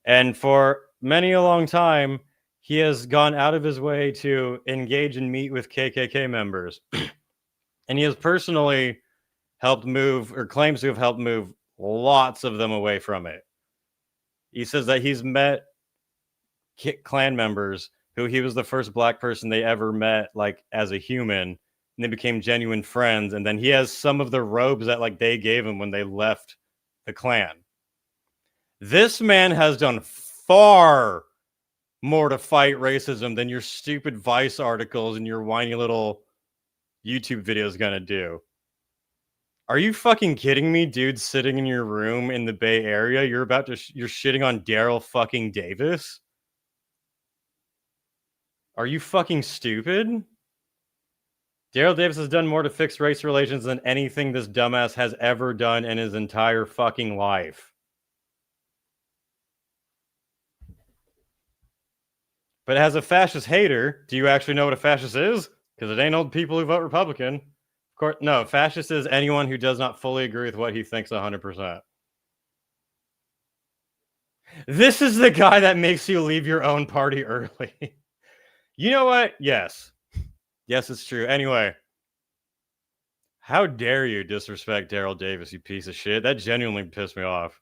And for many a long time, he has gone out of his way to engage and meet with KKK members. And he has personally helped move, or claims to have helped move, lots of them away from it. He says that he's met Klan members who he was the first black person they ever met, like, as a human, and they became genuine friends. And then he has some of the robes that, like, they gave him when they left the Klan. This man has done far more to fight racism than your stupid Vice articles and your whiny little YouTube videos gonna do. Are you fucking kidding me, dude? Sitting in your room in the Bay Area, you're shitting on Daryl fucking Davis? Are you fucking stupid? Daryl Davis has done more to fix race relations than anything this dumbass has ever done in his entire fucking life. But as a fascist hater, do you actually know what a fascist is? Because it ain't old people who vote Republican. Of course, no, fascist is anyone who does not fully agree with what he thinks 100%. This is the guy that makes you leave your own party early. You know what? Yes. Yes, it's true. Anyway, how dare you disrespect Daryl Davis, you piece of shit? That genuinely pissed me off.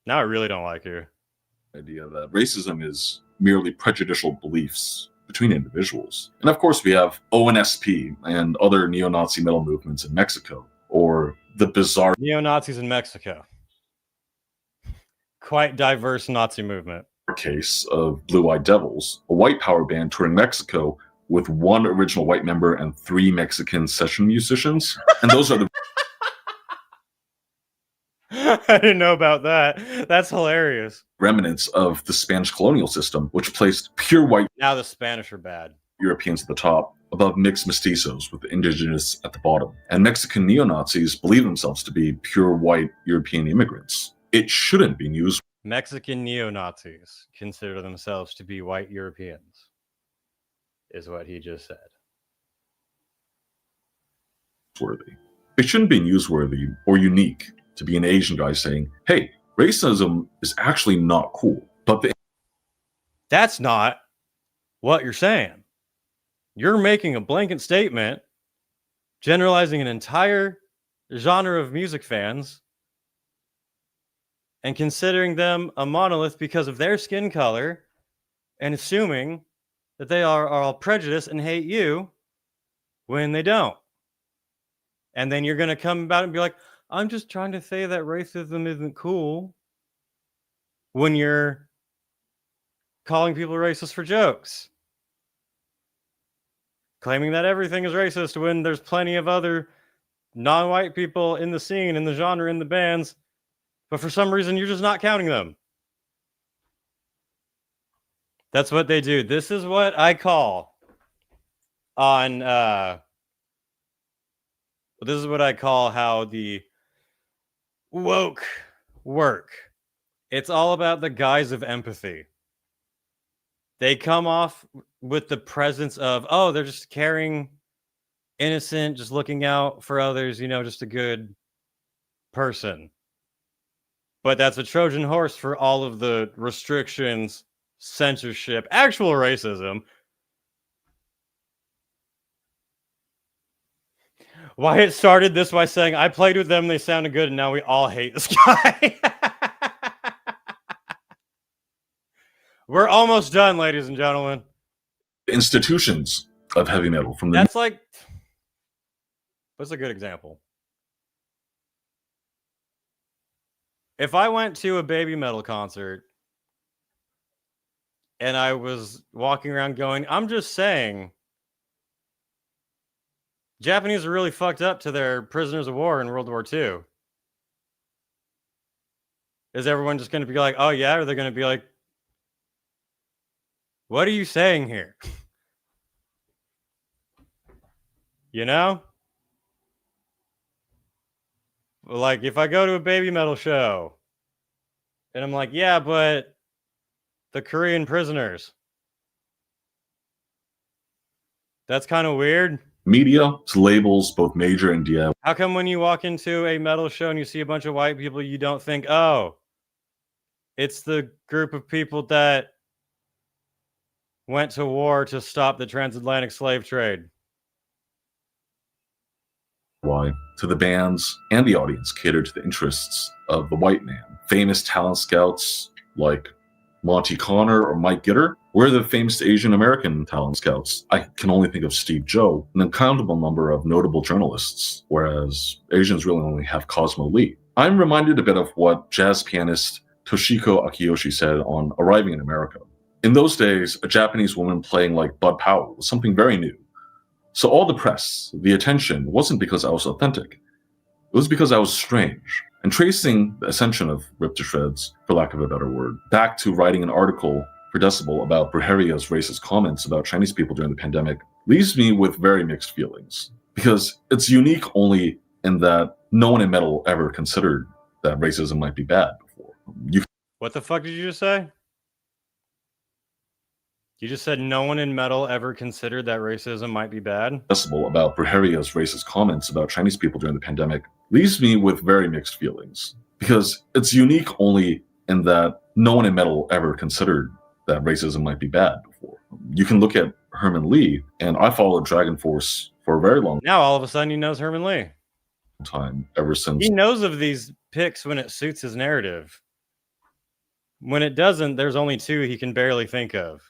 Now I really don't like you. Idea that racism is merely prejudicial beliefs between individuals. And of course, we have ONSP and other neo-Nazi metal movements in Mexico, or the bizarre neo-Nazis in Mexico. Quite diverse Nazi movement. Case of Blue Eyed Devils, a white power band touring Mexico with one original white member and 3 Mexican session musicians. And those are the I didn't know about that. That's hilarious. Remnants of the Spanish colonial system, which placed pure white Now the Spanish are bad. Europeans at the top, above mixed mestizos with the indigenous at the bottom. And Mexican neo-Nazis believe themselves to be pure white European immigrants. It shouldn't be newsworthy. Mexican neo-Nazis consider themselves to be white Europeans, is what he just said. It shouldn't be newsworthy or unique to be an Asian guy saying, hey, racism is actually not cool. But that's not what you're saying. You're making a blanket statement, generalizing an entire genre of music fans and considering them a monolith because of their skin color and assuming that they are all prejudiced and hate you when they don't. And then you're going to come about and be like, I'm just trying to say that racism isn't cool when you're calling people racist for jokes. Claiming that everything is racist when there's plenty of other non-white people in the scene, in the genre, in the bands, but for some reason you're just not counting them. That's what they do. This is what I call on this is what I call how the woke work. It's all about the guise of empathy. They come off with the presence of, oh, they're just caring, innocent, just looking out for others, you know, just a good person. But that's a Trojan horse for all of the restrictions, censorship, actual racism. Wyatt started this by saying, I played with them, they sounded good, and now we all hate this guy. We're almost done, ladies and gentlemen. Institutions of heavy metal from the... That's like... What's a good example? If I went to a baby metal concert and I was walking around going, I'm just saying, Japanese are really fucked up to their prisoners of war in World War II. Is everyone just going to be like, oh yeah? Or they're going to be like, what are you saying here? You know? Like, if I go to a baby metal show and I'm like, yeah, but the Korean prisoners. That's kind of weird. Media, labels, both major and DIY. How come when you walk into a metal show and you see a bunch of white people, you don't think, oh, it's the group of people that went to war to stop the transatlantic slave trade? Why? To the bands and the audience cater to the interests of the white man. Famous talent scouts like Monty Connor or Mike Gitter? Where are the famous Asian American talent scouts? I can only think of Steve Joe, an uncountable number of notable journalists, whereas Asians really only have Cosmo Lee. I'm reminded a bit of what jazz pianist Toshiko Akiyoshi said on arriving in America. In those days, a Japanese woman playing like Bud Powell was something very new. So all the press, the attention, wasn't because I was authentic. It was because I was strange. And tracing the ascension of Rip to Shreds, for lack of a better word, back to writing an article for Decibel about Bruheria's racist comments about Chinese people during the pandemic leaves me with very mixed feelings. Because it's unique only in that no one in metal ever considered that racism might be bad before. What the fuck did you just say? You just said no one in metal ever considered that racism might be bad? Decibel about Bruheria's racist comments about Chinese people during the pandemic leaves me with very mixed feelings. Because it's unique only in that no one in metal ever considered that racism might be bad before. You can look at Herman Lee, and I followed Dragon Force for a very long Now all of a sudden he knows Herman Lee. time, ever since He knows of these picks when it suits his narrative. When it doesn't, there's only two he can barely think of.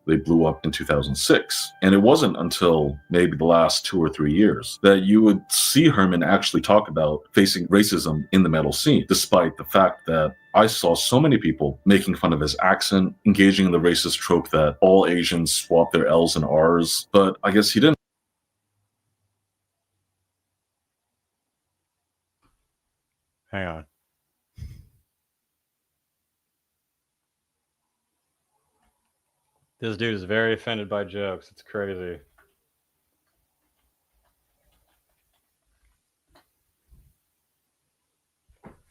they blew up in 2006. And it wasn't until maybe the last 2 or 3 years that you would see Herman actually talk about facing racism in the metal scene, despite the fact that I saw so many people making fun of his accent, engaging in the racist trope that all Asians swap their L's and R's, but I guess he didn't. Hang on. This dude is very offended by jokes. It's crazy.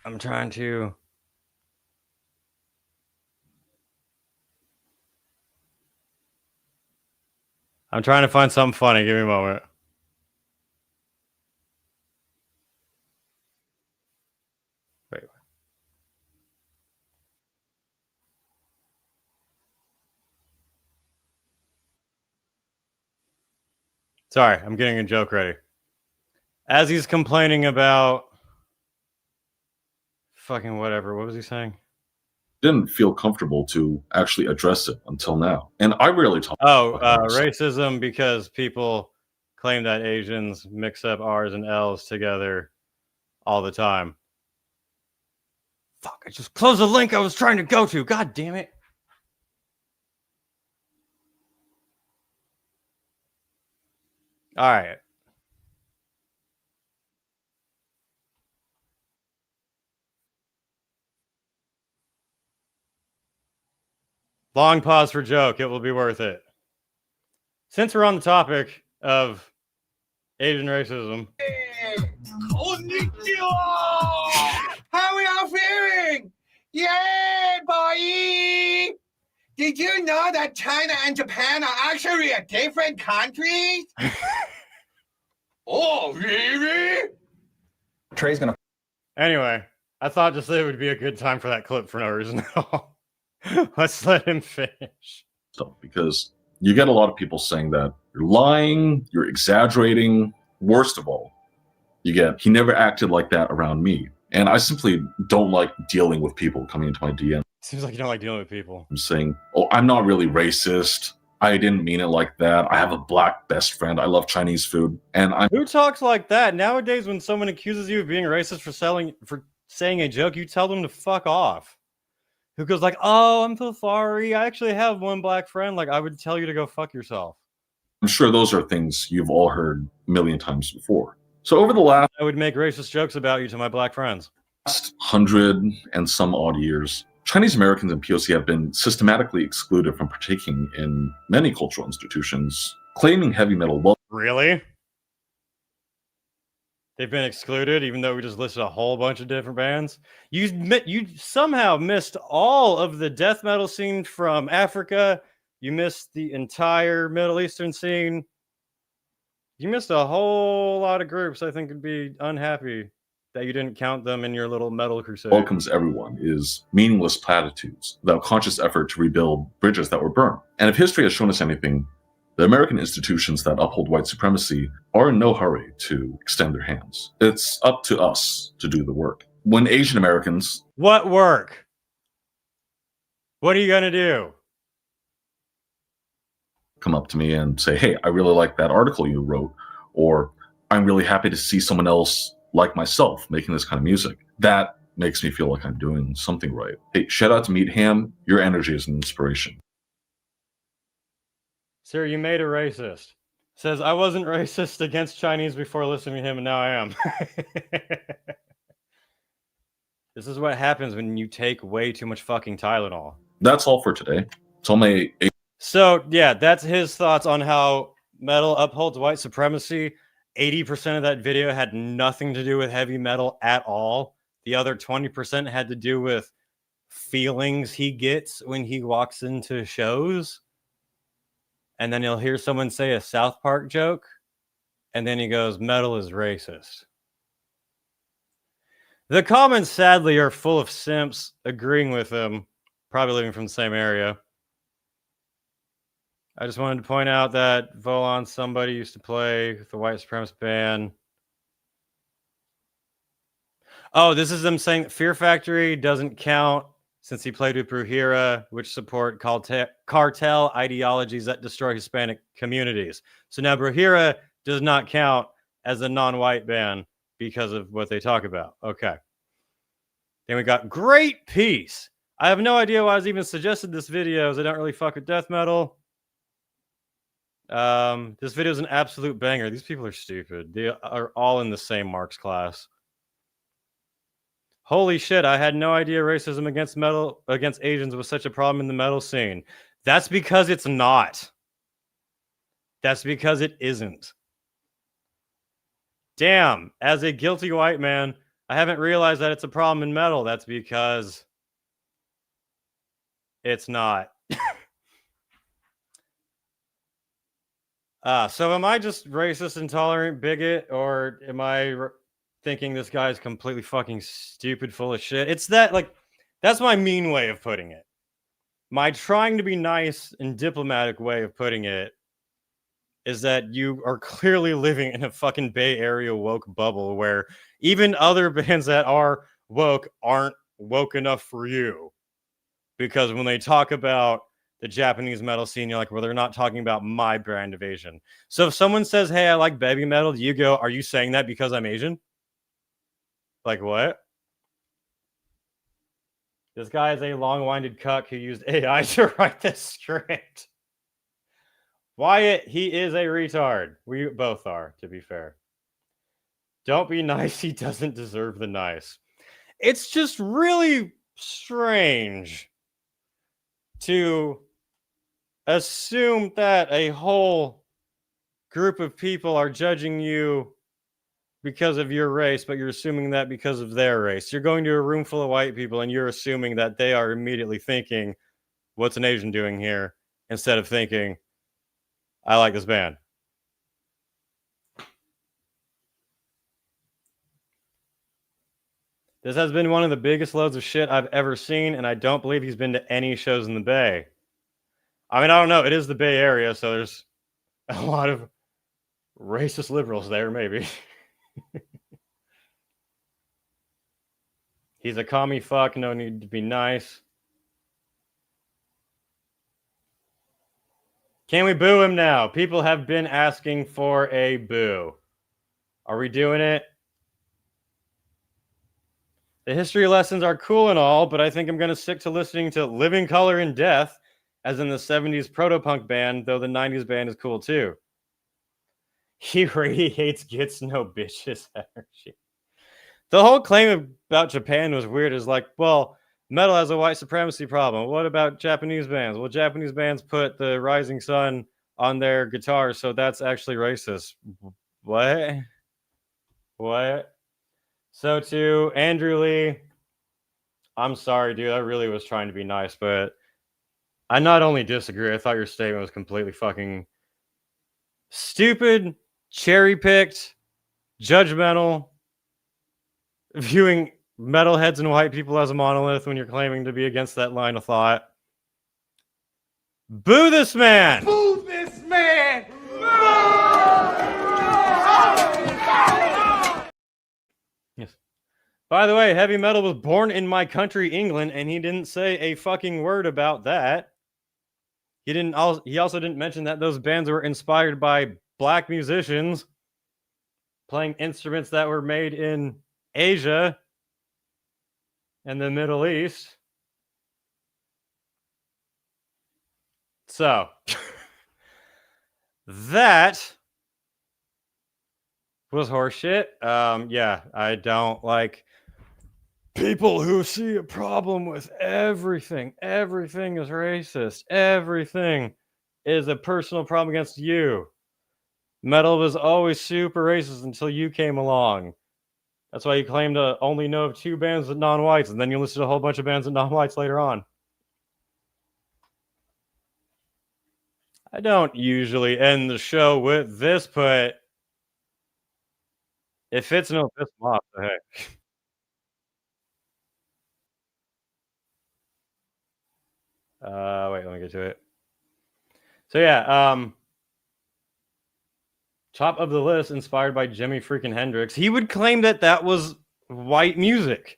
I'm trying to... find something funny. Give me a moment. Wait. Sorry, I'm getting a joke ready. As he's complaining about fucking whatever, what was he saying? Didn't feel comfortable to actually address it until now. And I rarely talk about racism because people claim that Asians mix up R's and L's together all the time. Fuck, I just closed the link I was trying to go to. God damn it. All right. Long pause for joke. It will be worth it. Since we're on the topic of Asian racism. Konnichiwa! How are y'all feeling? Yeah, boy! Did you know that China and Japan are actually a different countries? Oh, really? Trey's gonna. Anyway, I thought just it would be a good time for that clip for no reason at all. Let's let him finish. Because you get a lot of people saying that you're lying, you're exaggerating. Worst of all, you get, he never acted like that around me. And I simply don't like dealing with people coming into my DM. Seems like you don't like dealing with people. I'm saying, oh, I'm not really racist. I didn't mean it like that. I have a black best friend. I love Chinese food. And I'm... Who talks like that? Nowadays, when someone accuses you of being racist for saying a joke, you tell them to fuck off. Who goes like, oh, I'm so sorry. I actually have one black friend. Like, I would tell you to go fuck yourself. I'm sure those are things you've all heard a million times before. So over the last... I would make racist jokes about you to my black friends. Last 100 and some odd years, Chinese Americans and POC have been systematically excluded from partaking in many cultural institutions, claiming heavy metal love. Really? They've been excluded, even though we just listed a whole bunch of different bands. You somehow missed all of the death metal scene from Africa. You missed the entire Middle Eastern scene. You missed a whole lot of groups. I think would be unhappy that you didn't count them in your little metal crusade. Welcomes everyone is meaningless platitudes without conscious effort to rebuild bridges that were burned. And if history has shown us anything, the American institutions that uphold white supremacy are in no hurry to extend their hands. It's up to us to do the work. When Asian Americans... What work? What are you gonna do? Come up to me and say, hey, I really like that article you wrote, or I'm really happy to see someone else like myself making this kind of music. That makes me feel like I'm doing something right. Hey, shout out to Meat Ham. Your energy is an inspiration. Sir, you made a racist. Says, I wasn't racist against Chinese before listening to him, and now I am. This is what happens when you take way too much fucking Tylenol. That's all for today. Tell me. So, yeah, that's his thoughts on how metal upholds white supremacy. 80% of that video had nothing to do with heavy metal at all. The other 20% had to do with feelings he gets when he walks into shows. And then he'll hear someone say a South Park joke. And then he goes, metal is racist. The comments, sadly, are full of simps agreeing with him, probably living from the same area. I just wanted to point out that Volan, somebody used to play with the white supremacist band. Oh, this is them saying that Fear Factory doesn't count since he played with Bruhira, which support cartel ideologies that destroy Hispanic communities. So now Bruhira does not count as a non-white band because of what they talk about. Okay. Then we got Great Peace. I have no idea why I was even suggested this video, as I don't really fuck with death metal. This video is an absolute banger. These people are stupid. They are all in the same Marx class. Holy shit, I had no idea racism against Asians was such a problem in the metal scene. That's because it's not. That's because it isn't. Damn, as a guilty white man, I haven't realized that it's a problem in metal. That's because it's not. So am I just racist, intolerant, bigot, or am I thinking this guy's completely fucking stupid, full of shit? It's that, like, that's my mean way of putting it. My trying to be nice and diplomatic way of putting it is that you are clearly living in a fucking Bay Area woke bubble where even other bands that are woke aren't woke enough for you. Because when they talk about the Japanese metal scene, you're like, well, they're not talking about my brand of Asian. So if someone says, hey, I like baby metal, do you go, are you saying that because I'm Asian? Like, what? This guy is a long-winded cuck who used AI to write this script. Wyatt, he is a retard. We both are, to be fair. Don't be nice. He doesn't deserve the nice. It's just really strange to assume that a whole group of people are judging you because of your race, but you're assuming that because of their race. You're going to a room full of white people and you're assuming that they are immediately thinking, what's an Asian doing here? Instead of thinking, I like this band. This has been one of the biggest loads of shit I've ever seen, and I don't believe he's been to any shows in the Bay. I mean, I don't know. It is the Bay Area, so there's a lot of racist liberals there, maybe. He's a commie fuck. No need to be nice. Can we boo him now? People have been asking for a boo. Are we doing it? The history lessons are cool and all, but I think I'm going to stick to listening to Living Color in Death, as in the 70s proto-punk band, though the 90s band is cool too. He radiates gets no bitches energy. The whole claim about Japan was weird. Is like, well, metal has a white supremacy problem. What about Japanese bands? Well, Japanese bands put the Rising Sun on their guitars, so that's actually racist. What? What? So to Andrew Lee, I'm sorry, dude. I really was trying to be nice, but I not only disagree, I thought your statement was completely fucking stupid, cherry-picked, judgmental, viewing metalheads and white people as a monolith when you're claiming to be against that line of thought. Boo this man! Boo this man! Yes. By the way, heavy metal was born in my country, England, and he didn't say a fucking word about that. He also didn't mention that those bands were inspired by black musicians playing instruments that were made in Asia and the Middle East. So, that was horseshit. Yeah, I don't like people who see a problem with everything. Everything is racist. Everything is a personal problem against you. Metal was always super racist until you came along. That's why you claim to only know of 2 bands with non-whites, and then you listed a whole bunch of bands with non-whites later on. I don't usually end the show with this, but if it's no piss them off, so hey. Wait, let me get to it. So yeah, top of the list, inspired by Jimi freaking Hendrix. He would claim that that was white music.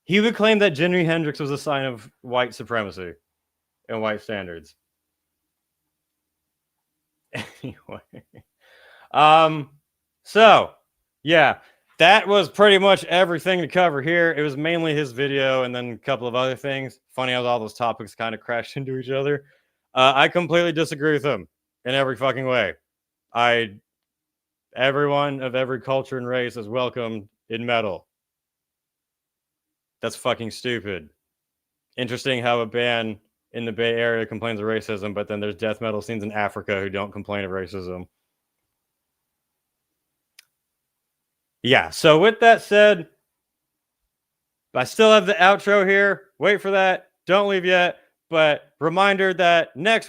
He would claim that Jimi Hendrix was a sign of white supremacy and white standards. Anyway, so yeah, that was pretty much everything to cover here. It was mainly his video and then a couple of other things. Funny how all those topics kind of crashed into each other. I completely disagree with him in every fucking way. Everyone of every culture and race is welcome in metal. That's fucking stupid. Interesting how a band in the Bay Area complains of racism, but then there's death metal scenes in Africa who don't complain of racism. Yeah, so with that said, I still have the outro here. Wait for that. Don't leave yet. But reminder that next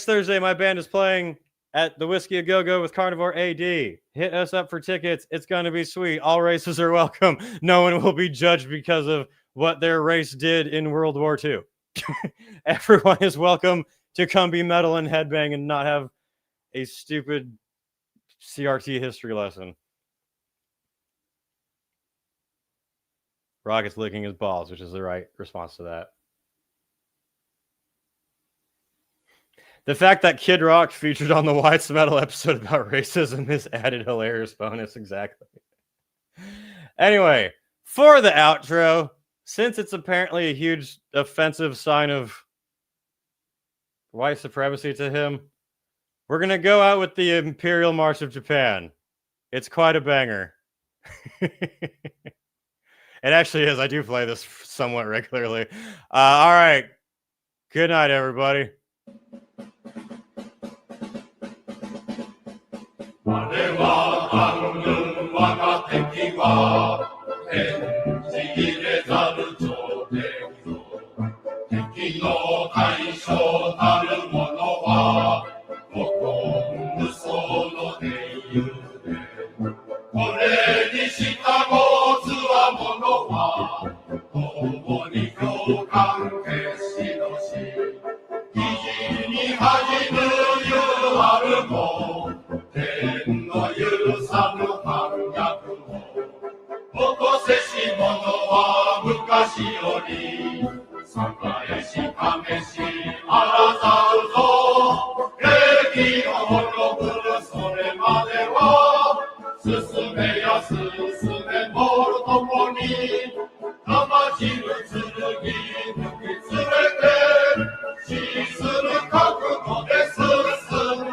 Thursday, my band is playing at the Whiskey A Go-Go with Carnivore AD. Hit us up for tickets. It's going to be sweet. All races are welcome. No one will be judged because of what their race did in World War II. Everyone is welcome to come be metal and headbang and not have a stupid CRT history lesson. Rocket's licking his balls, which is the right response to that. The fact that Kid Rock featured on the White's Metal episode about racism is added hilarious bonus. Exactly. Anyway, for the outro, since it's apparently a huge offensive sign of white supremacy to him, we're going to go out with the Imperial March of Japan. It's quite a banger. It actually is. I do play this somewhat regularly. All right. Good night, everybody. 我は暗雲我が敵は天地入れざる頂点ぞ敵の対象たるものは五根無双の英雄でこれに従うつわものは共に共感決しのし記事に恥じぬゆあるも天の許さぬ反逆を起こせし者は昔より栄し試しあらざるぞ歴の滅ぶるそれまでは進めや進めもるともに魂る剣抜き連れて死する覚悟で進む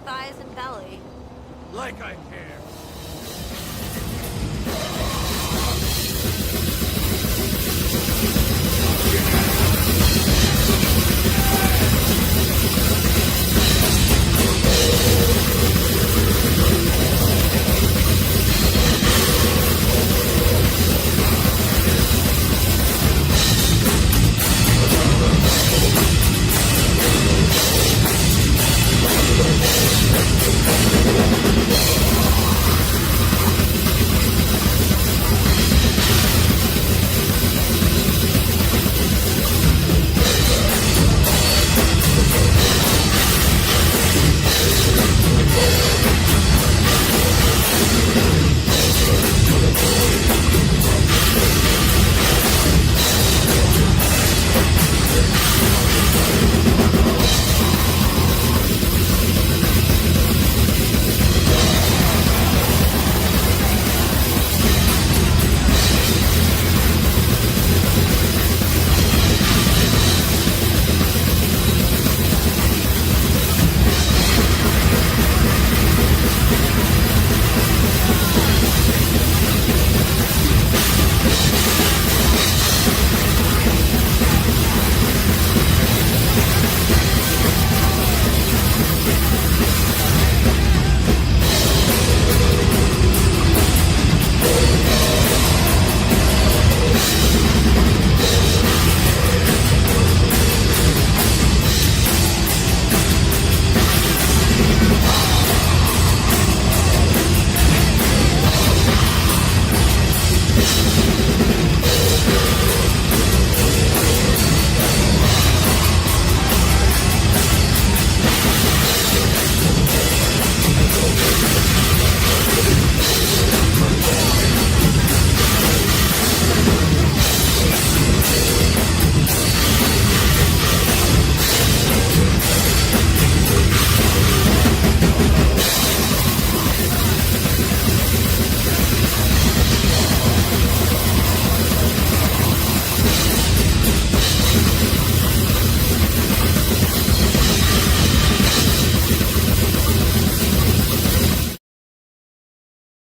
Thighs and belly. Like I care.